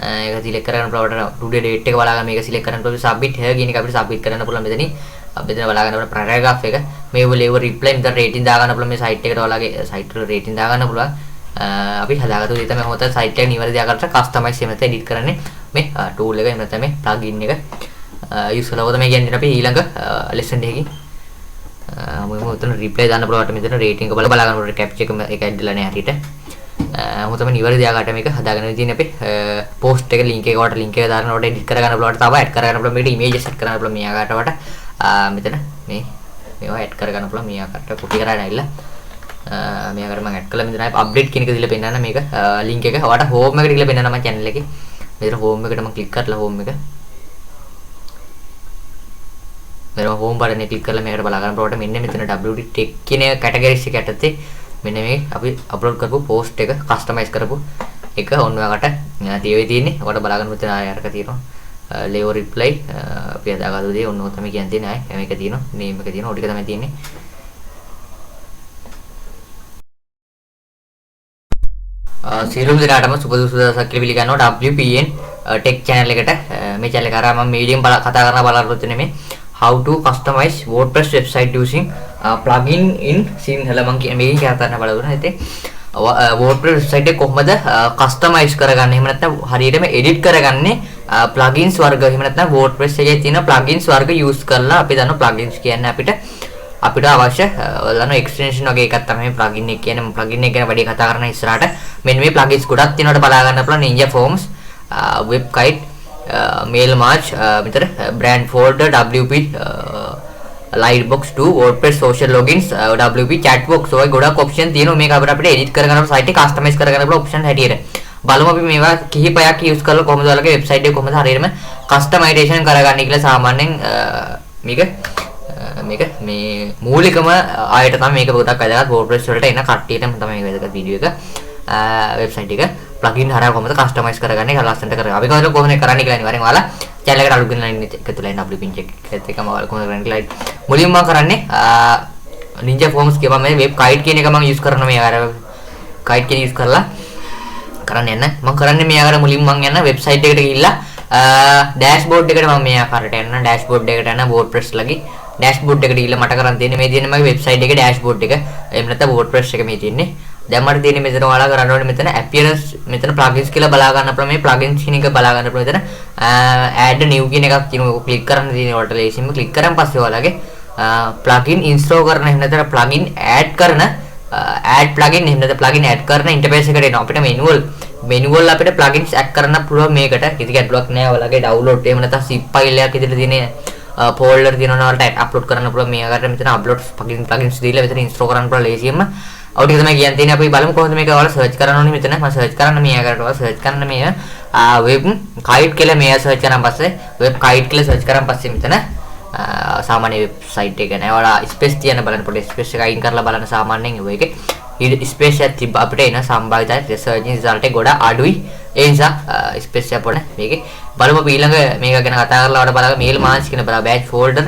ඒක select කරගන්න පුළුවන් today date එක බලා ගන්න මේක select කරන්න පුළුවන්. submit here කියන එක අපිට submit කරන්න පුළුවන් මෙතනින්. අපි මෙතන බලා ගන්න පුළුවන් paragraph එක. මේ level reply මෙතන rating දා ගන්න පුළුවන් මේ site එකට ඔයාලගේ site වල rating දා ගන්න පුළුවන්. අපි හදාගත්තු දේ තමයි මොකද site එක නිවැරදි ආකාරයට customize එහෙම නැත්නම් edit කරන්නේ මේ tool එක එහෙම නැත්නම් මේ plugin එක use කරලා තමයි කියන්නේ අපි ඊළඟ lesson එකකින් මම උතන reply දාන්න පුළුවන් මෙතන rating එක බලා ගන්න පුළුවන් capture එක ඇඩ්ලා නැහැ හරියට මම තමයි නිවැරදි ආකාරයට මේක හදාගෙන තියෙන්නේ අපි post එක link එකකට link එක දානකොට edit කරගන්න පුළුවන් තව add කරගන්න පුළුවන් මේකට images set කරන්න පුළුවන් මේ ආකාරයට මෙතන මේවා add කරගන්න පුළුවන් මේ ආකාරයට copy කරගෙන ඇවිල්ලා මේ ආකාරයට මම add කළා මෙතන update කියන එක දීලා පෙන්නන්න මේක link එක ඔයාලට home එකට ගිහලා පෙන්නන්න මම channel එකේ මෙතන home එකට මම click කරලා home එක මෙතන home button එක click කරලා මේකට බලා ගන්න පුළුවන් මෙන්න මෙතන WP tech කියන categories එක යටතේ මෙන්න මේ අපි upload කරපු post එක customize කරපු එක ඔන්න ඔයාලට තියෙන්නේ ඔයාලට බලා ගන්න මෙතන ආය අරක තියෙනවා Leo reply අපි හදාගත්තු දේ ඔන්න ඔය තමයි කියන්න තියෙන්නේ ආය මේක තියෙනවා name එක තියෙනවා ඔය ටික තමයි තියෙන්නේ සියලුම දෙනාටම සුබ දවසක් කියලා පිළිගන්නවා WPN tech channel එකට මේ channel එක කරා මම medium කතා කරන බලාපොරොත්තු වෙන්නේ how to customize WordPress website using plugin in Sinhala මම මේක කතා කරන්න බලාපොරොත්තු වෙනවා ඉතින් WordPress website එක කොහොමද customize කරගන්නේ එහෙම නැත්නම් හරියටම edit කරගන්නේ plugins වර්ග එහෙම නැත්නම් WordPress එකේ තියෙන plugins වර්ග use කරලා අපි දන්න plugins කියන්නේ අපිට අවශ්‍ය ඔයාලන extension වගේ එකක් තමයි plugin එක කියන්නේ plugin එක ගැන වැඩි කතා කරන ඉස්සරහට මෙන්න මේ plugins ගොඩක් තියෙනවට බලා ගන්න පුළුවන් Ninja Forms webkite mail march මෙතන brand folder WP lightbox 2 WordPress social logins WP chatbox ඔය ගොඩක් option තියෙනවා මේක අපිට edit කරගන්න site එක customize කරගන්න පුළුවන් option හැටියට බලමු අපි මේවා කිහිපයක් use කරලා කොහොමද ඔයාලගේ website එක කොහොමද හරියටම customization කරගන්නේ කියලා සාමාන්‍යයෙන් මේක මේ මූලිකම ආයත තමයි මේක පොඩක් වැදගත් WordPress වලට එන කට්ටියටම තමයි මේක වැදගත් වීඩියෝ එක වෙබ්සයිට් එක plugin හරහා කොහොමද customize කරගන්නේ කියලා ලස්සනට කරගන්න. අපි කොහොමද කරන්නේ කියලා අනිවාර්යෙන් ඔයාලා channel එකට අලුත් වෙන line එකතු වෙලා ඉන්න WP check එකත් එකම ඔයාලා කොහොමද කරන්නේ කියලා මුලින්ම මම කරන්නේ Ninja Forms කියපම මේ web kite කියන එක මම use කරනවා මේ අර kite කියන use කරලා කරන්න යන්න මම කරන්නේ මේ අර මුලින්ම මම යන website එකට ගිහිල්ලා dashboard එකට මම මේ ආකාරයට යන්න dashboard එකට යන WordPress ලගේ dashboard එකට ගිහිල්ලා මට කරන් තියෙන්නේ මේ තියෙන්නේ මගේ website එකේ dashboard එක එහෙම නැත්නම් WordPress එක මේ තියෙන්නේ දැන් මට තියෙන්නේ මෙතන ඔයාලා කරන්න ඕනේ මෙතන appearance මෙතන plugins කියලා බලා ගන්න අපල මේ plugins කියන එක බලා ගන්න අපල මෙතන add new කියන එකක් තියෙනවා ඒක click කරන්න තියෙනවා ඔයාලට ලේසියෙන්ම click කරන් පස්සේ ඔයාලගේ plugin install කරන එහෙම නැත්නම් plugin add කරන add plugin එහෙම නැත්නම් plugin add කරන interface එකට එනවා අපිට manual අපිට plugins add කරන්න පුළුවන් මේකට කිසි ගැටලුවක් නැහැ ඔයාලගේ download එහෙම නැත්නම් zip file එකක් විදිහට තියෙන folder තියෙනවා ඔයාලට upload කරන්න පුළුවන් මේ ආකාරයට මෙතන upload plugins දීලා මෙතන install කරන්න පුළුවන් ලේසියෙන්ම ඔය ටික තමයි කියන්න තියෙන්නේ අපි බලමු කොහොමද මේක ඔයාලා search කරන්න ඕනේ මෙතන මම search කරන්න මේ ආකාරයට ඔයාලා search කරන්න මේ web kite කියලා මේ search කරන් පස්සේ web kite කියලා search කරන් පස්සේ මෙතන සාමාන්‍ය වෙබ්සයිට් එක නෑ ඔයාලා ස්පේස් තියන්න බලන්න පොඩි ස්පේස් එක අයින් කරලා බලන්න සාමාන්‍යයෙන් ඔය එකේ ස්පේස් එකක් තිබ්බ අපිට එන සම්භාවිතයි search result එක ගොඩ අඩුයි ඒ නිසා ස්පේස් එක පොඩ මේකේ බලමු අපි ඊළඟ මේක ගැන කතා කරලා වඩා බලන්න mail march කියන බලා batch folder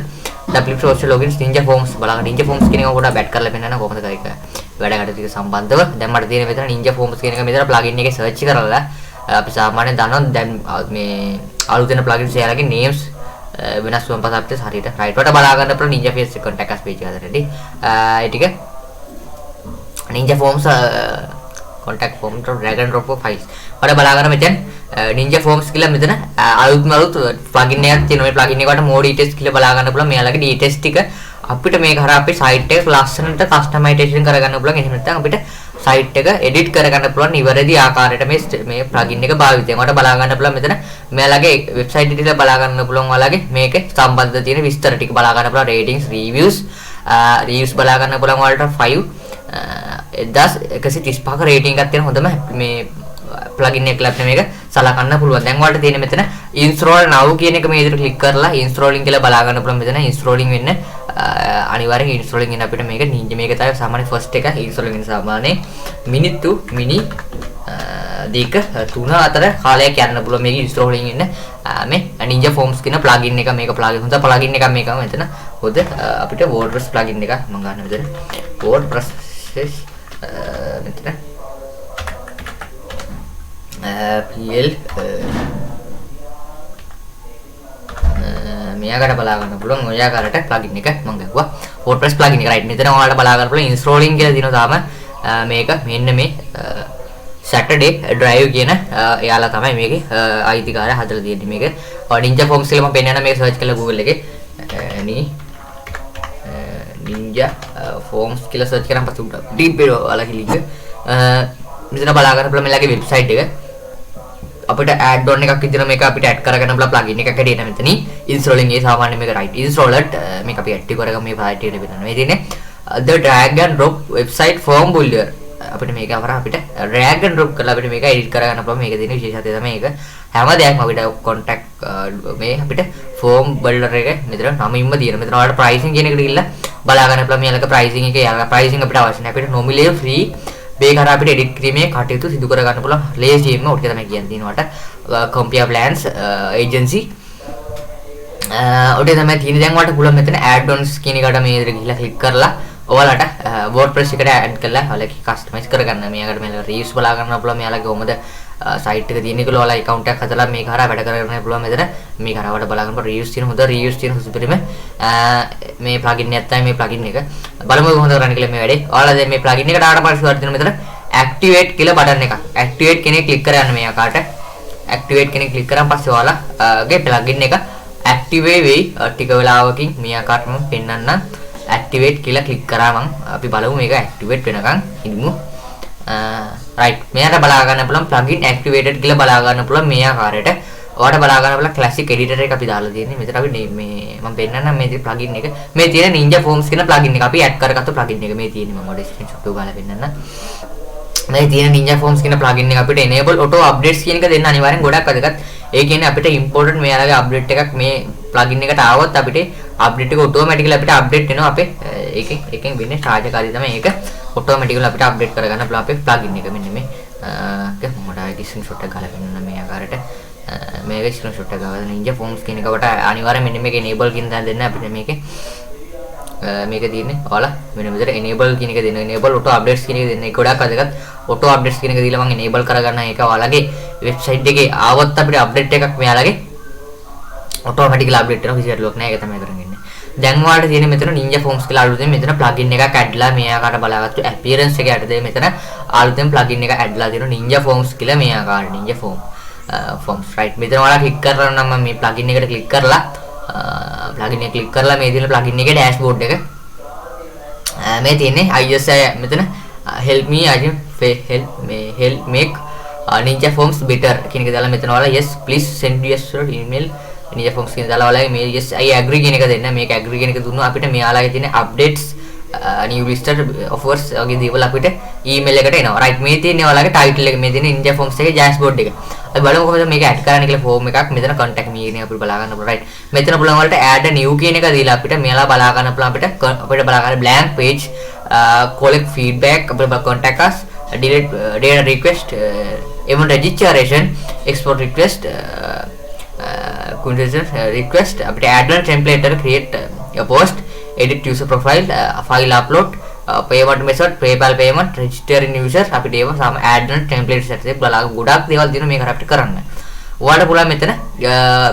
WP social logins Ninja Forms බලන්න Ninja Forms කියන එක පොඩ බැට් කරලා පෙන්නන්න කොහොමද කරේ වැඩ කටයුතු සම්බන්ධව දැන් මට තියෙන මෙතන Ninja Forms කියන එක මෙතන plugin එකේ search කරලා අපි සාමාන්‍යයෙන් දන්නවා දැන් මේ අලුතෙන් plugins එයාලගේ names වෙනස් වුණ පස්සේ අපිට හරියට right වට බලා ගන්න පුළුවන් Ninja Face contact us page එක හදලා ඒ ටික Ninja Forms contact form drag and drop files වල බලා ගන්න මෙතන Ninja Forms කියලා මෙතන අලුත්ම අලුත් plugin එකක් තියෙනවා මේ plugin එකට more details කියලා බලා ගන්න පුළුවන් මෙයාලගේ details ටික අපිට මේක හරහා අපේ site එක ලස්සනට customization කරගන්න පුළුවන් එහෙම නැත්නම් අපිට site එක edit කරගන්න පුළුවන් නිවැරදි ආකාරයට මේ plugin එක භාවිතයෙන් වට බලා ගන්න පුළුවන් මෙතන මෙයාලගේ website එක දිහා බලා ගන්න පුළුවන් ඔයාලගේ මේකේ සම්බන්ධ තියෙන විස්තර ටික බලා ගන්න පුළුවන් ratings reviews බලා ගන්න පුළුවන් ඔයාලට 1135ක රේටින් එකක් තියෙන හොඳම මේ plugin එකක් ලැබෙන මේක සලකන්න පුළුවන්. දැන් ඔයාලට තියෙන මෙතන install now කියන එක මේ විදිහට click කරලා installing කියලා බලා ගන්න පුළුවන්. මෙතන installing වෙන්න අනිවාර්යෙන් installing වෙන අපිට මේක Ninja මේක තමයි සාමාන්‍ය first එක installing වෙන සාමාන්‍ය minute to mini දෙක 3 අතර කාලයක් යන්න පුළුවන් මේක installing වෙන්න මේ Ninja Forms කියන plugin එක මේක plugin හොඳ plugin එකක් මේක මෙතන හොඳ අපිට WordPress plugin එකක් මම ගන්න මෙතන WordPress මෙතන PL මෙයාකට බලා ගන්න පුළුවන් ඔය ආකාරයට plugin එක මම ගහුවා WordPress plugin එක right මෙතන ඔයාලට බලා ගන්න පුළුවන් installing කියලා දිනන තාම මේක මෙන්න මේ Saturday drive කියන එයාලා තමයි මේකේ අයිතිකාරය හදලා තියෙන්නේ මේක Ninja Forms කියලා මම පෙන්නන මේක search කරලා Google එකේ Ninja Forms කියලා search කරාම පස්සේ උඩ deep ඔයාලගේ link මෙතන බලා ගන්න පුළුවන් මෙයාලගේ website එක අපිට add on එකක් විදිහට මේක අපිට add කරගන්න පුළුවන් plugin එකක් හැටියට මෙතන installing ඒ සාමාන්‍ය මේක right installed මේක අපි active කරගමු මේ site එකට විතරනේ මේ තියෙන්නේ the drag and drop website form builder අපිට මේක අවරා අපිට drag and drop කරලා අපිට මේක edit කරගන්න පුළුවන් මේක තියෙන විශේෂත්වය තමයි මේක හැම දෙයක්ම අපිට contact මේ අපිට form builder එක මෙතන නමින්ම තියෙන මෙතන ඔයාලට pricing කියන එකට ගිහිල්ලා බලා ගන්න පුළුවන් මේලක pricing එක යාලගේ pricing අපිට අවශ්‍ය නැහැ අපිට nominally free මේක හරහා අපිට edit කිරීමේ කටයුතු සිදු කර ගන්න පුළුවන් lazyම ඔය ටික තමයි කියන්නේ දිනවට compare plans agency ඔය තමයි තියෙන්නේ දැන් ඔයාලට පුළුවන් මෙතන add-ons කියන එකට මේ විදිහට ගිහිල්ලා click කරලා ඔයාලට WordPress එකට add කරලා ඔයාලගේ customize කරගන්න මේකට මේක reviews බලා ගන්න පුළුවන් මෙයාලගේ කොහොමද site එක තියෙන කියලා ඔයාලා account එකක් හදලා මේක හරහා වැඩ කරගන්න පුළුවන් මෙතන මේක හරහා වඩ බලා ගන්න reviews තියෙන හොඳ reviews තියෙන සුපිරිම මේ plugin එකක් තමයි මේ plugin එක බලමු කොහොමද කරන්නේ කියලා මේ වැඩේ ඔයාලා දැන් මේ plugin එකට ආවට පස්සේ ඔයාලට තියෙන මෙතන activate කියලා බටන් එකක් activate කෙනෙක් click කරන්න මේ ආකාරයට activate කෙනෙක් click කරාන් පස්සේ ඔයාලාගේ plugin එක active වෙයි ටික වෙලාවකින් මේ ආකාරයට මම පෙන්නන්නම් activate කියලා click කරා මම අපි බලමු මේක activate වෙනකන් ඉන්නමු right මෙයාට බලා ගන්න පුළුවන් plugin activated කියලා බලා ගන්න පුළුවන් මේ ආකාරයට ඔයාලට බලා ගන්න පුළුවන් classic editor එක අපි දාලා තියෙන්නේ මෙතන අපි මේ මම පෙන්නන්නම් මේ plugin එක මේ තියෙන Ninja Forms කියන plugin එක අපි add කරගත්තු plugin එක මේ තියෙන්නේ මම ඔයාලට screenshot එක ගාලා පෙන්නන්නම් මේ තියෙන Ninja Forms කියන plugin එක අපිට enable auto updates කියන එක දෙන්න අනිවාර්යෙන් ගොඩක් වැදගත් ඒ කියන්නේ අපිට important මෙයාලගේ update එකක් මේ plugin එකට ආවොත් අපිට update එක automatically අපිට update වෙනවා අපේ එකෙන් වෙන්නේ කාර්යකාරී තමයි ඒක automatically අපිට update කරගන්න පුළුවන් අපේ plugin එක මෙන්න මේ මට ආයෙත් screenshot එක ගාලා පෙන්නන්න මේ ආකාරයට මේක screenshot එක ගාලා Ninja Forms කියන එකට අනිවාර්යෙන් මෙන්න මේක enable කියන දා දෙන්න අපිට මේකේ මේක තියෙන්නේ ඔයාලා මෙන්න මෙතන enable කියන එක දෙන්න enable auto updates කියන එක දෙන්න ඒක ගොඩක් වැදගත් auto updates කියන එක දීලා මම enable කරගන්න ඒක ඔයාලගේ website එකේ ආවොත් අපිට update එකක් මෙයාලගේ automatically update වෙනවා කිසි ගැටලුවක් නැහැ ඒක තමයි කරන්නේ දැන් ඔයාලට තියෙන්නේ මෙතන Ninja Forms කියලා අලුතෙන් මෙතන plugin එකක් ඇඩ්ලා මේ ආකාරයට බලාගත්තු appearance එක යටතේ මෙතන අලුතෙන් plugin එක ඇඩ්ලා තියෙනවා Ninja Forms කියලා මේ ආකාරයට Ninja Forms right මෙතන ඔයාලා click කරලා නම් මේ plugin එකට click කරලා plugin එක click කරලා මේ තියෙන plugin එකේ dashboard එක මේ තියෙන්නේ IS මෙතන help me help make Ninja Forms better කියන එක දාලා මෙතන ඔයාලා yes please send your email Ninja Forms කියන දාලා ඔයාලා මේ yes I agree කියන එක දෙන්න මේක agree කියන එක දුන්නොත් අපිට මෙයාලගේ තියෙන updates new listed offers වගේ දේවල් අපිට email එකට එනවා right මේ තියෙන්නේ ඔයාලගේ title එක මේ තියෙන Ninja Forms එකේ dashboard එක අපි බලමු කොහොමද මේක add කරන්න කියලා form එකක් මෙතන contact me කියන එක අපිට බලා ගන්න පුළුවන් right මෙතන පුළුවන් වලට add new කියන එක දීලා අපිට මෙයාලා බලා ගන්න පුළුවන් අපිට බලා ගන්න blank page collect feedback අපිට contact us delete data request event registration export request request අපිට add one template create a post edit user profile file upload payment method, PayPal payment, registering user අපිට ඒව සම add and templates ඇතුලේ බලලා ගොඩක් දේවල් දිනු මේක අපිට කරන්න. ඔයාලට පුළුවන් මෙතන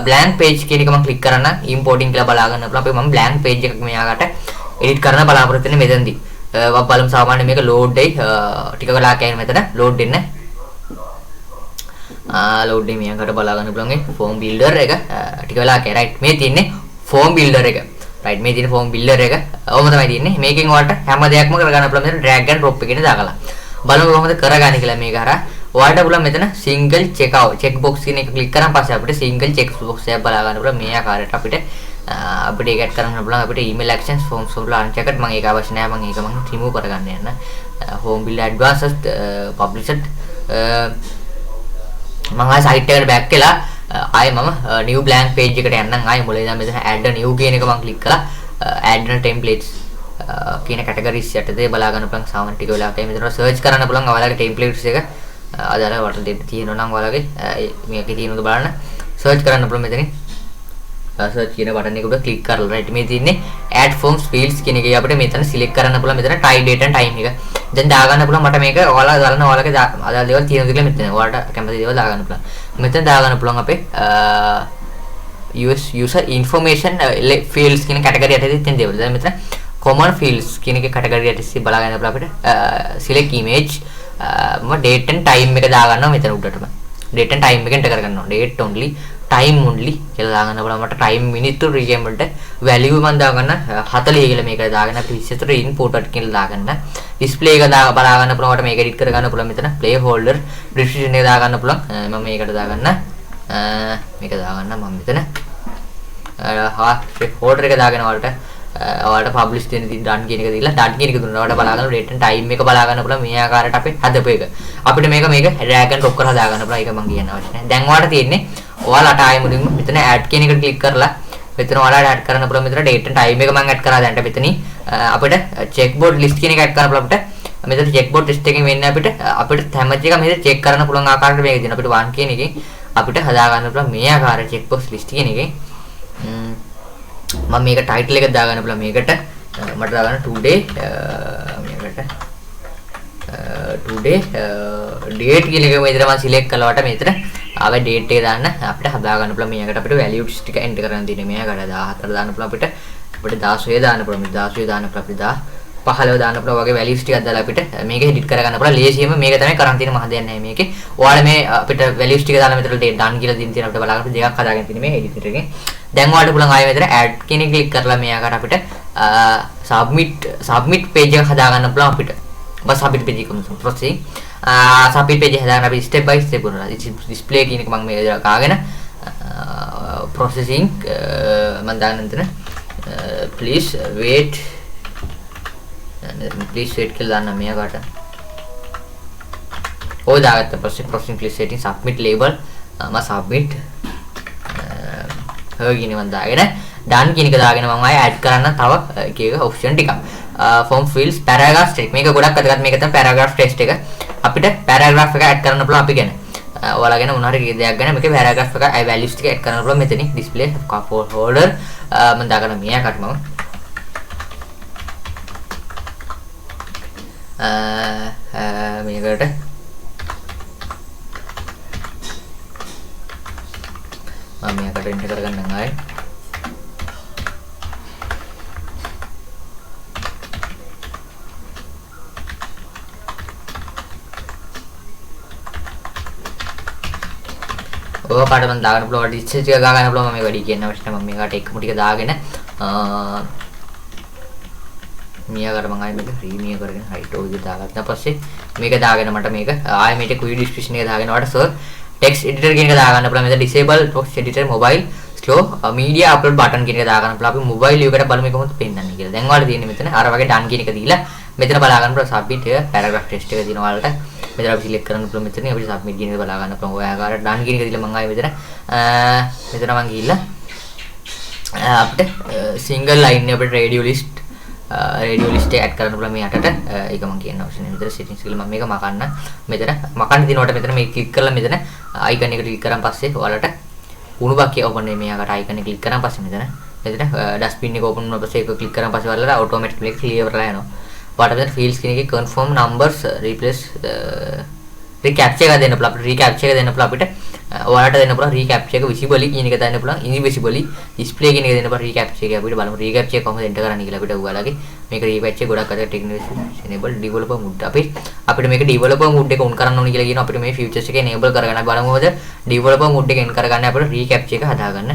blank page කියන එක මම click කරන්න importing කියලා බලා ගන්න පුළුවන්. අපි මම blank page එකක් මෙයාකට edit කරන්න බලාපොරොත්තු වෙන්නේ මෙතනදී. බලමු සාමාන්‍ය මේක load දෙයි ටික වෙලා කැයින් මෙතන load දෙන්න. load දෙයි මෙයාකට බලා ගන්න පුළුවන් ඒ form builder එක ටික වෙලා කැයි right මේ තියෙන්නේ form builder එක. right මේ තියෙන form builder එක ඔහොම තමයි තියෙන්නේ. මේකෙන් ඔයාලට හැම දෙයක්ම කරගන්න පුළුවන් මෙතන drag and drop එකේ දාගලා. බලමු කොහොමද කරගන්නේ කියලා මේක හරහා. ඔයාලට පුළුවන් මෙතන single check box කියන එක click කරාන් පස්සේ අපිට single check box එකක් බලා ගන්න පුළුවන්. මේ ආකාරයට අපිට ඒක add කරන්න පුළුවන්. අපිට email actions forms වල unchecked මම ඒක අවශ්‍ය නැහැ. මම ඒක remove කරගන්න යන්න. home builder advanced published මම ආයෙ site එකට back වෙලා ආයෙ මම new blank page එකට යන්නම්. ආයෙ මුලින් ඉඳන් මෙතන add new කියන එක මම click කරලා add templates කියන categories යටතේ බලා ගන්න පුළුවන්. සාමාන්‍ය ටික වෙලාවක මෙතන search කරන්න පුළුවන්. ඔයාලගේ templates එක අදාළ වට දෙන්න තියෙනවා නම් ඔයාලගේ මේකේ තියෙනවද බලන්න search කරන්න පුළුවන්. මෙතනින් search කියන බටන් එක උඩ click කරලා right මේ තියෙන්නේ add forms fields කියන එකේ අපිට මෙතන select කරන්න පුළුවන්. මෙතන type date and time එක දැන් දා ගන්න පුළුවන්. මට මේක ඔයාලා දාන්න ඔයාලගේ අදාළ දේවල් තියෙනවද කියලා මෙතන ඔයාලට කැමති දේවල් දා ගන්න පුළුවන්. මෙතන දා ගන්න පුළුවන් අපේ user information fields කියන category යටතේ තියෙන දේවල්. දැන් මෙතන common fields කියන එකේ category යටතේ බලා ගන්න පුළුවන් අපිට select image date and time එක දා ගන්නවා මෙතන උඩටම. date and time එක enter කරගන්නවා. date only time only කියලා දාගන්න බලන්න. මට time minute to remember value මම දාගන්න 40 කියලා මේක දාගන්න. අපි 24 input කියලා දාගන්න. display එක බලා ගන්න පුළුවන්. මට මේක edit කරගන්න පුළුවන්. මෙතන play holder description එක දාගන්න පුළුවන්. මම මේකට දාගන්න මේක දාගන්න මම මෙතන holder එක දාගෙන ඔයාලට publish දෙන්න තියෙන done කියන එක දීලා done කියන එක දුන්නා. ඔයාලට බලා ගන්න date and time එක බලා ගන්න පුළුවන්. මේ ආකාරයට අපි හදපු එක. අපිට මේක drag and drop කරලා දා ගන්න පුළුවන්. ඒක මම කියන්න අවශ්‍ය නැහැ. දැන් ඔයාලට තියෙන්නේ ඔයාලට ආයෙ මුලින්ම මෙතන add කියන එකට click කරලා මෙතන ඔයාලට add කරන්න පුළුවන්. මෙතන date and time එක මම add කරලා දැන්ට මෙතනින් අපිට checkboard list කියන එක add කරන්න පුළුවන්. අපිට මෙතන checkboard list එකෙන් වෙන්නේ අපිට හැම එකම මෙතන check කරන්න පුළුවන් ආකාරයට මේක දෙනවා. අපිට 1 කියන එකෙන් අපිට හදා ගන්න පුළුවන් මේ ආකාරයට checkbox list කියන එකෙන් මම මේක title එක දාගන්න පුළුවන්. මේකට මට දාගන්න today මේකට today date කියන එක මෙතන මම select කළාට මෙතන ආවේ date එක දාන්න අපිට හදා ගන්න පුළුවන්. මේකට අපිට values ටික enter කරන්න තියෙනවා. මේකට 14 දාන්න පුළුවන්. අපිට 16 දාන්න පුළුවන්. 16 දාන්න පුළුවන්. අපිට 15 දාන්න පුළුවන්. වගේ values ටිකක් දාලා අපිට මේක edit කරගන්න පුළුවන්. ලේසියෙම මේක තමයි කරන් තියෙන මහ දෙයක් නැහැ මේකේ. ඔයාලා මේ අපිට values ටික දාලා මෙතන done කියලා දින් තියෙන අපිට බලාගන්න දෙකක් හදාගෙන තියෙන මේ editor එකෙන්. දැන් ඔයාලට පුළුවන් ආයෙ මෙතන add කියන එක click කරලා මේකට අපිට submit page එක හදා ගන්න පුළුවන් අපිට. බස් submit page එක processing submit page හදාගන්න අපි step by step කරනවා. display කියන එක මම මේ දාගෙන processing මම දාන්න මෙතන please wait කියලා දාන්න මේකට. ඔය දාගත්ත පස්සේ processing please setting submit label මම submit කියන මම දාගෙන done කියන එක දාගෙන මම ආයෙ add කරන්න තව එක option ටිකක්. form fields paragraph text මේක ගොඩක් වැදගත්. මේක තමයි paragraph text එක. අපිට paragraph එක add කරන්න පුළුවන් අපි ගැන. ඔයාලා ගැන මොන හරි දෙයක් ගැන මේකේ paragraph එක values ටික add කරන්න පුළුවන් මෙතනින් display folder මම දාගන්න මේකට මම මේකට මේකට enter කරගන්න ආයෙ ඔය පාඩම මම දාගන්න පුළුවන්. ඩිස්ටන්ස් ටික ගා ගන්න පුළුවන්. මම මේ වැඩි කියන්න අවශ්‍ය නැහැ. මම මේකට එකම ටික දාගෙන මියාකට මම ආයෙ මේක ප්‍රීමියම් කරගෙන height ඔය විදිහට දාගත්තා. පස්සේ මේක දාගෙන මට මේක ආයෙ මේක quick description එක දාගෙන ඔයාලට සර් text editor කියන එක දාගන්න පුළුවන්. මෙතන disable text editor mobile slow media upload button කියන එක දාගන්න පුළුවන්. අපි mobile එකකට බලමු කොහොමද පෙන්නන්නේ කියලා. දැන් ඔයාලට තියෙන්නේ මෙතන අර වගේ done කියන එක දීලා මෙතන බලා ගන්න පුළුවන් submit එක paragraph text එක දිනන ඔයාලට මෙතන අපි select කරන්න පුළුවන්. මෙතන අපිට submit කියන එක බලා ගන්න පුළුවන්. ඔය ආකාරයට done කියන එක දීලා මම ආයෙ මෙතන මම ගිහිල්ලා අපිට single line අපිට radio list එක add කරන්න පුළුවන් මේ යටට. ඒක මම කියන්න අවශ්‍ය නැහැ. මෙතන settings කියලා මම මේක මකන්න. මෙතන මකන්න දිනවට මෙතන මේක click කරලා මෙතන icon එක click කරන් පස්සේ ඔයාලට කුණු බක්කිය open වෙන්නේ. මේකට icon එක click කරන් පස්සේ මෙතන dustbin එක open වුණා පස්සේ ඒක click කරන් පස්සේ ඔයාලට automatically clear වෙලා යනවා. ඔයාලට මෙතන fields කියන එකේ confirm numbers replace recaptcha එක දෙන්න පුළුවන්. අපිට recaptcha එක දෙන්න පුළුවන්. අපිට ඔයාලට දෙන්න පුළුවන් recaptcha එක visibly කියන එක දෙන්න පුළුවන්. invisibly display කියන එක දෙන්න පුළුවන් recaptcha එක. අපිට බලමු recaptcha එක කොහොමද enter කරන්නේ කියලා. අපිට ඔයාලගේ මේක recaptcha ගොඩක් අතට technical enable developer mode. අපිට මේක developer mode එක on කරන්න ඕනේ කියලා කියනවා. අපිට මේ features එක enable කරගන්න බලමු මොකද developer mode එක on කරගන්න අපිට recaptcha එක හදාගන්න.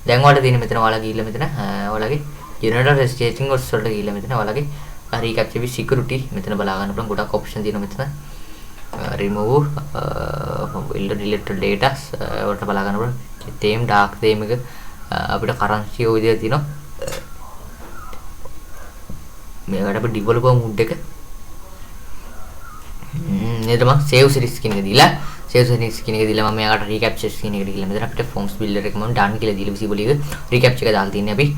දැන් ඔයාලට තියෙන මෙතන ඔයාලා ගිහිල්ලා මෙතන ඔයාලගේ general staging වලට ගිහිල්ලා මෙතන ඔයාලගේ recaptcha with security මෙතන බලා ගන්න පුළුවන් ගොඩක් option තියෙනවා මෙතන. remove deleted data වලට බලා ගන්න පුළුවන්. theme dark theme එක අපිට currency ඔය විදිහට තියෙනවා. මේකට අපි developer mode එක නේද මම save series කියන එක දීලා save series කියන එක දීලා මම මෙයාට recaptcha කියන එකට ගිහලා මෙතන අපිට forms builder එක මම done කියලා දීලා visibly එක recaptcha එක දාලා තියන්නේ අපි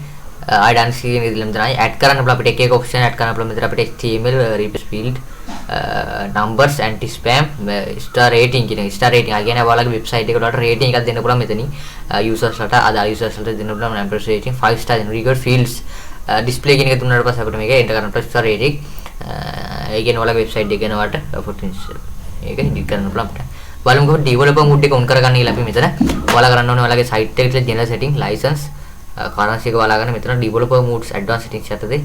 I done කියන එක දීලා මෙතන add කරන්න පුළුවන් අපිට එක option add කරන්න පුළුවන් මෙතන අපිට HTML replace field numbers anti spam star rating කියන star rating ආ කියන්නේ ඔයාලගේ website එකට වලට rating එකක් දෙන්න පුළුවන් මෙතනින් users ලට අදාළ users ලට දෙන්න පුළුවන් number rating 5 star දෙන්න record fields display කියන එක දුන්නාට පස්සේ අපිට මේක enter කරන්න පුළුවන් star rating ඒ කියන්නේ ඔයාලගේ website එක ගැනවට potential ඒක edit කරන්න පුළුවන් අපිට බලමු කොහොමද developer mode එක on කරගන්න කියලා අපි මෙතන ඔයාලා කරන්න ඕනේ ඔයාලගේ site එකට general setting license currency එක බලාගෙන මෙතන developer modes advanced settings යටතේ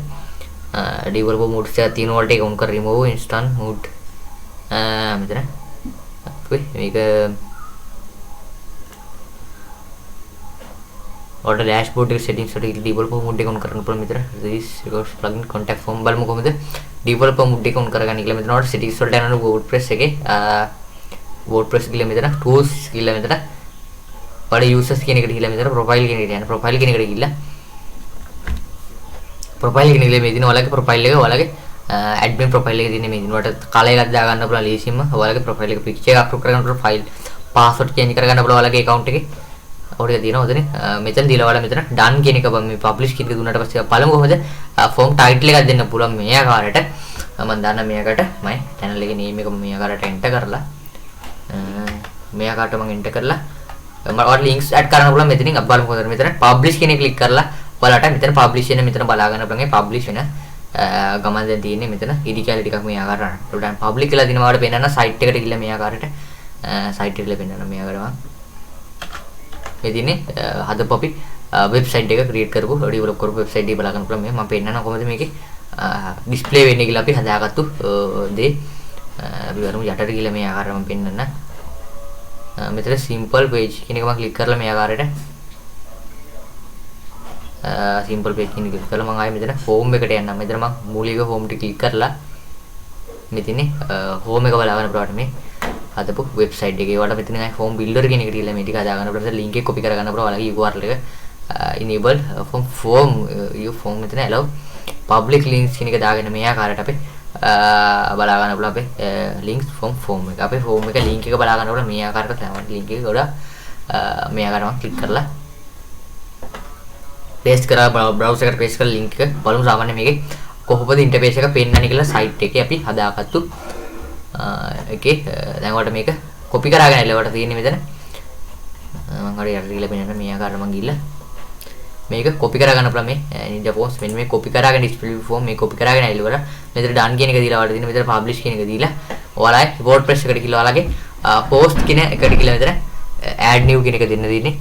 developer modes එක තියෙන වලට ඒක on කර remove instant mode මෙතන අපි මේක ඔයාලට dashboard එක settings වලට developer mode එක on කරන්න පුළුවන් මෙතන this records plugin contact form බලමු කොහොමද developer mode එක on කරගන්න කියලා මෙතන ඔයාලට settings වලට යනවා WordPress එකේ WordPress කියලා මෙතන tools කියලා මෙතන ඔයාලා users කියන එකට ගිහලා මෙතන profile කියන එකට යන්න profile කියන එකට ගිහලා profile කියන එකේ මේ දින ඔයාලගේ profile එක ඔයාලගේ admin profile එකේ තියෙන මේ දින වලට කලර් එකක් දා ගන්න පුළුවන් ලීසින්ම ඔයාලගේ profile එක picture එකක් upload කරගන්න පුළුවන් file password change කරගන්න පුළුවන් ඔයාලගේ account එකේ ඔකට තියෙනවා උදේ මෙතන දීලා ඔයාලා මෙතන done කියන එක මේ publish කියන එක දුන්නාට පස්සේ බලමු කොහොමද form title එකක් දෙන්න පුළුවන් මේ ආකාරයට මම දන්න මේකට මම channel එකේ name එක මේ ආකාරයට enter කරලා මේ ආකාරයට මම enter කරලා ඔයාලා links add කරන්න පුළුවන් මෙතනින් අපි බලමු කොහොමද මෙතන publish කියන එක click කරලා ඔයාලට මෙතන publish වෙන මෙතන බලා ගන්න පුළුවන් ඒ publish වෙන ගමන් දැන් තියෙන්නේ මෙතන ඉඩිකැලි ටිකක් මේ ආකාරයට දැන් public කියලා දිනවා වල පෙන්නන site එකට ගිහලා මේ ආකාරයට site එකට පෙන්නන මේ ආකාරයට මේ දිනේ හදපු අපි website එක create කරපු develop කරපු website එක බලා ගන්න පුළුවන් මේ මම පෙන්නන කොහොමද මේකේ display වෙන්නේ කියලා අපි හදාගත්තු දේ අපි වරමු යටට ගිහලා මේ ආකාරයට මම පෙන්නන්න මෙතන simple page කියන එක මම click කරලා මේ ආකාරයට simple page කියන එක click කරලා මම ආයෙ මෙතන home එකට යන්නම් මෙතන මම මූලික home එක click කරලා මෙතන home එක බලා ගන්න පුළුවන් මේ හදපු website එකේ වල මෙතන ආයෙ home builder කියන එකට ගිහලා මේ ටික හදා ගන්න පුළුවන් link එක copy කර ගන්න පුළුවන් ඔයාලගේ URL එක enable from form you form මෙතන allow public links කියන එක දාගෙන මේ ආකාරයට අපි බලා ගන්න පුළුවන් අපේ links from form එක. අපේ form එක link එක බලා ගන්නකොට මේ ආකාරයට තමයි link එක ගොඩ මේ ආකාරයට click කරලා paste කරලා browser එකට paste කරලා link එක බලමු සාමාන්‍ය මේකේ කොහොමද interface එක පෙන්වන්නේ කියලා site එකේ අපි හදාගත්තු එකේ දැන් ඔයාලට මේක copy කරගෙන ඉලවට තියෙන්නේ මෙතන මම හරි යට ගිහලා පෙන්නන්න මේ ආකාරයට මම ගිහලා මේක copy කරගන්න පුළුවන් මේ ninja post මෙන්න මේ copy කරගෙන display form මේ copy කරගෙන ඉලවල මෙතන done කියන එක දීලා ඔයාලට තියෙන මෙතන publish කියන එක දීලා ඔයාලා WordPress එකට ගිහලා ඔයාලගේ post කියන එකට ගිහලා මෙතන add new කියන එක දෙන්න තියෙන්නේ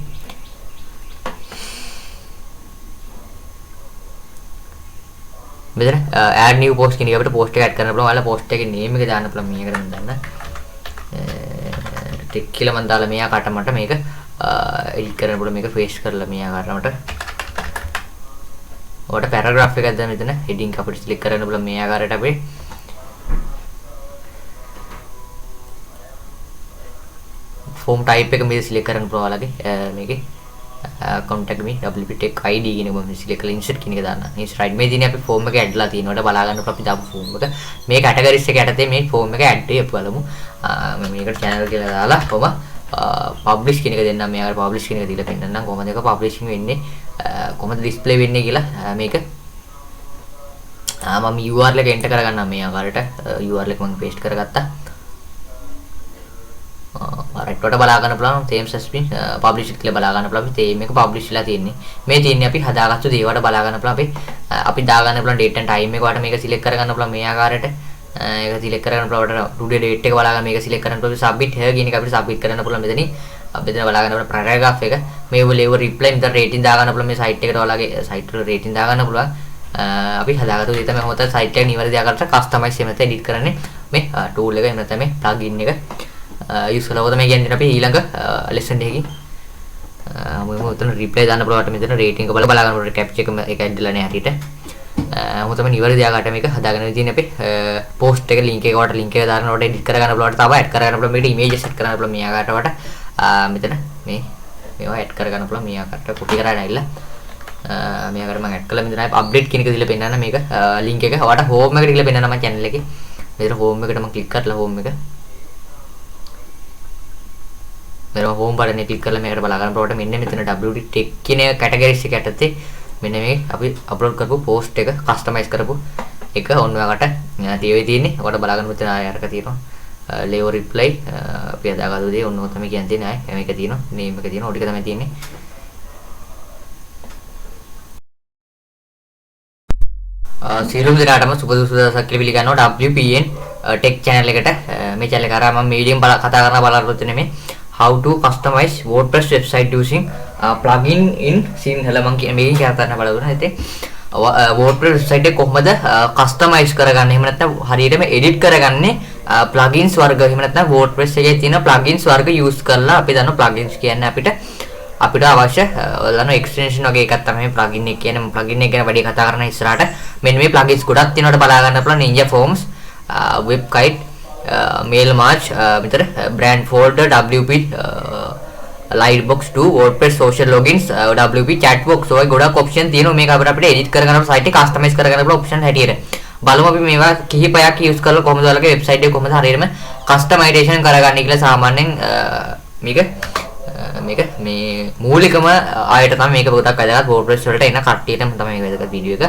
මෙතන add new post කියන එක අපිට post එක add කරන්න පුළුවන් ඔයාලා post එකේ name එක දාන්න පුළුවන් මේකට මම දාන්න ටික කියලා මම දාලා මේ ආකාරයට මට මේක edit කරන්න පුළුවන් මේක paste කරලා මේ ආකාරයට මට ඔයාලට paragraph එකක් දැන් මෙතන heading අපිට select කරන්න පුළුවන් මේ ආකාරයට අපි form type එක මේ select කරන්න පුළුවන් ඔයාලගේ මේකේ contact me wp tech id කියන එක මම select කරලා insert කියන එක දාන්න. insert right මේ දිනේ අපි form එක add ලා තියෙනවට බලා ගන්න අපි දාපු form එක මේ categories එක යටතේ මේ form එක add වෙයි අපි බලමු. මම මේකට channel කියලා දාලා කොහොම publish කියන එක දෙන්නම් මේ ආකාරයට publish කියන එක දීලා පෙන්නන්නම් කොහොමද ඒක publishing වෙන්නේ කොහොමද display වෙන්නේ කියලා මේක මම URL එක enter කරගන්නම් මේ ආකාරයට URL එක මම paste කරගත්තා right වලට බලා ගන්න පුළුවන් themes has been published කියලා බලා ගන්න පුළුවන් theme එක publish වෙලා තියෙන්නේ මේ තියෙන්නේ අපි හදාගත්තු දේ වලට බලා ගන්න පුළුවන් අපි අපි දාගන්න පුළුවන් date and time එක වට මේක select කරගන්න පුළුවන් මේ ආකාරයට. ඒක select කරගන්න පුළුවන් today date එක බලාගෙන මේක select කරන්න පුළුවන් submit here කියන එක අපිට submit කරන්න පුළුවන් මෙතනින්. අපි මෙතන බලාගන්න පුළුවන් paragraph එක. මේ වල reply මෙතන rating දාගන්න පුළුවන් මේ site එකට ඔයාලගේ site වල rating දාගන්න පුළුවන්. අපි හදාගත්තු දේ තමයි මොකද site එක නිවැරදි ආකාරයට customize එහෙම නැත්නම් edit කරන්නේ මේ tool එක එහෙම නැත්නම් මේ plugin එක use කරලා තමයි කියන්නේ අපි ඊළඟ lesson එකකින් මොකද උතන reply දාන්න පුළුවන් මෙතන rating එක බලාගන්න පුළුවන් capture එක ඇඩ්ලා නැහැ හරියට මොකද නිවැරදි ආකාරයට මේක හදාගෙන තියෙන්නේ අපි post එක link එකකට link එක දානකොට edit කරගන්න පුළුවන් තව add කරගන්න පුළුවන් මේකට image set කරගන්න පුළුවන් මේ ආකාරයට මෙතන මේවා add කරගන්න පුළුවන් මේ ආකාරයට copy කරගෙන ඇවිල්ලා මේ ආකාරයට මම add කළා මෙතන update කියන එක දීලා පෙන්නන්න මේක link එක ඔයාලට home එකට ගිහලා පෙන්නන්න මම channel එකේ මෙතන home එකට මම click කරලා home එක මෙතන home button එක click කරලා මේකට බලා ගන්න ප්‍රොඩක්ට් මෙන්න මෙතන WD tech කියන categories එක යටතේ මෙන්න මේ අපි upload කරපු post එක customize කරපු එක ඔන්න ඔයාලට තියෙන්නේ ඔයාලට බලා ගන්න මෙතන අරක තියෙනවා Leo reply අපි හදාගත්තු දේ ඔන්න ඔය තමයි කියන්නේ නෑ මේක තියෙනවා name එක තියෙනවා ඔය ටික තමයි තියෙන්නේ සියලුම දෙනාටම සුබ දවසක් කියලා පිළිගන්නවා WPN tech channel එකට මේ channel එක කරා මම medium කතා කරන බලාපොරොත්තු වෙන්නේ මේ how to customize WordPress website using plugin in Sinhala මම මේකෙන් කතා කරන්න බලාපොරොත්තු ඉතින් WordPress website එක කොහොමද customize කරගන්නේ එහෙම නැත්නම් හරියටම edit කරගන්නේ plugins වර්ග එහෙම නැත්නම් WordPress එකේ තියෙන plugins වර්ග use කරලා අපි දන්න plugins කියන්නේ අපිට අවශ්‍ය ඔයාලන extension වගේ එකක් තමයි plugin එක කියන්නේ plugin එක ගැන වැඩි කතා කරන ඉස්සරහට මෙන්න මේ plugins ගොඩක් තියෙනවට බලා ගන්න පුළුවන් Ninja Forms webkite mail march මෙතන brand folder WP lightbox 2 WordPress social logins WP chatbox ඔය ගොඩක් option තියෙනවා මේක අපිට edit කරගන්න site එක customize කරගන්න පුළුවන් option හැටියට බලමු අපි මේවා කිහිපයක් use කරලා කොහොමද ඔයාලගේ website එක කොහොමද හරියටම customization කරගන්නේ කියලා සාමාන්‍යයෙන් මේක මේ මූලිකම ආයත තමයි මේක පොඩක් වැදගත් WordPress වලට එන කට්ටියටම තමයි මේක වැදගත් වීඩියෝ එක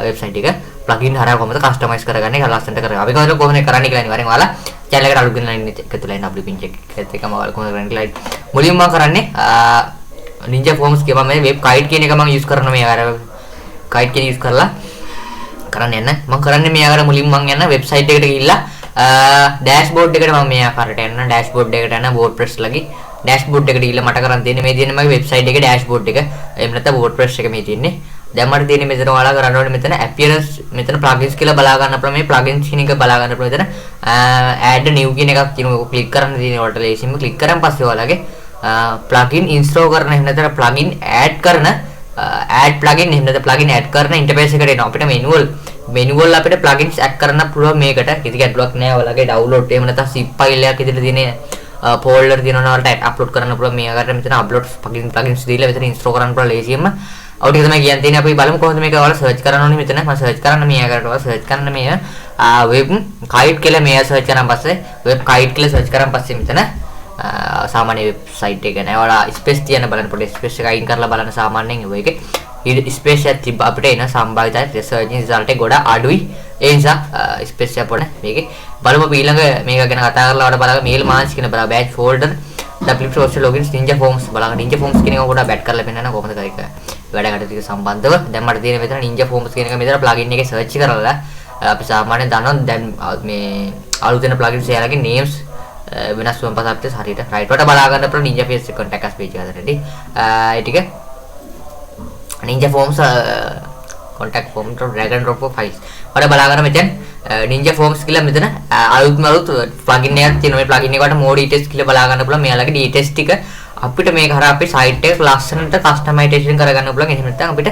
website එක plugin හරහා කොහොමද customize කරගන්නේ කියලා ලස්සනට කරගන්න. අපි කොහොමද කරන්නේ කියලා අනිවාර්යෙන් ඔයාලා channel එකට අලුත් වෙන line එකතු වෙලා ඉන්න WPN check එකම ඔයාලා කොහොමද කරන්නේ කියලා මුලින්ම මම කරන්නේ Ninja Forms කියපම මේ web kite කියන එක මම use කරන මේ අර kite කියන use කරලා කරන්න යන්න මම කරන්නේ මේ අර මුලින්ම මම යන website එකට ගිහිල්ලා dashboard එකට මම මේ ආකාරයට යන්න dashboard එකට යන WordPress ලගේ dashboard එකට ගිහිල්ලා මට කරන් තියෙන්නේ මේ තියෙන මගේ website එකේ dashboard එක එහෙම නැත්නම් WordPress එක මේ තියෙන්නේ දැන් මට තියෙන්නේ මෙතන ඔයාලා කරන්න ඕනේ මෙතන appearance මෙතන plugins කියලා බලා ගන්න අපල මේ plugins කියන එක බලා ගන්න අපල මෙතන add new කියන එකක් තියෙනවා ඒක click කරන්න තියෙන ඔයාලට ලේසියෙන්ම click කරන් පස්සේ ඔයාලගේ plugin install කරන එහෙම නැත්නම් plugin add කරන add plugin එහෙම නැත්නම් plugin add කරන interface එකට එනවා අපිට manual අපිට plugins add කරන්න පුළුවන් මේකට කිසි ගැටලුවක් නැහැ ඔයාලගේ download එහෙම නැත්නම් zip file එකක් ඉදිරියට තියෙන folder තියෙනවා ඔයාලට upload කරන්න පුළුවන් මේ ආකාරයට මෙතන upload plugins දීලා මෙතන install කරන්න පුළුවන් ලේසියෙන්ම ඔය ටික තමයි කියන්න තියෙන්නේ අපි බලමු කොහොමද මේක ඔයාලා search කරන්න ඕනේ මෙතන මම search කරන්න මේ ආකාරයට ඔයාලා search කරන්න මේ web kite කියලා මේ search කරන් පස්සේ web kite කියලා search කරන් පස්සේ මෙතන සාමාන්‍ය website එක නෑ ඔයාලා space තියන්න බලන්න පොඩි space එක අයින් කරලා බලන්න සාමාන්‍යයෙන් ඒ වගේ space එකක් තිබ්බ අපිට එන සම්භාවිතයි search result එක ගොඩ අඩුයි ඒ නිසා space එක පොඩ මේකේ බලමු ඊළඟ මේක ගැන කතා කරලා ඔයාලා බලන්න mail march කියන බලා batch folder WP social logins Ninja Forms බලන්න Ninja Forms කියන එක පොඩ back කරලා පෙන්නන්න කොහොමද කරේක වැඩකට ටික සම්බන්ධව දැන් මට තියෙන මෙතන Ninja Forms කියන එක මෙතන plugin එකේ search කරලා අපි සාමාන්‍යයෙන් දන්නවා දැන් මේ අලුතෙන් plugins එකලගේ names වෙනස් වෙන පස්සත් හරියට right වට බලා ගන්න පුළුවන් Ninja Face contact us page එකට ready ඒ ටික Ninja Forms contact form drag and drop files වල බලා ගන්න මෙතන Ninja Forms කියලා මෙතන අලුත් plugin එකක් තියෙනවා මේ plugin එකට more details කියලා බලා ගන්න පුළුවන් මෙයාලගේ details ටික අපිට මේක හරහා අපේ site එක ලස්සනට customization කරගන්න පුළුවන් එහෙම නැත්නම් අපිට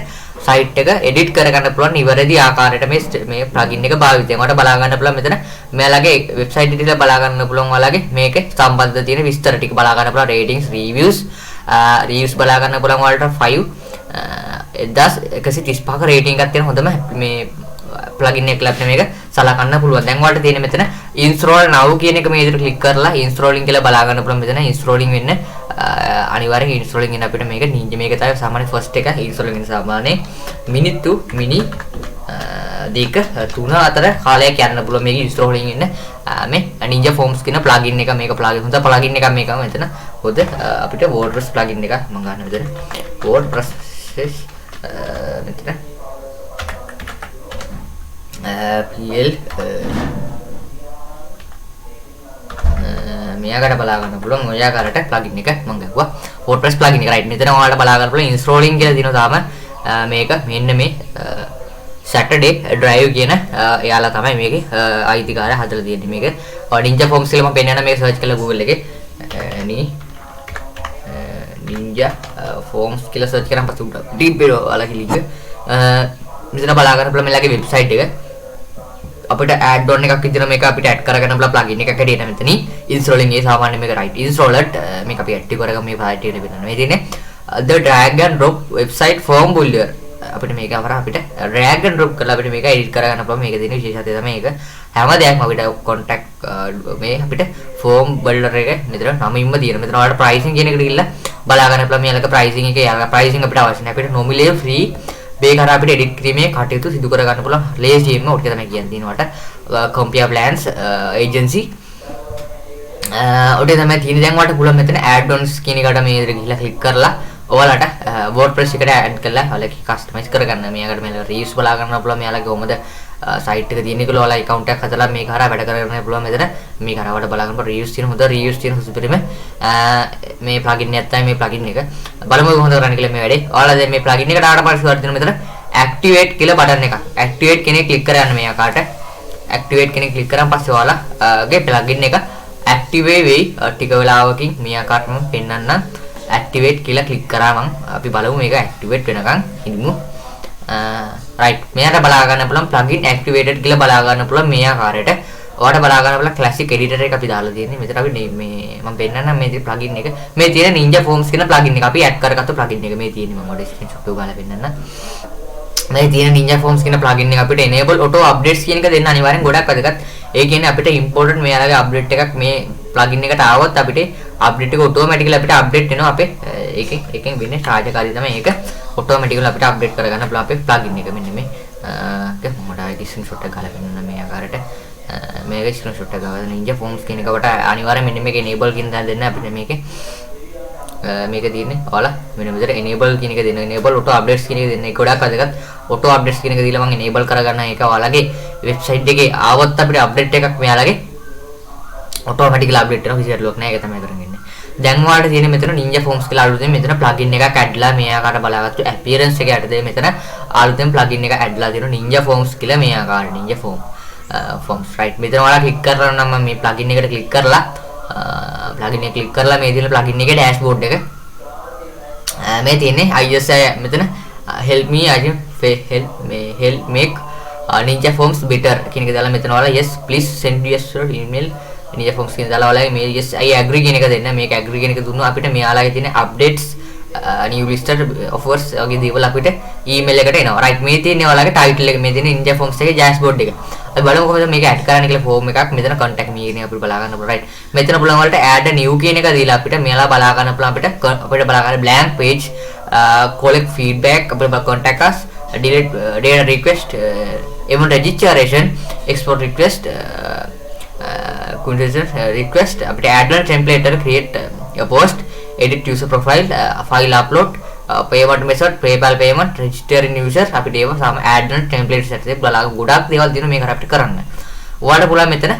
site එක edit කරගන්න පුළුවන් නිවැරදි ආකාරයට මේ plugin එක භාවිතයෙන් වලට බලා ගන්න පුළුවන් මෙතන මෙයාලගේ website එක බලා ගන්න පුළුවන් ඔයාලගේ මේකේ සම්බන්ධ තියෙන විස්තර ටික බලා ගන්න පුළුවන් ratings reviews බලා ගන්න පුළුවන් ඔයාලට 1135ක rating එකක් තියෙන හොඳම මේ plugin එක ලැබෙන මේක සලකන්න පුළුවන්. දැන් ඔයාලට තියෙන මෙතන install now කියන එක මේ විදිහට click කරලා installing කියලා බලා ගන්න පුළුවන් මෙතන installing වෙන්න අනිවාර්යෙන් installing වෙන අපිට මේක Ninja මේක තමයි සාමාන්‍ය first එක installing වෙන සාමාන්‍ය මිනිත්තු දෙක 3-4 කාලයක් යන්න පුළුවන් මේක installing වෙන්න මේ Ninja Forms කියන plugin එක මේක හොඳ plugin එකක් මේක මෙතන හොඳ අපිට WordPress plugin එකක් මම ගන්න මෙතන WordPress මෙතන PL මෙයාකට බලා ගන්න පුළුවන් ඔය ආකාරයට ප්ලගින් එක මම ගහුවා WordPress ප්ලගින් එක right මෙතන ඔයාලට බලා ගන්න පුළුවන් installing කියලා දිනවා තාම මේක මෙන්න මේ Saturday drive කියන එයාලා තමයි මේකේ අයිතිකාරය හදලා තියෙන්නේ මේක Ninja Forms කියලා මම පෙන්නන මේක search කරලා Google එකේ Ninja Forms කියලා search කරාම පස්සේ උඩ deep එක ඔයාලගේ link මෙතන බලා ගන්න පුළුවන් මෙයාලගේ website එක අපිට add on එකක් විදිහට මේක අපිට add කරගන්න පුළුවන් plugin එකක් හැටියට මෙතනින් installing ඒ සාමාන්‍ය මේක right installed මේක අපි active කරගමු මේ file එකට බලන්න මේ තියෙන්නේ the drag and drop website form builder අපිට මේක අපරා අපිට drag and drop කරලා අපිට මේක edit කරගන්න පුළුවන් මේක තියෙන විශේෂත්වය තමයි මේක හැම දෙයක්ම අපිට contact මේ අපිට form builder එක මෙතන නමින්ම තියෙන මෙතන ඔයාලට pricing කියන එකට ගිහිල්ලා බලා ගන්න පුළුවන් මේලක pricing එක යාලක pricing අපිට අවශ්‍ය නැහැ අපිට nominally free මේක හරහා අපිට edit කිරීමේ කටයුතු සිදු කර ගන්න පුළුවන් ලේසියෙන්ම ඔක තමයි කියන්නේ දිනවට compare plans agency ඔතේ තමයි තියෙන්නේ දැන් ඔයාලට පුළුවන් මෙතන add-ons කියන එකට මේ විදිහට ගිහිල්ලා click කරලා ඔයාලට WordPress එකට add කරලා ඔයාලගේ customize කරගන්න මේකට මේල reviews බලා ගන්න පුළුවන් මෙයාලගේ කොහොමද site එක තියෙන එක ඔයාලා account එකක් හදලා මේක හරහා වැඩ කරගන්න පුළුවන් මෙතන මේක හරහා ඔයාලට බලා ගන්න reviews තියෙන හොඳ reviews තියෙන සුපිරිම මේ plugin එක තමයි මේ plugin එක බලමු කොහොමද කරන්නේ කියලා මේ වැඩේ ඔයාලා දැන් මේ plugin එකට ආවට පස්සේ ඔයාලට තියෙන මෙතන activate කියලා බටන් එකක් activate කෙනෙක් click කරගන්න මේ ආකාරයට activate කෙනෙක් click කරාන් පස්සේ ඔයාලාගේ plugin එක activate වෙයි ටික වෙලාවකින් මේ ආකාරයට මම පෙන්නන්නම් activate කියලා click කරා මම අපි බලමු මේක activate වෙනකන් ඉන්නමු right මෙයාට බලා ගන්න පුළුවන් plugin activated කියලා බලා ගන්න පුළුවන් මේ ආකාරයට ඔයාලට බලා ගන්න පුළුවන් classic editor එක අපි දාලා තියෙන්නේ මෙතන අපි මේ මම පෙන්නන්නම් මේ plugin එක මේ තියෙන Ninja Forms කියන plugin එක අපි add කරගත්තු plugin එක මේ තියෙන්නේ මම ඔයාලට screenshot එක ගාලා පෙන්නන්නම් මේ තියෙන Ninja Forms කියන plugin එක අපිට enable auto updates කියන එක දෙන්න අනිවාර්යෙන් ගොඩක් වැදගත් ඒ කියන්නේ අපිට important මෙයාලගේ update එකක් මේ plugin එකට ආවොත් අපිට update එක automatically අපිට update වෙනවා අපේ එකෙන් වෙන්නේ රාජකාරිය තමයි ඒක automatically අපිට update කරගන්න පුළුවන් අපේ plugin එක මෙන්න මේ මට ආයෙත් screenshot එක ගාලා පෙන්නන්න මේ ආකාරයට මේක screenshot එක ගාලා Ninja Forms කියන එකට අනිවාර්යෙන් මෙන්න මේක enable කියන දා දෙන්න අපිට මේක තියෙන්නේ ඔයාලා මෙන්න මෙතන enable කියන එක දෙන්න enable auto updates කියන එක දෙන්න ඒක ගොඩක් වැදගත් auto updates කියන එක දීලා මම enable කරගන්න ඒක ඔයාලගේ website එකේ ආවොත් අපිට update එකක් මෙයාලගේ automatically update වෙනවා කිසි අඩුවක් නැහැ ඒක තමයි කරන්නේ දැන් ඔයාලට තියෙන මෙතන Ninja Forms කියලා අලුතෙන් මෙතන plugin එකක් ඇඩ්ලා මේ ආකාරයට බලාගත්තු appearance එක යටතේ මෙතන අලුතෙන් plugin එක ඇඩ්ලා තියෙනවා Ninja Forms කියලා මේ ආකාරයට Ninja Forms right මෙතන ඔයාලා click කරලා නම් මම මේ plugin එකට click කරලා plugin එක click කරලා මේ තියෙන plugin එකේ dashboard එක මේ තියෙන්නේ IS මෙතන help make Ninja Forms better කියන එක දාලා මෙතන ඔයාලා yes please send your email Ninja Forms කියන දාලා ඔයාලා මේ yes I agree කියන එක දෙන්න මේක agree කියන එක දුන්නොත් අපිට මෙයාලගේ තියෙන updates new listed offers වගේ දේවල් අපිට email එකට එනවා right මේ තියෙන්නේ ඔයාලගේ title එක මේ තියෙන Ninja Forms එකේ dashboard එක අපි බලමු කොහොමද මේක add කරන්න කියලා form එකක් මෙතන contact me කියන අපිට බලා ගන්න පුළුවන් right මෙතන පුළුවන් වලට add new කියන එක දීලා අපිට මෙයාලා බලා ගන්න පුළුවන් අපිට බලා ගන්න blank page collect feedback අපිට contact us delete data request event registration export request request අපිට add a template create a post edit user profile file upload payment method PayPal payment register in user අපිට ඒව සම add a template set එකක් බලලා ගොඩක් දේවල් තියෙනවා මේක අපිට කරන්න ඔයාලට පුළුවන් මෙතන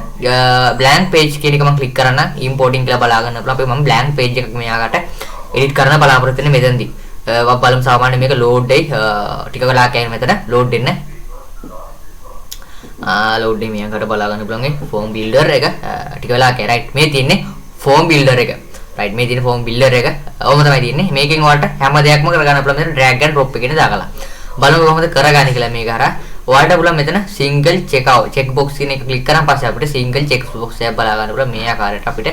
blank page කියන එක මම click කරන්න importing කියලා බලා ගන්න පුළුවන් අපි මම blank page එකක් මෙයාකට edit කරන්න බලාපොරොත්තු වෙන්නේ මෙතනදී බලමු සාමාන්‍ය මේක load දෙයි ටික වෙලා කියන්නේ මෙතන load දෙන්න load දෙයි මෙයාකට බලා ගන්න පුළුවන් ඒ form builder එක ටික වෙලා කියන්නේ right මේ තියෙන්නේ form builder එක right මේ තියෙන form builder එක ඔහොම තමයි තියෙන්නේ මේකෙන් ඔයාලට හැම දෙයක්ම කරගන්න පුළුවන් මෙතන drag and drop එකේ දාගලා බලමු කොහොමද කරගන්නේ කියලා මේක හරහා ඔයාලට පුළුවන් මෙතන single check box කියන එක click කරාන් පස්සේ අපිට single check box එකක් බලා ගන්න පුළුවන් මේ ආකාරයට අපිට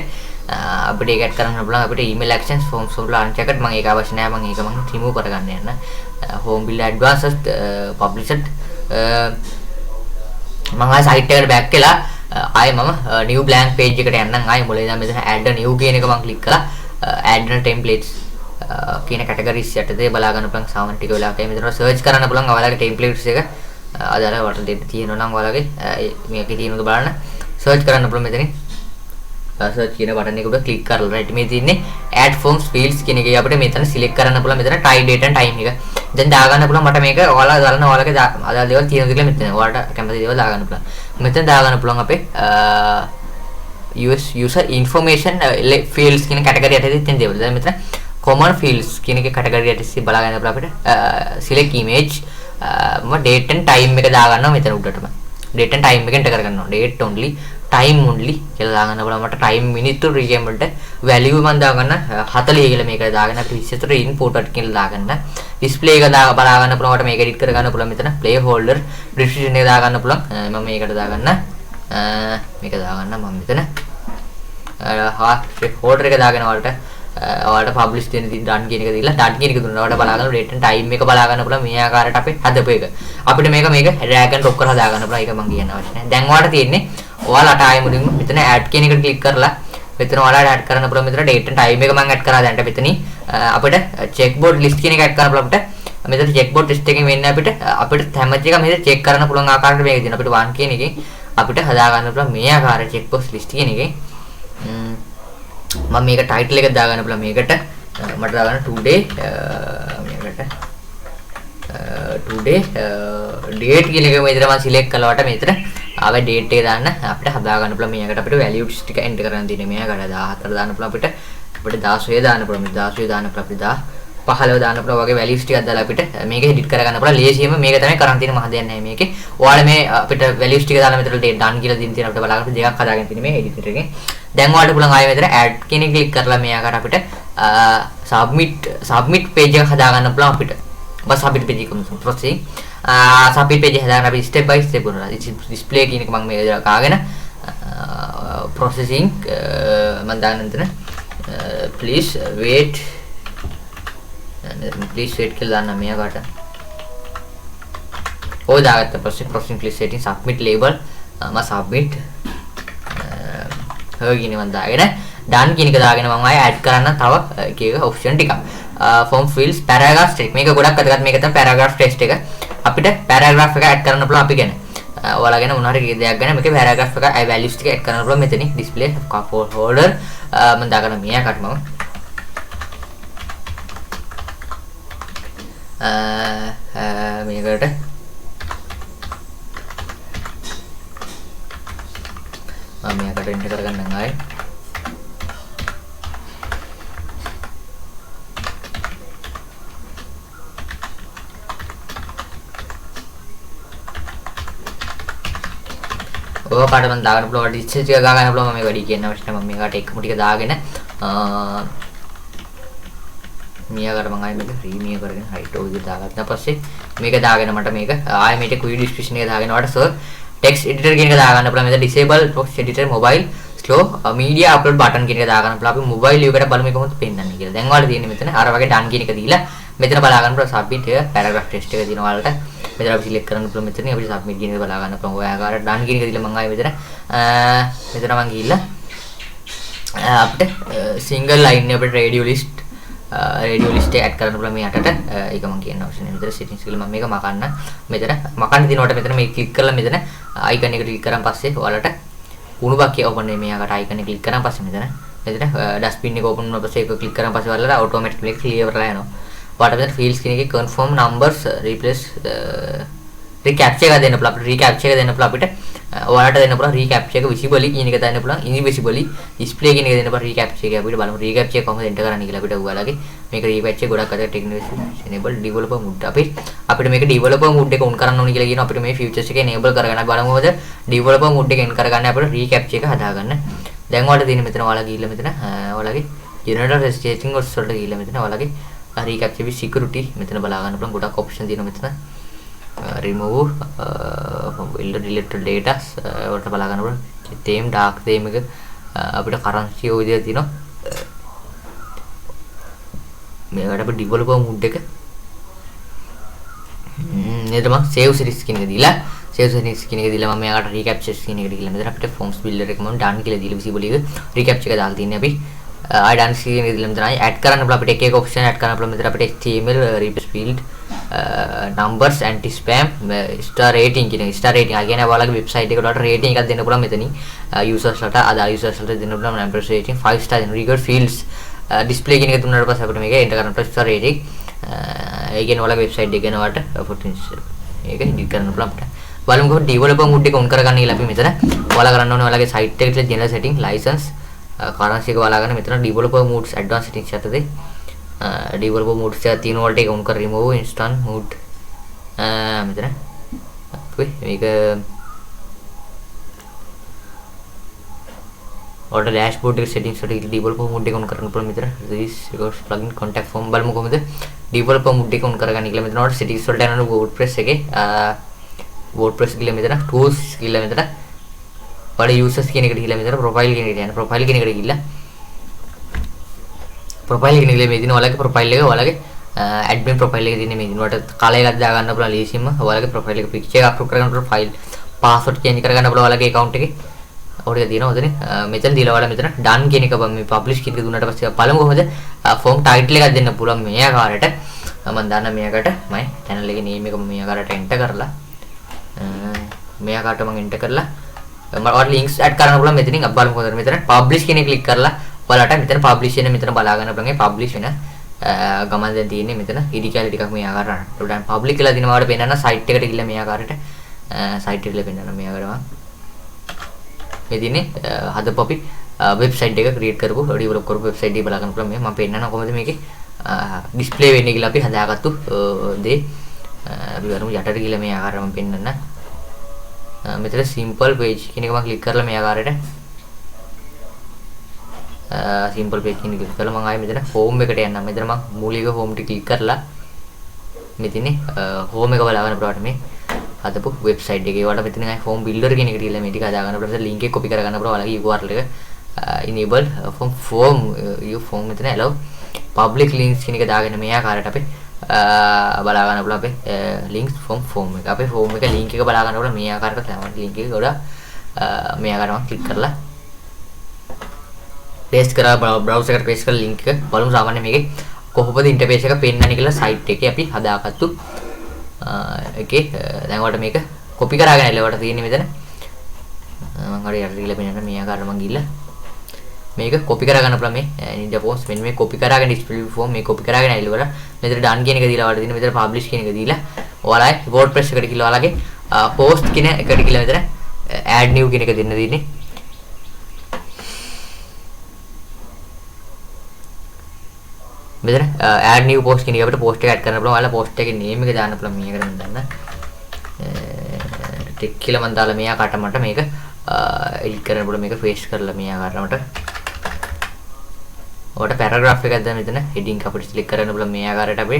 ඒක add කරන්න පුළුවන් අපිට email actions forms වල unchecked මම ඒක අවශ්‍ය නැහැ මම ඒක remove කරගන්න යන්න home builder advanced published මම ආයෙ site එකට back වෙලා ආයෙ මම new blank page එකට යන්නම් ආයෙ මොලේ ඉඳන් මෙතන add a new කියන එක මම click කරලා add a templates කියන categories යටතේ බලා ගන්න පුළුවන් සාමාන්‍ය ටික වෙලාවක මෙතන search කරන්න පුළුවන් ඔයාලගේ templates එක අදාළ වට දෙන්න තියෙනවා නම් ඔයාලගේ මේකේ තියෙනවද බලන්න search කරන්න පුළුවන් මෙතනින් search කියන බටන් එක උඩ ක්ලික් කරලා right මේ තියෙන්නේ add forms fields කියන එකේ අපිට මෙතන select කරන්න පුළුවන් මෙතන type date and time එක. දැන් දාගන්න පුළුවන් මට මේක ඔයාලා දාන්න ඔයාලගේ අදාළ දේවල් තියෙනවද කියලා මෙතන ඔයාලට කැමති දේවල් දාගන්න පුළුවන්. මෙතන දාගන්න පුළුවන් අපේ user information fields කියන category යටතේ තියෙන දේවල්. දැන් මෙතන common fields කියන එකේ category යටතේ බලා ගන්න පුළුවන් අපිට select image date and time එක දාගන්නවා මෙතන උඩටම. date and time එක enter කරගන්නවා. date only time only කියලා දාගන්න බලන්න මට time minute recam වලට value මම දාගන්න 40 කියලා මේක දාගෙන අපිට 24 input එක කියලා දාගන්න display එක බලා ගන්න පුළුවන් මට මේක edit කරගන්න පුළුවන් මෙතන play holder description එක දාගන්න පුළුවන් මම මේකට දාගන්න මේක දාගන්න මම මෙතන holder එක දාගෙන ඔයාලට publish දෙන්න done කියන එක දීලා done කියන එක දුන්නා ඔයාලට බලා ගන්න date and time එක බලා ගන්න පුළුවන් මේ ආකාරයට අපි හදපු එක අපිට මේක drag and drop කරලා දාගන්න පුළුවන් ඒක මම කියන්න අවශ්‍ය නැහැ දැන් ඔයාලට තියෙන්නේ ඔයාලට ආයෙ මුලින්ම මෙතන add කියන එකට ක්ලික් කරලා මෙතන ඔයාලට add කරන්න පුළුවන් මෙතන date and time එක මම add කරා දැන්ට මෙතනින් අපිට checkboard list කියන එක add කරන්න පුළුවන් අපිට මෙතන checkboard list එකෙන් වෙන්නේ අපිට හැමච එක මෙතන check කරන්න පුළුවන් ආකාරයට මේක දෙන අපිට 1 කියන එකෙන් අපිට හදා ගන්න පුළුවන් මේ ආකාරයේ checkbox list කියන එකෙන් මම මේක title එක දාගන්න පුළුවන් මේකට මට දාගන්න today මේකට today date කියන එක මෙතන මම select කළාට මෙතන ආවේ date එක දාන්න අපිට හදා ගන්න පුළුවන් මේකට අපිට values ටික enter කරන්න තියෙන්නේ මේකට 14 දාන්න පුළුවන් අපිට 16 දාන්න පුළුවන් 16 දාන්න පුළුවන් අපිට 15 දාන්න පුළුවන් වගේ values ටිකක් දාලා අපිට මේක edit කරගන්න පුළුවන් ලේසියෙම මේක තමයි කරන් තියෙන මහ දෙයක් නැහැ මේකේ ඔයාලා මේ අපිට values ටික දාලා මෙතන done කියලා දින් තියෙන අපිට බලාගන්න දෙකක් හදාගෙන තියෙන මේ editor එකෙන් දැන් ඔයාලට පුළුවන් ආයෙ මෙතන add කියන එක click කරලා මේ ආකාරයට අපිට submit page එක හදාගන්න පුළුවන් අපිට බස් submit page එක processing submit page එක හදාගන්න අපි step by step කරනවා display කියන එක මම මේක දාගෙන processing මම දාන්න මෙතන please wait කියලා දාන්න මේ ආකාරයට ඔය දාගත්ත processing please setting submit label මම submit කියන මම දාගෙන done කියන එක දාගෙන මම ආයෙ add කරන්න තව එක option ටිකක් form fields paragraph text මේක ගොඩක් අදගත් මේක තමයි paragraph text එක අපිට paragraph එක add කරන්න පුළුවන් අපි ගැන ඔයාලා ගැන මොනවා හරි දෙයක් ගැන මේකේ paragraph එක අය values ටික add කරන්න පුළුවන් මෙතනින් display holder මම දාගන්න මේ ආකාරයට මම මේකට මම මේකට enter කරගන්නම් ආයෙ ඔය පාඩම මම දාගන්න පුළුවන් ඩිස්ටන්ස් එක ගා ගන්න පුළුවන් මම මේ වැඩි කියන්න අවශ්‍ය නැහැ මම මේකට එකම ටික දාගෙන මියාකට මම ආයෙ මේක ප්‍රීමියම් කරගෙන height ඔය විදිහට දාගත්තා පස්සේ මේක දාගෙන මට මේක ආයෙ මේක quick description එක දාගෙන ඔයාලට සර් text editor කියන එක දාගන්න පුළුවන් මෙතන disable text editor mobile slow media upload button කියන එක දාගන්න පුළුවන් අපි mobile එකකට බලමු කොහොමද පෙන්නන්නේ කියලා. දැන් ඔයාලා තියෙන්නේ මෙතන අර වගේ done කියන එක දීලා මෙතන බලා ගන්න පුළුවන් submit එක paragraph text එක දින ඔයාලට මෙතන අපි select කරන්න පුළුවන් මෙතන අපිට submit කියන එක බලා ගන්න පුළුවන්. ඔය ආකාරයට done කියන එක දීලා මම ආයෙ මෙතන මම ගිහිල්ලා අපිට single line එක අපිට radio list එක add කරන්න පුළුවන් මේ යටට ඒක මම කියන්න අවශ්‍ය නැහැ. මෙතන settings කියලා මම මේක මකන්න දිනවට මෙතන මේක click කරලා මෙතන icon එකට click කරන් පස්සේ ඔයාලට උණු බක්කිය open වෙයි මේ යකට icon එක click කරන් පස්සේ මෙතන dustbin එක open වුණා පස්සේ ඒක click කරන් පස්සේ ඔයාලට automatically clear වෙලා යනවා. ඔයාලට මෙතන fields කියන එකේ confirm numbers replace recaptcha එක දෙන්න පුළුවන්. අපිට recaptcha එක දෙන්න පුළුවන් අපිට ඔයාලට දෙන්න පුළුවන් recaptcha එක visibly කියන එක දෙන්න පුළුවන් invisibly display කියන එක දෙන්න පුළුවන් recaptcha එක අපිට බලමු recaptcha එක කොහොමද enter කරන්නේ කියලා අපිට ඔයාලගේ මේක recaptcha ගොඩක් අද technical enable developer mode අපිට මේක developer mode එක on කරන්න ඕනේ කියලා කියනවා අපිට මේ features එක enable කරගන්න බලමු මොකද developer mode එක on කරගන්න අපිට recaptcha එක හදාගන්න දැන් ඔයාලට තියෙන මෙතන ඔයාලා ගිහිල්ලා මෙතන ඔයාලගේ general setting වලට ගිහිල්ලා මෙතන ඔයාලගේ recaptcha with security මෙතන බලා ගන්න පුළුවන් ගොඩක් option තියෙනවා මෙතන remove deleted data වලට බලා ගන්න පුළුවන් theme dark theme එක අපිට currency ඔය විදිහට තියෙනවා මේකට අපි developer mode එක නේද මම save series කියන එක දීලා save series කියන එක දීලා මම මෙයාට recaptcha කියන එකට ගිහලා මෙතන අපිට forms builder එක මම done කියලා දීලා visible එක recaptcha එක දාලා තින්නේ අපි done කියන එක දීලා මෙතන add කරන්න පුළුවන් අපිට එක එක option add කරන්න පුළුවන් මෙතන අපිට html replace field numbers anti spam star rating කියන star rating ආ කියන්නේ ඔයාලගේ website එකට වලට rating එකක් දෙන්න පුළුවන් මෙතනින් users ලට අදාළ users ලට දෙන්න පුළුවන් number rating 5 star record fields display කියන එක දුන්නාට පස්සේ අපිට මේක enter කරන්න පුළුවන් star rating ඒ කියන්නේ ඔයාලගේ website එක ගැන වලට මේක edit කරන්න පුළුවන් අපිට බලමු කොහොමද developer mode එක on කරගන්න කියලා අපි මෙතන ඔයාලා කරන්න ඕනේ ඔයාලගේ site එකේ general setting license currency එක ඔයාලා ගන්න මෙතන developer modes advanced settings යටතේ developer modes එක තියෙන වලට ඒක on කර remove instant mode මෙතන අපි මේක ඔයාලට dashboard එක settings වලට developer mode එක on කරන්න පුළුවන් මෙතන this records plugin contact form බලමු කොහොමද developer mode එක on කරගන්න කියලා මෙතන ඔයාලට settings වලට යනවා WordPress එකේ WordPress කියලා මෙතන tools කියලා මෙතන ඔයාලා users කියන එකට ගිහලා මෙතන profile කියන එකට යන්න profile කියන එකට ගිහලා profile එක නිකලේ මේ දින ඔයාලගේ profile එක ඔයාලගේ admin profile එකේ තියෙන මේ දින වලට කලර් එකක් දා ගන්න පුළුවන් ලීසින්ම ඔයාලගේ profile එක picture එක upload කරගන්න පුළුවන් file password change කරගන්න පුළුවන් ඔයාලගේ account එකේ ඔය ටික තියෙනවා ඔතන මෙතන දීලා ඔයාලා මෙතන done කියන එක මේ publish කියන එක දුන්නාට පස්සේ බලමු කොහොමද form title එකක් දෙන්න පුළුවන් මේ ආකාරයට මම දාන්න මේකට මම channel එකේ name එක මේ ආකාරයට enter කරලා මේ ආකාරයට මම enter කරලා ඔයාලට links add කරන්න පුළුවන් මෙතනින් අපි බලමු කොහොමද මෙතන publish කියන එක click කරලා ඔයාලට මෙතන publish වෙන මෙතන බලා ගන්න පුළුවන් publish වෙන ගමන් දැන් තියෙන්නේ මෙතන ඉදි කැලේ ටිකක් මේ ආකාරයට. ඒකට දැන් public කියලා දිනවා වල පෙන්නන site එකට ගිහලා මේ ආකාරයට site එකට පෙන්නන මේ ආකාරයට මේ දිනේ හදපු අපි website එක create කරපු develop කරපු website එක බලා ගන්න පුළුවන්. මම පෙන්නන කොහොමද මේකේ display වෙන්නේ කියලා අපි හදාගත්තු දේ අපි වරමු යටට ගිහලා මේ ආකාරයට මම පෙන්නන්න. මෙතන simple page කියන එක මම click කරලා මේ ආකාරයට simple page කියන එක click කරලා මම ආයෙ මෙතන home එකට යන්නම්. මෙතන මම මූලික home එක click කරලා මෙතන home එක බලා ගන්න පුළුවන් මේ හදපු website එකේ. ඒවට මෙතන ආයෙ home builder කියන එකට ගිහලා මේ ටික හදා ගන්න පුළුවන්. මෙතන link එක copy කර ගන්න පුළුවන්. ඔයාලගේ URL එක enable form you form මෙතන allow public links කියන එක දාගෙන මේ ආකාරයට අපි බලා ගන්න පුළුවන් අපේ links form එක. අපේ form එක link එක බලා ගන්නකොට මේ ආකාරයට තමයි link එක ගොඩක් මේ ආකාරයට click කරලා paste කරලා browser එකට paste කරලා link එක බලමු සාමාන්‍ය මේකේ කොහොමද interface එක පෙන්වන්නේ කියලා site එකේ අපි හදාගත්තු එකේ දැන් ඔයාලට මේක copy කරගෙන එලවට තියෙන්නේ මෙතන මම හරි යට ගිහලා පෙන්නන්න මේ ආකාරයට මම ගිහලා මේක copy කරගන්න පුළුවන් මේ ninja forms මෙන්න මේ copy කරගෙන display form මේ copy කරගෙන එලවට මෙතන done කියන එක දීලා ඔයාලට තියෙන මෙතන publish කියන එක දීලා ඔයාලා WordPress එකට ගිහලා ඔයාලගේ post කියන එකට ගිහලා මෙතන add new කියන එක දෙන්න තියෙන්නේ මෙතන add new post කියන එක අපිට post එක add කරන්න පුළුවන්. ඔයාලා post එකේ name එක දාන්න පුළුවන් මේකට මම දාන්න. ටික් කියලා මම දාලා මේ ආකාරයට මට මේක edit කරන්න පුළුවන් මේක paste කරලා මේ ආකාරයට මට. ඔයාලට paragraph එකක් දාන්න මෙතන heading අපිට select කරන්න පුළුවන් මේ ආකාරයට අපි.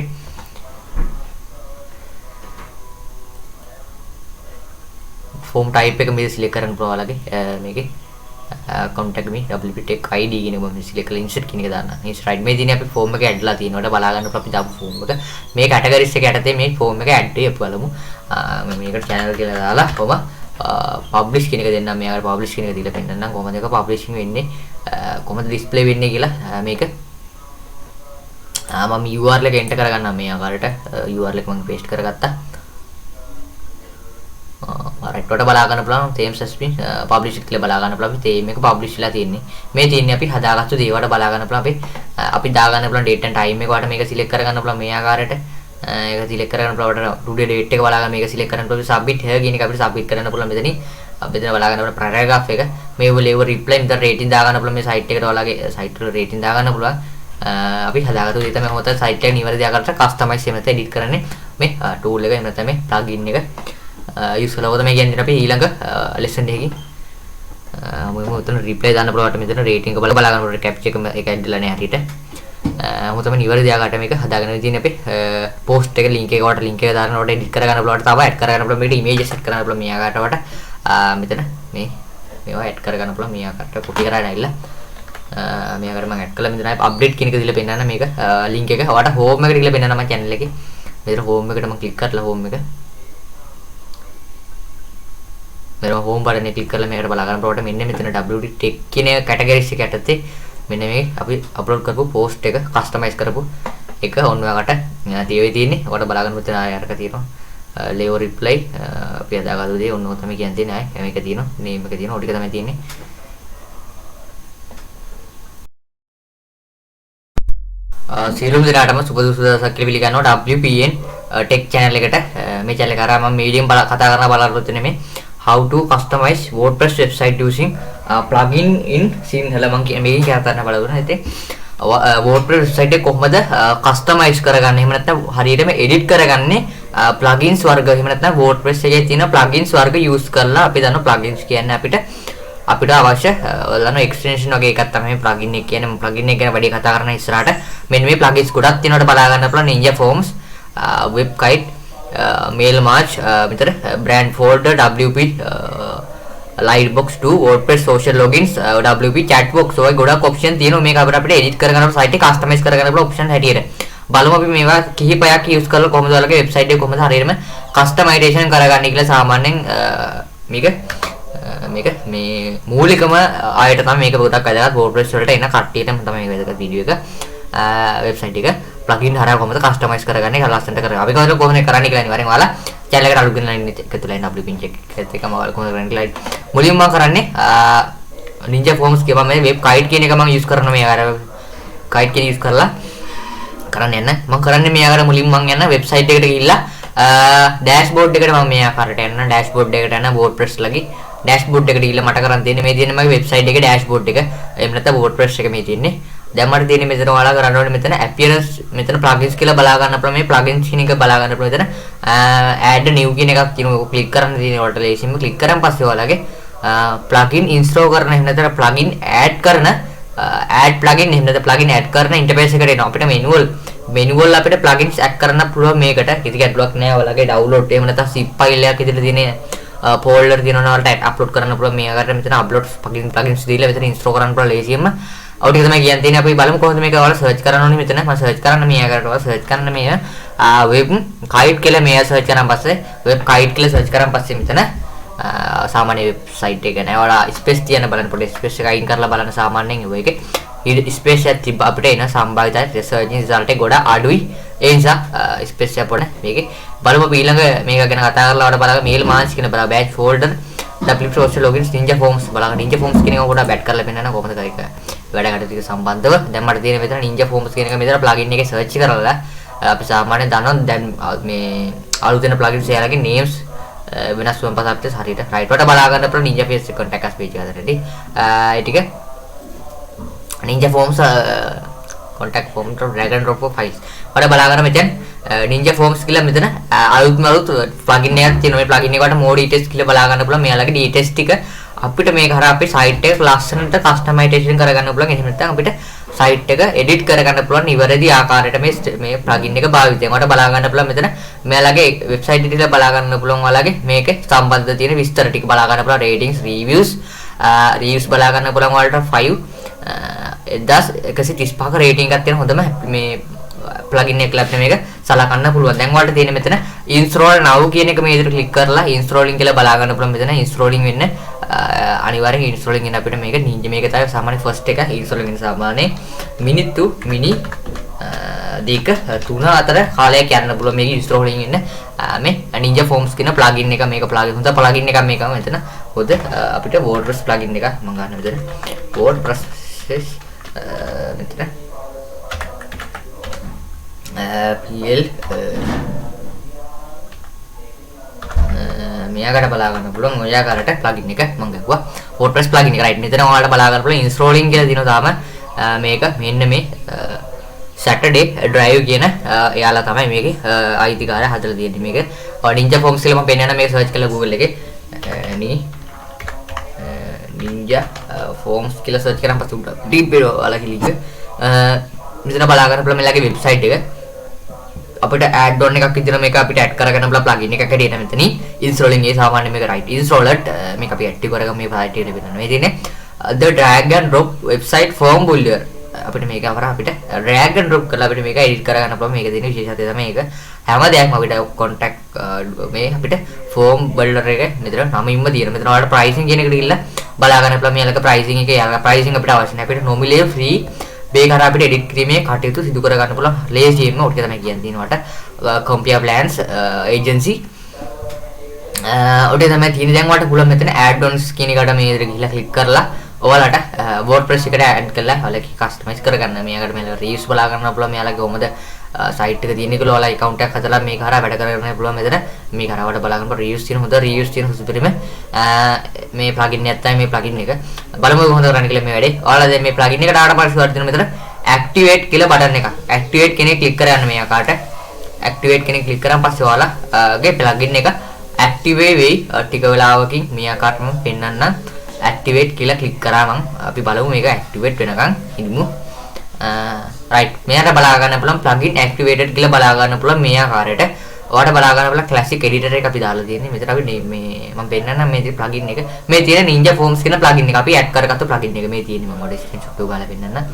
form type එක මේ select කරන්න පුළුවන් ඔයාලගේ මේකේ contact me wp tech id කියන එක මම select කරලා insert කියන එක දාන්න. insert right මේ දිනේ අපි form එක add ලා තියෙනවට බලා ගන්න අපි දාපු form එක. මේ categories එක යටතේ මේ form එක add වෙයි අපි බලමු. මම මේකට channel කියලා දාලා කොහොම publish කියන එක දෙන්නම්. මේ ආකාර publish කියන එක දීලා පෙන්නන්නම් කොහොමද ඒක publishing වෙන්නේ කොහොමද display වෙන්නේ කියලා මේක මම URL එක enter කරගන්නම් මේ ආකාරයට URL එක මම paste කරගත්තා. right වට බලා ගන්න පුළුවන් themes has been published කියලා බලා ගන්න පුළුවන්. theme එක publish වෙලා තියෙන්නේ. මේ තියෙන්නේ අපි හදාගත්තු දේවට බලා ගන්න පුළුවන්. අපි දා ගන්න පුළුවන් date and time එක වට මේක select කරගන්න පුළුවන් මේ ආකාරයට. ඒක select කරගන්න පුළුවන් today date එක බලා ගන්න මේක select කරන්න පුළුවන්. submit here කියන එක අපිට submit කරන්න පුළුවන් මෙතනින්. අපි මෙතන බලා ගන්න පුළුවන් paragraph එක. මේ level reply මෙතන rating දා ගන්න පුළුවන් මේ site එකට ඔයාලගේ site වල rating දා ගන්න පුළුවන්. අපි හදාගත්තු දේ තමයි මොකද site එක නිවැරදි ආකාරයට customize එහෙම නැත්නම් edit කරන්නේ මේ tool එක එහෙම නැත්නම් මේ plugin එක use කරලා තමයි කියන්නේ අපි ඊළඟ lesson එකකින් මොකද උතන reply දාන්න පුළුවන් මෙතන rating එක බලා ගන්න පුළුවන් capture එක ඇඩ්ලා නැහැ හරියට මොකද තමයි නිවැරදි ආකාරයට මේක හදාගෙන තියෙන්නේ අපි post එක link එක වට link එක දානකොට edit කරගන්න පුළුවන් තව add කරගන්න පුළුවන් මේකට images set කරන්න පුළුවන් මේ ආකාරයට වට මෙතන මේවා add කරගන්න පුළුවන් මේ ආකාරයට copy කරගෙන ඇවිල්ලා මේ ආකාරයට මම add කළා මෙතන update කියන එක දීලා පෙන්නන්න මේක link එක වට home එකට ගිහලා පෙන්නන්න මම channel එකේ මෙතන home එකට මම click කරලා home එක මෙතන home button එක click කරලා මේකට බලා ගන්න පුළුවන් මෙන්න මෙතන WD tech කියන categories එක යටතේ මෙන්න මේ අපි upload කරපු post එක customize කරපු එක ඔන්න ඔයාලට තියෙවි තියෙන්නේ. ඔකට බලාගන්න පුතේ ආය අරක තියෙනවා. ලේෝ රිප්ලයි අපි හදාගත්තු දේ ඔන්න ඔය තමයි කියන්න තියෙන්නේ. ආය මේක තියෙනවා. නේම් එක තියෙනවා. ඔය ටික තමයි තියෙන්නේ. සියලුම දෙනාටම සුබ දවසක් කියලා පිළිගන්නවා WPN ටෙක් channel එකට. මේ channel එක කරා මම මීඩියම් කතා කරන බලාපොරොත්තු වෙන්නේ how to customize WordPress website using plugin in Sinhala මම මේකෙන් කතා කරන්න බලාපොරොත්තු වෙනවා. ඉතින් WordPress website එක කොහොමද customize කරගන්නේ? එහෙම නැත්නම් හරියටම edit කරගන්නේ plugins වර්ග. එහෙම නැත්නම් WordPress එකේ තියෙන plugins වර්ග use කරලා අපි දන්න plugins කියන්නේ අපිට අවශ්‍ය ඔයාලන extension වගේ එකක් තමයි plugin එක කියන්නේ. plugin එක ගැන වැඩි කතා කරන ඉස්සරහට මෙන්න මේ plugins ගොඩක් තියෙනවට බලා ගන්න පුළුවන්. Ninja Forms, Webkite, Mail March, මෙතන brand folder, WP, Lightbox 2, WordPress social logins, WP chatbox ඔය ගොඩක් option තියෙනවා. මේක අපිට edit කරගන්න site එක customize කරගන්න පුළුවන් option හැටියට. බලමු අපි මේවා කිහිපයක් use කරලා කොහොමද ඔයාලගේ website එක කොහොමද හරියටම customization කරගන්නේ කියලා. සාමාන්‍යයෙන් මේක මේ මූලිකම ආයත තමයි මේක පොඩක් අදලා WordPress වලට එන කට්ටියටම තමයි මේක වැදගත් වීඩියෝ එක. වෙබ්සයිට් එක plugin හරහා කොහොමද customize කරගන්නේ කියලා ලස්සනට කරගන්න. අපි කොහොමද කරන්නේ කියලා අනිවාර්යෙන් ඔයාලා channel එකට අලුත් වෙන එකතු වෙලා WPN check එකත් එකම ඔයාලා කොහොමද කරන්නේ කියලා. මුලින්ම මම කරන්නේ Ninja Forms කියපම මේ Webkite කියන එක මම use කරනවා. මේ අර kite කියන use කරලා කරන්න යන්න. මම කරන්නේ මේ අර මුලින්ම මම යන website එකට ගිහිල්ලා dashboard එකට මම මේ ආකාරයට යන්න. dashboard එකට යන WordPress ලගේ dashboard එකට ගිහිල්ලා මට කරන් තියෙන්නේ මේ තියෙන මගේ website එකේ dashboard එක. එහෙම නැත්නම් WordPress එක මේ තියෙන්නේ. දැන් මට තියෙන්නේ මෙතන ඔයාලා කරන්න ඕනේ මෙතන appearance මෙතන plugins කියලා බලා ගන්න පුළුවන්. මේ plugins කියන එක බලා ගන්න පුළුවන්. මෙතන add new කියන එකක් තියෙනවා. ඔක click කරන්න තියෙන ඔයාලට ලේසියෙන්ම click කරන් පස්සේ ඔයාලගේ plugin install කරන එහෙම නැත්නම් plugin add කරන add plugin එහෙම නැත්නම් plugin add කරන interface එකට එනවා. අපිට manual අපිට plugins add කරන්න පුළුවන් මේකට. කිසි ගැටලුවක් නැහැ. ඔයාලගේ download එහෙම නැත්නම් zip file එකක් ඉදිරියට තියෙන folder තියෙනවා ඔයාලට upload කරන්න පුළුවන්. මේ ආකාරයට මෙතන upload plugins දීලා මෙතන install කරන්න පුළුවන් ලේසියෙන්ම. ඔය ටික තමයි කියන්න තියෙන්නේ. අපි බලමු කොහොමද මේක ඔයාලා search කරන්න ඕනේ. මෙතන මම search කරන්න මේ ආකාරයට ඔයාලා search කරන්න මේ Webkite කියලා මේ search කරාන් පස්සේ Webkite කියලා search කරාන් පස්සේ මෙතන සාමාන්‍ය website එක නෑ. ඔයාලා space තියන්න බලන්න පොඩි space එක අයින් කරලා බලන්න. සාමාන්‍යයෙන් ඔය එකේ space එකක් තිබ්බ අපිට එන සම්භාවිතයි search result එක ගොඩක් අඩුයි. ඒ නිසා space එක පොඩ මේකේ බලමු. අපි ඊළඟ මේක ගැන කතා කරලා වඩා බලමු. mail march කියන බලා batch folder WP social logins Ninja Forms බලන්න. Ninja Forms කියන එක පොඩක් බැට් කරලා පෙන්නන්න කොහොමද ඒක වැඩ කටයුතු ටික සම්බන්ධව. දැන් මට තියෙන මෙතන Ninja Forms කියන එක මෙතන plugin එකේ search කරලා අපි සාමාන්‍යයෙන් දන්නවා දැන් මේ අලුත් වෙන plugins එයාලගේ names වෙනස් වෙන පස්සේ අපිට හරියට right වලට බලා ගන්න පුළුවන්. Ninja Face contact us page එකට ready. ඒ ටික Ninja Forms contact form drag and drop files වල බලා ගන්න මෙතන Ninja Forms කියලා මෙතන අලුත් plugin එකක් තියෙනවා. මේ plugin එකට more details කියලා බලා ගන්න පුළුවන්. මෙයාලගේ details ටික අපිට මේක හරහා අපේ site එක ලස්සනට customization කරගන්න පුළුවන්. එහෙම නැත්නම් අපිට site එක edit කරගන්න පුළුවන් නිවැරදි ආකාරයට මේ plugin එක භාවිතයෙන් වට බලා ගන්න පුළුවන්. මෙතන මෙයාලගේ website එක බලා ගන්න පුළුවන්. ඔයාලගේ මේකේ සම්බන්ධ තියෙන විස්තර ටික බලා ගන්න පුළුවන්. ratings, reviews බලා ගන්න පුළුවන්. ඔයාලට 1135ක rating එකක් තියෙන හොඳම මේ plugin එක ලැබෙන මේක සලකන්න පුළුවන්. දැන් ඔයාලට තියෙන මෙතන install now කියන එක මේ විදිහට click කරලා installing කියලා බලා ගන්න පුළුවන්. මෙතන installing වෙන්න අනිවාර්යෙන් installing වෙන අපිට මේක Ninja මේක තමයි සාමාන්‍ය first එක installing වෙන සාමාන්‍ය minute to mini දෙක 3 අතර කාලයක් යන්න පුළුවන් මේක installing වෙන්න. මේ Ninja Forms කියන plugin එක මේක plugin හොඳ plugin එකක් මේක මෙතන හොඳ අපිට WordPress plugin එකක් මම ගන්න මෙතන WordPress මෙතන PL මෙයාකට බලා ගන්න පුළුවන්. ඔය ආකාරයට plugin එක මම ගත්තා WordPress plugin එක right. මෙතන ඔයාලට බලා ගන්න පුළුවන් installing කියලා දිනවා තාම මේක මෙන්න මේ Saturday drive කියන එයාලා තමයි මේකේ අයිතිකාරය හදලා තියෙන්නේ. මේක Ninja Forms කියලා මම පෙන්නන මේක search කරලා Google එකේ Ninja Forms කියලා search කරාම පස්සේ උඩ deep ඔයාලගේ link මෙතන බලා ගන්න පුළුවන් මෙයාලගේ website එක. අපිට add on එකක් විදිහට මේක අපිට add කරගන්න පුළුවන් plugin එකක් හැටියට මෙතනින් installing ඒ සාමාන්‍ය මේක right installed මේක අපි active කරගමු මේ site එකට වෙනවා. මේ තියෙන්නේ the drag and drop website form builder. අපිට මේක අපර අපිට drag and drop කරලා අපිට මේක edit කරගන්න පුළුවන්. මේක තියෙන විශේෂත්වය තමයි මේක හැම දෙයක්ම අපිට contact මේ අපිට form builder එක මෙතන නමින්ම තියෙන. මෙතන ඔයාලට pricing කියන එකට ගිහිල්ලා බලා ගන්න පුළුවන්. මේලක pricing එක යාලක pricing අපිට අවශ්‍ය නැහැ. අපිට nominally free මේක හරහා අපිට edit කිරීමේ කටයුතු සිදු කර ගන්න පුළුවන් ලේසියෙන්ම. ඔක තමයි කියන්නේ දිනවට compare plans agency ඔතේ තමයි තියෙන්නේ. දැන් ඔයාලට පුළුවන් මෙතන add-ons කියන එකට මේ විදිහට ගිහිල්ලා click කරලා ඔයාලට WordPress එකට add කරලා ඔයාලගේ customize කරගන්න. මේකට මෙයාලා reviews බලා ගන්න පුළුවන්. මෙයාලගේ කොහොමද site එක තියෙන්නේ කියලා ඔයාලා account එකක් හදලා මේක හරහා වැඩ කරගන්න පුළුවන්. මෙතන මේක හරහා ඔයාලට බලා ගන්න reviews තියෙන හොඳ reviews තියෙන සුපිරිම මේ plugin එක තමයි මේ plugin එක. බලමු කොහොමද කරන්නේ කියලා මේ වැඩේ. ඔයාලා දැන් මේ plugin එකට ආවට පස්සේ ඔයාලට තියෙන මෙතන activate කියලා button එකක්. activate කෙනෙක් click කරන්න මේ ආකාරයට. activate කෙනෙක් click කරාන් පස්සේ ඔයාලාගේ plugin එක activate වෙයි. ටික වෙලාවකින් මේ ආකාරයටම පෙන්වන්නම්. activate කියලා click කරා මම අපි බලමු මේක activate වෙනකන් ඉන්නමු. right මෙයාට බලා ගන්න පුළුවන් plugin activated කියලා බලා ගන්න පුළුවන් මේ ආකාරයට. ඔයාලට බලා ගන්න පුළුවන් classic editor එක අපි දාලා තියෙන්නේ. මෙතන අපි මේ මම පෙන්නන්නම් මේ plugin එක. මේ තියෙන Ninja Forms කියන plugin එක අපි add කරගත්තු plugin එක මේ තියෙන්නේ. මම ඔයාලට screenshot එක ගාලා පෙන්නන්නම්.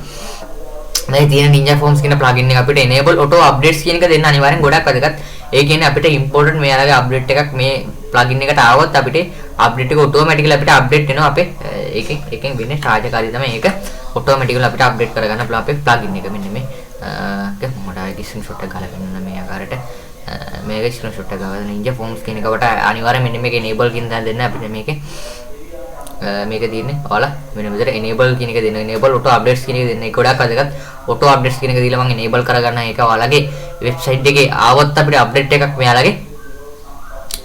මේ තියෙන Ninja Forms කියන plugin එක අපිට enable auto updates කියන එක දෙන්න අනිවාර්යෙන් ගොඩක් වැදගත්. ඒ කියන්නේ අපිට important මෙයාලගේ update එකක් මේ plugin එකට ආවොත් අපිට update එක automatically අපිට update වෙනවා අපේ එකෙන් වෙන්නේ කාර්යකාරී තමයි ඒක automatically අපිට update කරගන්න පුළුවන් අපේ plugin එක. මෙන්න මේ මොකටද ආයේ screenshot එක ගාලා පෙන්නන්න මේ ආකාරයට මේක screenshot එක ගාලා Ninja Forms කියන එකට අනිවාර්යෙන් මෙන්න මේක enable කියන දා දෙන්න අපිට මේක තියෙන්නේ. ඔයාලා මෙන්න මෙතන enable කියන එක දෙන්න. enable auto updates කියන එක දෙන්න. ඒක ගොඩක් වැදගත්. auto updates කියන එක දීලා මම enable කරගන්න ඒක ඔයාලගේ website එකේ ආවොත් අපිට update එකක් මෙයාලගේ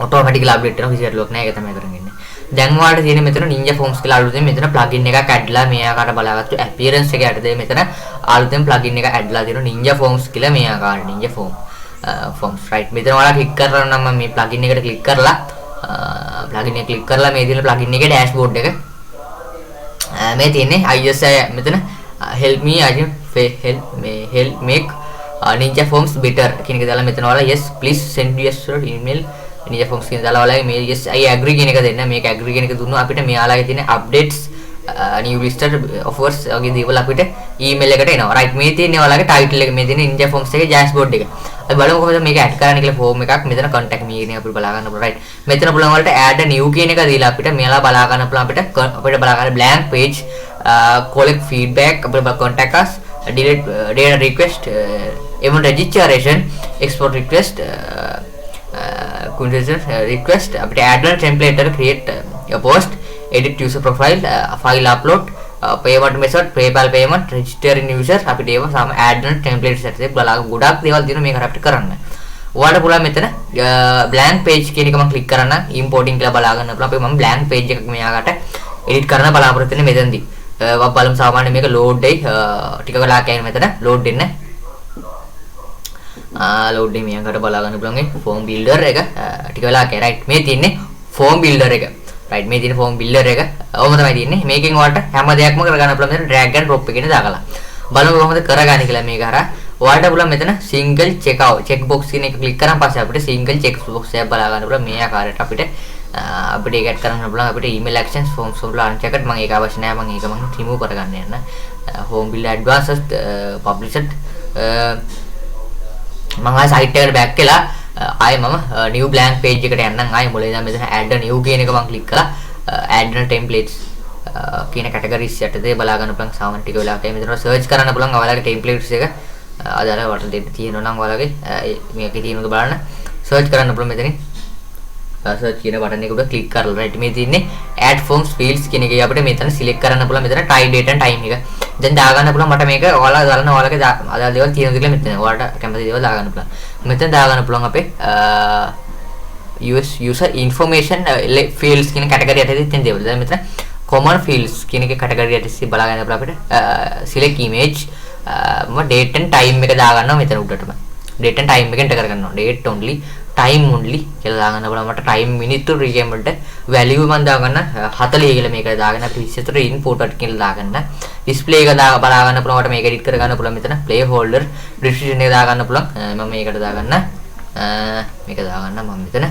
automatically update වෙනවා. කිසි අඩුවක් නැහැ. ඒක තමයි කරගෙන ඉන්නේ. දැන් ඔයාලට තියෙන්නේ මෙතන Ninja Forms කියලා අලුතෙන් මෙතන plugin එකක් ඇඩ්ලා මේ ආකාරයට බලාගත්තු appearance එක යටතේ මෙතන අලුතෙන් plugin එක ඇඩ්ලා තියෙනවා Ninja Forms කියලා මේ ආකාරයට Ninja Forms right. මෙතන ඔයාලා click කරලා නම් මම මේ plugin එකට click කරලා plugin එක click කරලා මේ තියෙන plugin එකේ dashboard එක මේ තියෙන්නේ IS මෙතන help me help make Ninja Forms better කියන එක දාලා මෙතන ඔයාලා yes please send us your email Ninja Forms කියන දාලා ඔයාලා මේ yes I agree කියන එක දෙන්න. මේක agree කියන එක දුන්නොත් අපිට මෙයාලගේ තියෙන updates new listed offers වගේ දේවල් අපිට email එකට එනවා right. මේ තියෙන්නේ ඔයාලගේ title එක. මේ තියෙන්නේ Ninja Forms එකේ dashboard එක. අපි බලමු කොහොමද මේක add කරන්න කියලා form එකක්. මෙතන contact me කියන එක අපිට බලා ගන්න පුළුවන් right. මෙතන පුළුවන් වලට add new කියන එක දීලා අපිට මෙයාලා බලා ගන්න පුළුවන් අපිට බලා ගන්න blank page collect feedback අපිට contact us delete data request event registration export request request අපිට add one template එක create a post edit user profile file upload payment method PayPal payment register in user අපිට ඒව සම add one templates එකේ බලා ගොඩක් දේවල් තියෙනවා මේක අපිට කරන්න. ඔයාලට පුළුවන් මෙතන blank page කියන එක මම click කරන්න importing කියලා බලා ගන්න පුළුවන්. අපි මම blank page එකක් මෙයාකට edit කරන්න බලාපොරොත්තු වෙන්නේ මෙතනදී. බලමු සාමාන්‍ය මේක load දෙයි ටික වෙලා කියන්නේ මෙතන load දෙන්න. load දෙයි මෙයාකට බලා ගන්න පුළුවන් ඒ form builder එක ටික වෙලා කියන්නේ right. මේ තියෙන්නේ form builder එක right. මේ තියෙන form builder එක ඔහොම තමයි තියෙන්නේ. මේකෙන් ඔයාලට හැම දෙයක්ම කරගන්න පුළුවන් මෙතන drag and drop එකේ දාගලා. බලමු කොහොමද කරගන්නේ කියලා මේක හරහා. ඔයාලට පුළුවන් මෙතන single check box කියන එක click කරාන් පස්සේ අපිට single check box එකක් බලා ගන්න පුළුවන් මේ ආකාරයට අපිට ඒක add කරන්න පුළුවන් අපිට email actions forms වල unchecked මම ඒක අවශ්‍ය නැහැ. මම ඒක remove කරගන්න යන්න. home builder advanced published මම ආයෙ site එකට back වෙලා ආයෙ මම new blank page එකට යන්නම්. ආයෙ මුලින් ඉඳන් මෙතන add new කියන එක මම click කරලා add templates කියන categories යටතේ බලා ගන්න පුළුවන්. සාමාන්‍ය ටික වෙලාවකට මෙතන search කරන්න පුළුවන් ඔයාලගේ templates එක අදාළ වට දෙන්න තියෙනවා නම් ඔයාලගේ මේකේ තියෙනවද බලන්න search කරන්න පුළුවන්. මෙතනින් search කියන බටන් එක උඩ click කරලා right මේ තියෙන්නේ add forms fields කියන එකේ අපිට මෙතන select කරන්න පුළුවන්. මෙතන try date and time එක දැන් දා ගන්න පුළුවන්. මට මේක ඔයාලා දාන්න ඔයාලගේ අදාළ දේවල් තියෙනවද කියලා මෙතන ඔයාලට කැමති දේවල් දා ගන්න පුළුවන්. මෙතන දා ගන්න පුළුවන් අපේ user information fields කියන category යටතේ තියෙන දේවල්. දැන් මෙතන common fields කියන එකේ category යටතේ බලා ගන්න පුළුවන් අපිට select image date and time එක දා ගන්නවා මෙතන උඩටම. date and time එක enter කරගන්නවා. date only time only කියලා දාගන්න බලන්න. මට time minute to recam වලට value මම දාගන්න 40 කියලා මේක දාගන්න. අපි 24 input එකක් කියලා දාගන්න. display එක බලා ගන්න පුළුවන්. මට මේක edit කරගන්න පුළුවන්. මෙතන play holder description එක දාගන්න පුළුවන්. මම මේකට දාගන්න මේක දාගන්න මම මෙතන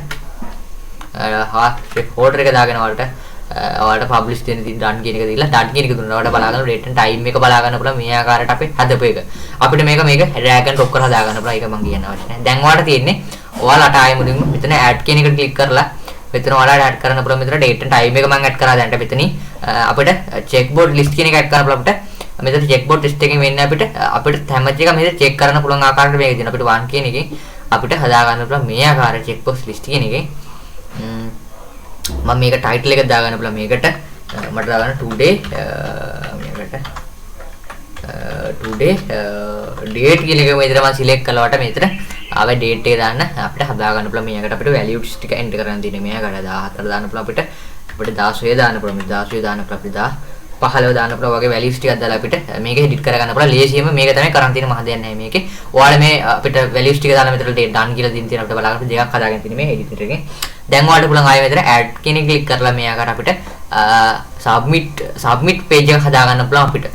holder එක දාගෙන ඔයාලට publish දෙන්න done කියන එක දීලා done කියන එක දුන්නා. ඔයාලට බලා ගන්න date and time එක බලා ගන්න පුළුවන්. මේ ආකාරයට අපි හදපු එක. අපිට මේක drag and drop කරලා දා ගන්න පුළුවන්. ඒක මම කියන්න අවශ්‍ය නැහැ. දැන් ඔයාලට තියෙන්නේ ඔයාලට ආයෙ මුලින්ම මෙතන add කියන එකට click කරලා මෙතන ඔයාලට add කරන්න පුළුවන්. මෙතන date and time එක මම add කරා දැන්ට මෙතනින් අපිට checkboard list කියන එක add කරන්න පුළුවන්. අපිට මෙතන චෙක් බෝඩ් ටෙස්ට් එකෙන් වෙන්නේ අපිට හැම එකම මෙතන චෙක් කරන්න පුළුවන් ආකාරයට මේක දෙන අපිට 1 කියන එකෙන් අපිට හදා ගන්න පුළුවන් මේ ආකාරයේ චෙක් බොක්ස් ලිස්ට් කියන එකෙන් මම මේක ටයිටල් එක දාගන්න පුළුවන් මේකට මට දාගන්න today මේකට today date කියන එක මෙතන මම සිලෙක්ට් කළාට මෙතන ආවේ date එක දාන්න අපිට හදා ගන්න පුළුවන් මේකට අපිට values ටික එන්ටර් කරන්න තියෙන්නේ මේකට 14 දාන්න පුළුවන් අපිට 16 දාන්න පුළුවන් 16 දාන්න පුළුවන් අපිට 15 දාන්න පුළුවන් වගේ values ටිකක් දාලා අපිට මේක edit කර ගන්න පුළුවන් ලේසියෙම මේක තමයි කරන් තියෙන මහ දෙයක් නැහැ මේකේ ඔයාලා මේ අපිට values ටික දාලා මෙතන done කියලා දින් තියෙන අපිට බලාගන්න දෙකක් හදාගෙන තියෙන මේ editor එකෙන් දැන් ඔයාලට පුළුවන් ආයෙ මෙතන add කියන එක click කරලා මේ ආකාරයට අපිට submit page එක හදා ගන්න පුළුවන් අපිට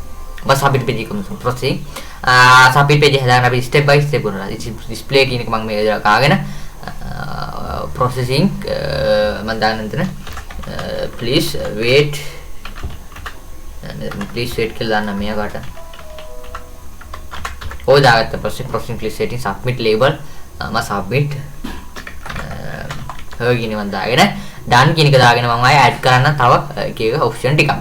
බස් submit page එක කොහොමද processing submit page හදාගන්න අපි step by step කරනවා display කියන එක මම මේ කාගෙන processing මම දාන්න මෙතන please wait කියලා දාන්න මෙයාකට ඔය දාගත්ත පස්සේ processing please setting submit label මම submit කියන මම දාගෙන done කියන එක දාගෙන මම ආයෙ add කරන්න තව එක option ටිකක්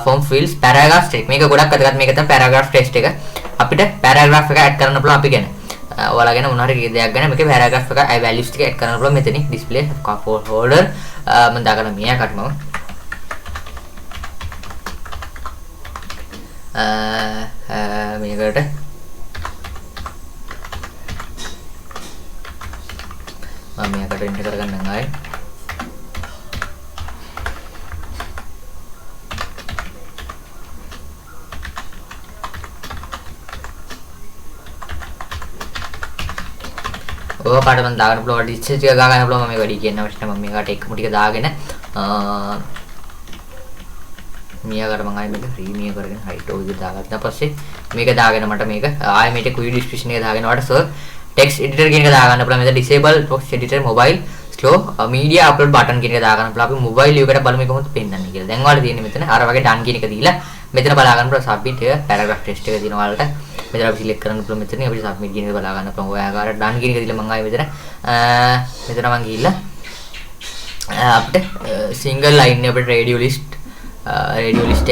form fields paragraph text මේක ගොඩක් වැදගත් මේක තමයි paragraph text එක අපිට paragraph එක add කරන්න පුළුවන් අපි ගැන ඔයාලා ගැන මොන හරි දෙයක් ගැන මේකේ paragraph එක values ටික add කරන්න පුළුවන් මෙතනින් display folder මම දාගන්න මෙයාකට මම මේකට මම මේකට එන්ටර් කරගන්නම් ආයේ ඔය පාඩම මම දාගන්න පුළුවන් ඩිස්ටන්ස් ටික ගා ගන්න පුළුවන් මම මේ වැඩි කියන්න අවශ්‍ය නැහැ මම මේකට එකම ටික දාගෙන මියාකට මම ආයෙ මේක රීමිය කරගෙන height ඔය විදිහට දාගත්තා පස්සේ මේක දාගෙන මට මේක ආයෙ මේක quick description එක දාගෙන වලට සර් text editor කියන එක දාගන්න පුළුවන් මෙතන disable text editor mobile slow media upload button කියන එක දාගන්න පුළුවන් අපි mobile view එකට බලමු කොහොමද පෙන්වන්නේ කියලා දැන් ඔයාලා තියෙන්නේ මෙතන අර වගේ done කියන එක දීලා මෙතන බලා ගන්න පුළුවන් submit එක paragraph text එක දිනන ඔයාලට මෙතන අපි select කරන්න පුළුවන් මෙතන අපිට submit කියන එක බලා ගන්න පුළුවන් ඔය ආකාරයට done කියන එක දීලා මම ආයෙ මෙතන මම ගිහිල්ලා අපිට single line අපිට radio list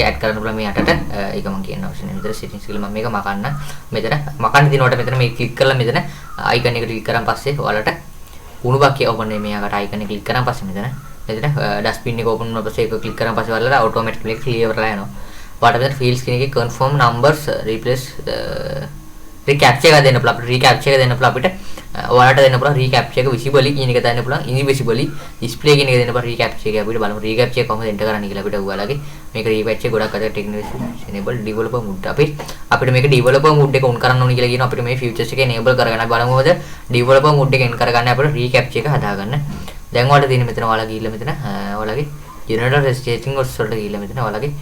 එක add කරන්න පුළුවන් මේ යටට ඒක මම කියන option එක විතර settings කියලා මම මේක මකන්න දිනවට මෙතන මේ click කරලා මෙතන icon එකට click කරන් පස්සේ ඔයාලට කුණු බක්කිය open වෙන්නේ මේ යකට icon එක click කරන් පස්සේ මෙතන dustbin එක open වුණා පස්සේ ඒක click කරන් පස්සේ ඔයාලට automatically clear වෙලා යනවා ඔයාලට මෙතන fields කියන එකේ confirm numbers replace recaptcha එක දෙන්න පුළුවන් අපිට recaptcha එක දෙන්න පුළුවන් අපිට ඔයාලට දෙන්න පුළුවන් recaptcha එක visibly කියන එක දෙන්න පුළුවන් invisibly display කියන එක දෙන්න පුළුවන් recaptcha එක අපිට බලමු recaptcha එක කොහොමද enter කරන්නේ කියලා අපිට ඔයාලගේ මේක recaptcha එක ගොඩක් අද technical enable developer mode අපිට මේක developer mode එක on කරන්න ඕනේ කියලා කියනවා අපිට මේ features එක enable කරගන්න බලමු මොකද developer mode එක on කරගන්න අපිට recaptcha එක හදාගන්න දැන් ඔයාලට තියෙන මෙතන ඔයාලා ගිහිල්ලා මෙතන ඔයාලගේ general settings වලට ගිහිල්ලා මෙතන ඔයාලගේ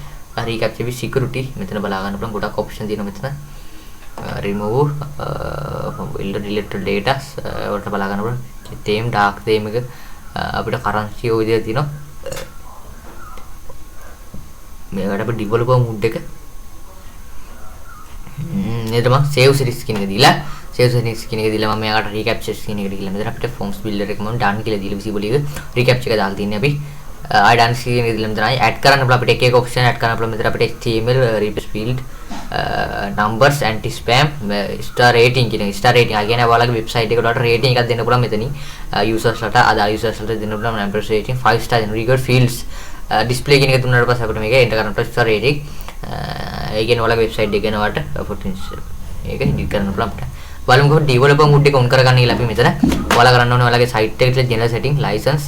recaptcha with security මෙතන බලා ගන්න පුළුවන් ගොඩක් option තියෙනවා මෙතන remove deleted data වලට බලා ගන්න පුළුවන් theme dark theme එක අපිට currency ඔය විදිහට තියෙනවා මේකට අපි developer mode එක නේද මම save settings කියන එක දීලා save settings කියන එක දීලා මම මේකට recaptcha කියන එකට ගිහලා මෙතන අපිට forms builder එක මම done කියලා දීලා visibly එක recaptcha එක දාලා තින්නේ අපි done කියන එක දීලා මෙතන add කරන්න පුළුවන් අපිට එක option add කරන්න පුළුවන් මෙතන අපිට html replace field numbers anti spam star rating කියන star rating කියන්නේ ඔයාලගේ website එකට වලට rating එකක් දෙන්න පුළුවන් මෙතනින් users ලට අදාළ users ලට දෙන්න පුළුවන් number rating 5 star දෙන්න record fields display කියන එක දුන්නාට පස්සේ අපිට මේක enter කරන්න පුළුවන් star rating ඒ කියන්නේ ඔයාලගේ website එක ගැනවට photos මේක edit කරන්න පුළුවන් අපිට බලමු කොහොමද developer mode එක on කරගන්න කියලා අපි මෙතන ඔයාලා කරන්න ඕනේ ඔයාලගේ site එකට general setting license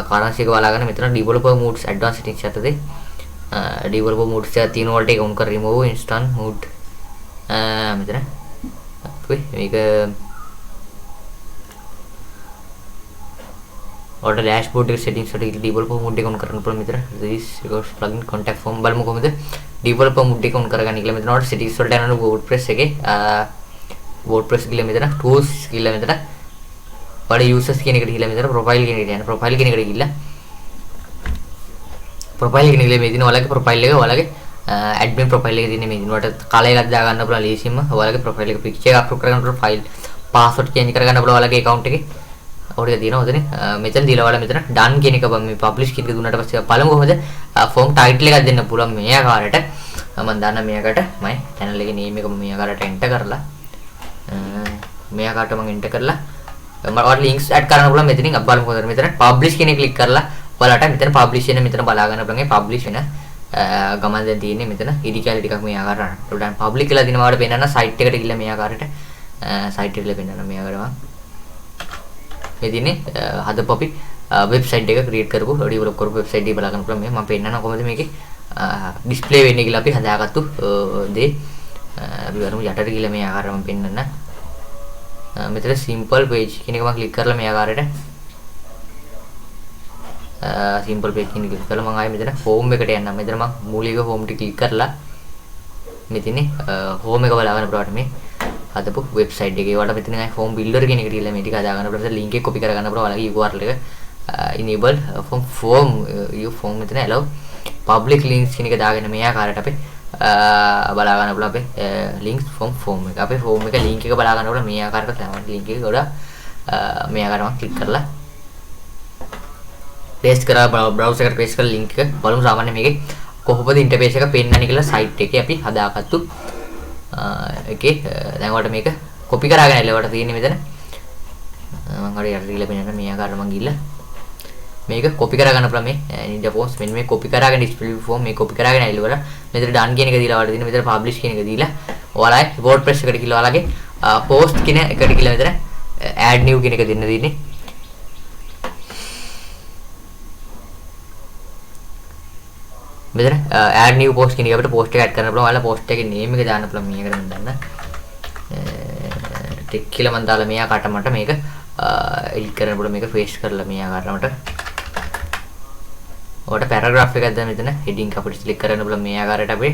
currency එක බලාගෙන මෙතන developer modes advanced settings යටතේ developer modes එක තියෙන වලට ඒක on කර remove instant mode මෙතන අපි මේක ඔයාලට dashboard එක settings වලට developer mode එක on කරන්න පුළුවන් මෙතන this records plugin contact form බලමු කොහොමද developer mode එක on කරගන්න කියලා මෙතන ඔයාලට settings වලට යනවා WordPress එකේ WordPress කියලා මෙතන tools කියලා මෙතන ඔයාලා users කියන එකට ගිහලා මෙතන profile කියන එකට යන්න profile කියන එකට ගිහලා profile කියන එකේ මේ දින ඔයාලගේ profile එක ඔයාලගේ admin profile එකේ තියෙන මේ දින වලට කලයක් දා ගන්න පුළුවන් ලේසියෙන්ම ඔයාලගේ profile එක picture එක upload කරගන්න පුළුවන් file password change කරගන්න පුළුවන් ඔයාලගේ account එකේ ඔය ටික තියෙනවා උදේ මෙතන දීලා ඔයාලා මෙතන done කියන එක මේ publish කියන එක දුන්නාට පස්සේ බලමු කොහොමද form title එකක් දෙන්න පුළුවන් මේ ආකාරයට මම දාන්න මෙයාකට මම channel එකේ name එක මෙයාකට enter කරලා මෙයාකට මම enter කරලා මට links add කරන්න පුළුවන් මෙතනින් අපි බලමු කොහොමද මෙතන publish කියන එක click කරලා ඔයාලට මෙතන publish වෙන මෙතන බලා ගන්න පුළුවන් ඒ publish වෙන ගමන් දැන් තියෙන්නේ මෙතන ඉඩිකැලි ටිකක් මේ ආකාරයට දැන් public කියලා දින මාවට පෙන්නන site එකට ගිහලා මේ ආකාරයට site එකට පෙන්නන මේ ආකාරයට මේ දිනේ හදපු අපි website එක create කරපු develop කරපු website එක බලා ගන්න පුළුවන් මේ මම පෙන්නන කොහොමද මේකේ display වෙන්නේ කියලා අපි හදාගත්තු දේ අපි වරමු යටට ගිහලා මේ ආකාරයට මම පෙන්නන්න මෙතන simple page කියන එක මම click කරලා මේ ආකාරයට simple page කියන එක click කරලා මම ආයෙ මෙතන home එකට යන්නම් මෙතන මම මූලික home ට click කරලා මෙතන home එක බලා ගන්න පුළුවන් මේ හදපු website එකේ වල මෙතන ආයෙ home builder කියන එකට ගිහලා මේ ටික හදා ගන්න පුළුවන් link එක copy කර ගන්න පුළුවන් ඔයාලගේ URL එක enable from form you form මෙතන allow public links කියන එක දාගෙන මේ ආකාරයට අපි බලා ගන්න පුළුවන් අපේ links from form එක. අපේ form එක link එක බලා ගන්නකොට මේ ආකාරයට තමයි link එක ගොඩක් මේ ආකාරයට click කරලා paste කරලා browser එකට paste කරලා link එක බලමු සාමාන්‍ය මේකේ කොහොමද interface එක පෙන්වන්නේ කියලා site එකේ අපි හදාගත්තු එකේ දැන් ඔයාලට මේක copy කරගෙන එන්න ඔයාලට තියෙන්නේ මෙතන මම හරියට යට ගිහලා පෙන්නන්න මේ ආකාරයට මම ගිහලා මේක copy කරගන්න පුළුවන් මේ ninja forms මෙන්න මේ copy කරගෙන display form මේ copy කරගෙන ඇවිල්ලා මෙතන done කියන එක දීලා ඔයාලට දෙන්න මෙතන publish කියන එක දීලා ඔයාලා WordPress එකට ගිහලා ඔයාලගේ post කියන එකට ගිහලා මෙතන add new කියන එක දෙන්න තියෙන්නේ මෙතන add new post කියන එක අපිට post එක add කරන්න පුළුවන් ඔයාලා post එකේ name එක දාන්න පුළුවන් මේකට මම දාන්න ටික් කියලා මම දාලා මෙයා කට මට මේක edit කරන්න පුළුවන් මේක paste කරලා මෙයා කට මට ඔයාලට paragraph එකක් දැන් මෙතන heading අපිට select කරන්න පුළුවන් මේ ආකාරයට අපි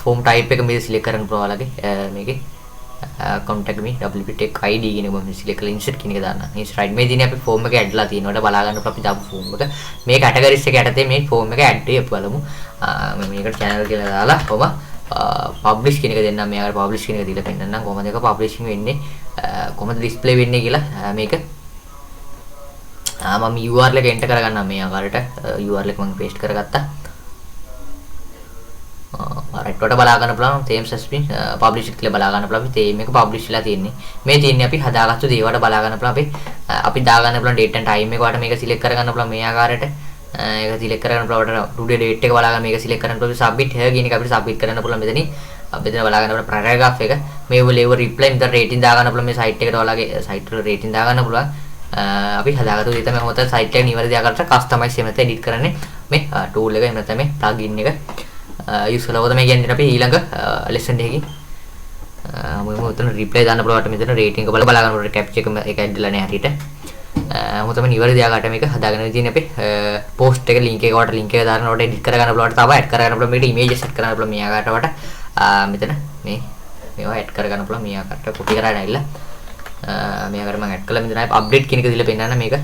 form type එක මේ select කරන්න පුළුවන් ඔයාලගේ මේකේ contact me wp tech id කියන එක මම select කරලා insert කියන එක දාන්න. insert right මේ දිනේ අපි form එක add ලා තියෙනවා. ඔයාලට බලා ගන්න අපි දාපු form එක මේ categories එක යටතේ මේ form එක add වෙයි අපි බලමු. මම මේකට channel කියලා දාලා කොහොම publish කියන එක දෙන්නම් මෙයාට publish කියන එක දීලා පෙන්නන්නම් කොහොමද ඒක publishing වෙන්නේ කොහොමද display වෙන්නේ කියලා මේක මම URL එක enter කරගන්නම් මේ ආකාරයට URL එක මම paste කරගත්තා right වලට බලා ගන්න පුළුවන් themes has been published කියලා බලා ගන්න පුළුවන් අපි theme එක publish වෙලා තියෙන්නේ මේ තියෙන්නේ අපි හදාගත්තු දේවල්ට බලා ගන්න පුළුවන් අපි දා ගන්න පුළුවන් date and time එක වට මේක select කරගන්න පුළුවන් මේ ආකාරයට ඒක select කරගන්න පුළුවන් today date එක බලා ගන්න මේක select කරන්න පුළුවන් submit here කියන එක අපිට submit කරන්න පුළුවන් මෙතනින් අපි මෙතන බලා ගන්න පුළුවන් paragraph එක මේ level reply මෙතන rating දා ගන්න පුළුවන් මේ site එකට ඔයාලගේ site වල rating දා ගන්න පුළුවන් අපි හදාගත්තු දේ තමයි මොකද site එක නිවැරදි ආකාරයට customize එහෙම නැත්නම් edit කරන්නේ මේ tool එක එහෙම නැත්නම් මේ plugin එක use කරලා තමයි කියන්නේ අපි ඊළඟ lesson එකකින් මම උතන reply දාන්න පුළුවන් මෙතන rating එක බලා ගන්න පුළුවන් capture එක ඇඩ්ලා නැහැ හරියට මම තමයි නිවැරදි ආකාරයට මේක හදාගෙන තියෙන්නේ අපි post එක link එක වට link එක දානකොට edit කරගන්න පුළුවන් තව add කරගන්න පුළුවන් මේකට images set කරන්න පුළුවන් මේ ආකාරයට වට මෙතන මේවා add කරගන්න පුළුවන් මේ ආකාරයට copy කරගෙන ඇවිල්ලා මේ ආකාරයට මම add කළා මෙතන update කියන එක දීලා පෙන්නන්න මේක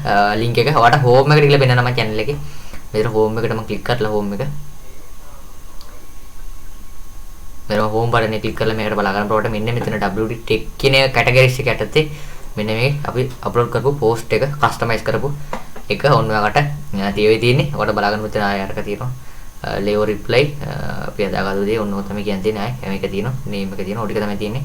link එක වට home එකට ගිහලා පෙන්නන්න මම channel එකේ මෙතන home එකට මම click කරලා home එක මෙතන home button එක click කරලා මේකට බලා ගන්න පුළුවන් මෙන්න මෙතන WD tech කියන categories එක යටතේ මෙන්න මේ අපි අප්ලෝඩ් කරපු post එක customize කරපු එක ඔන්න ඔයාලට තියෙන්නේ. ඔයාලට බලා ගන්න මෙතන ආයරක තියෙනවා. level reply අපි හදාගත්තු දේ ඔන්න ඔය තමයි කියන්නේ නෑ. මේක තියෙනවා. name එක තියෙනවා. ඔය ටික තමයි තියෙන්නේ.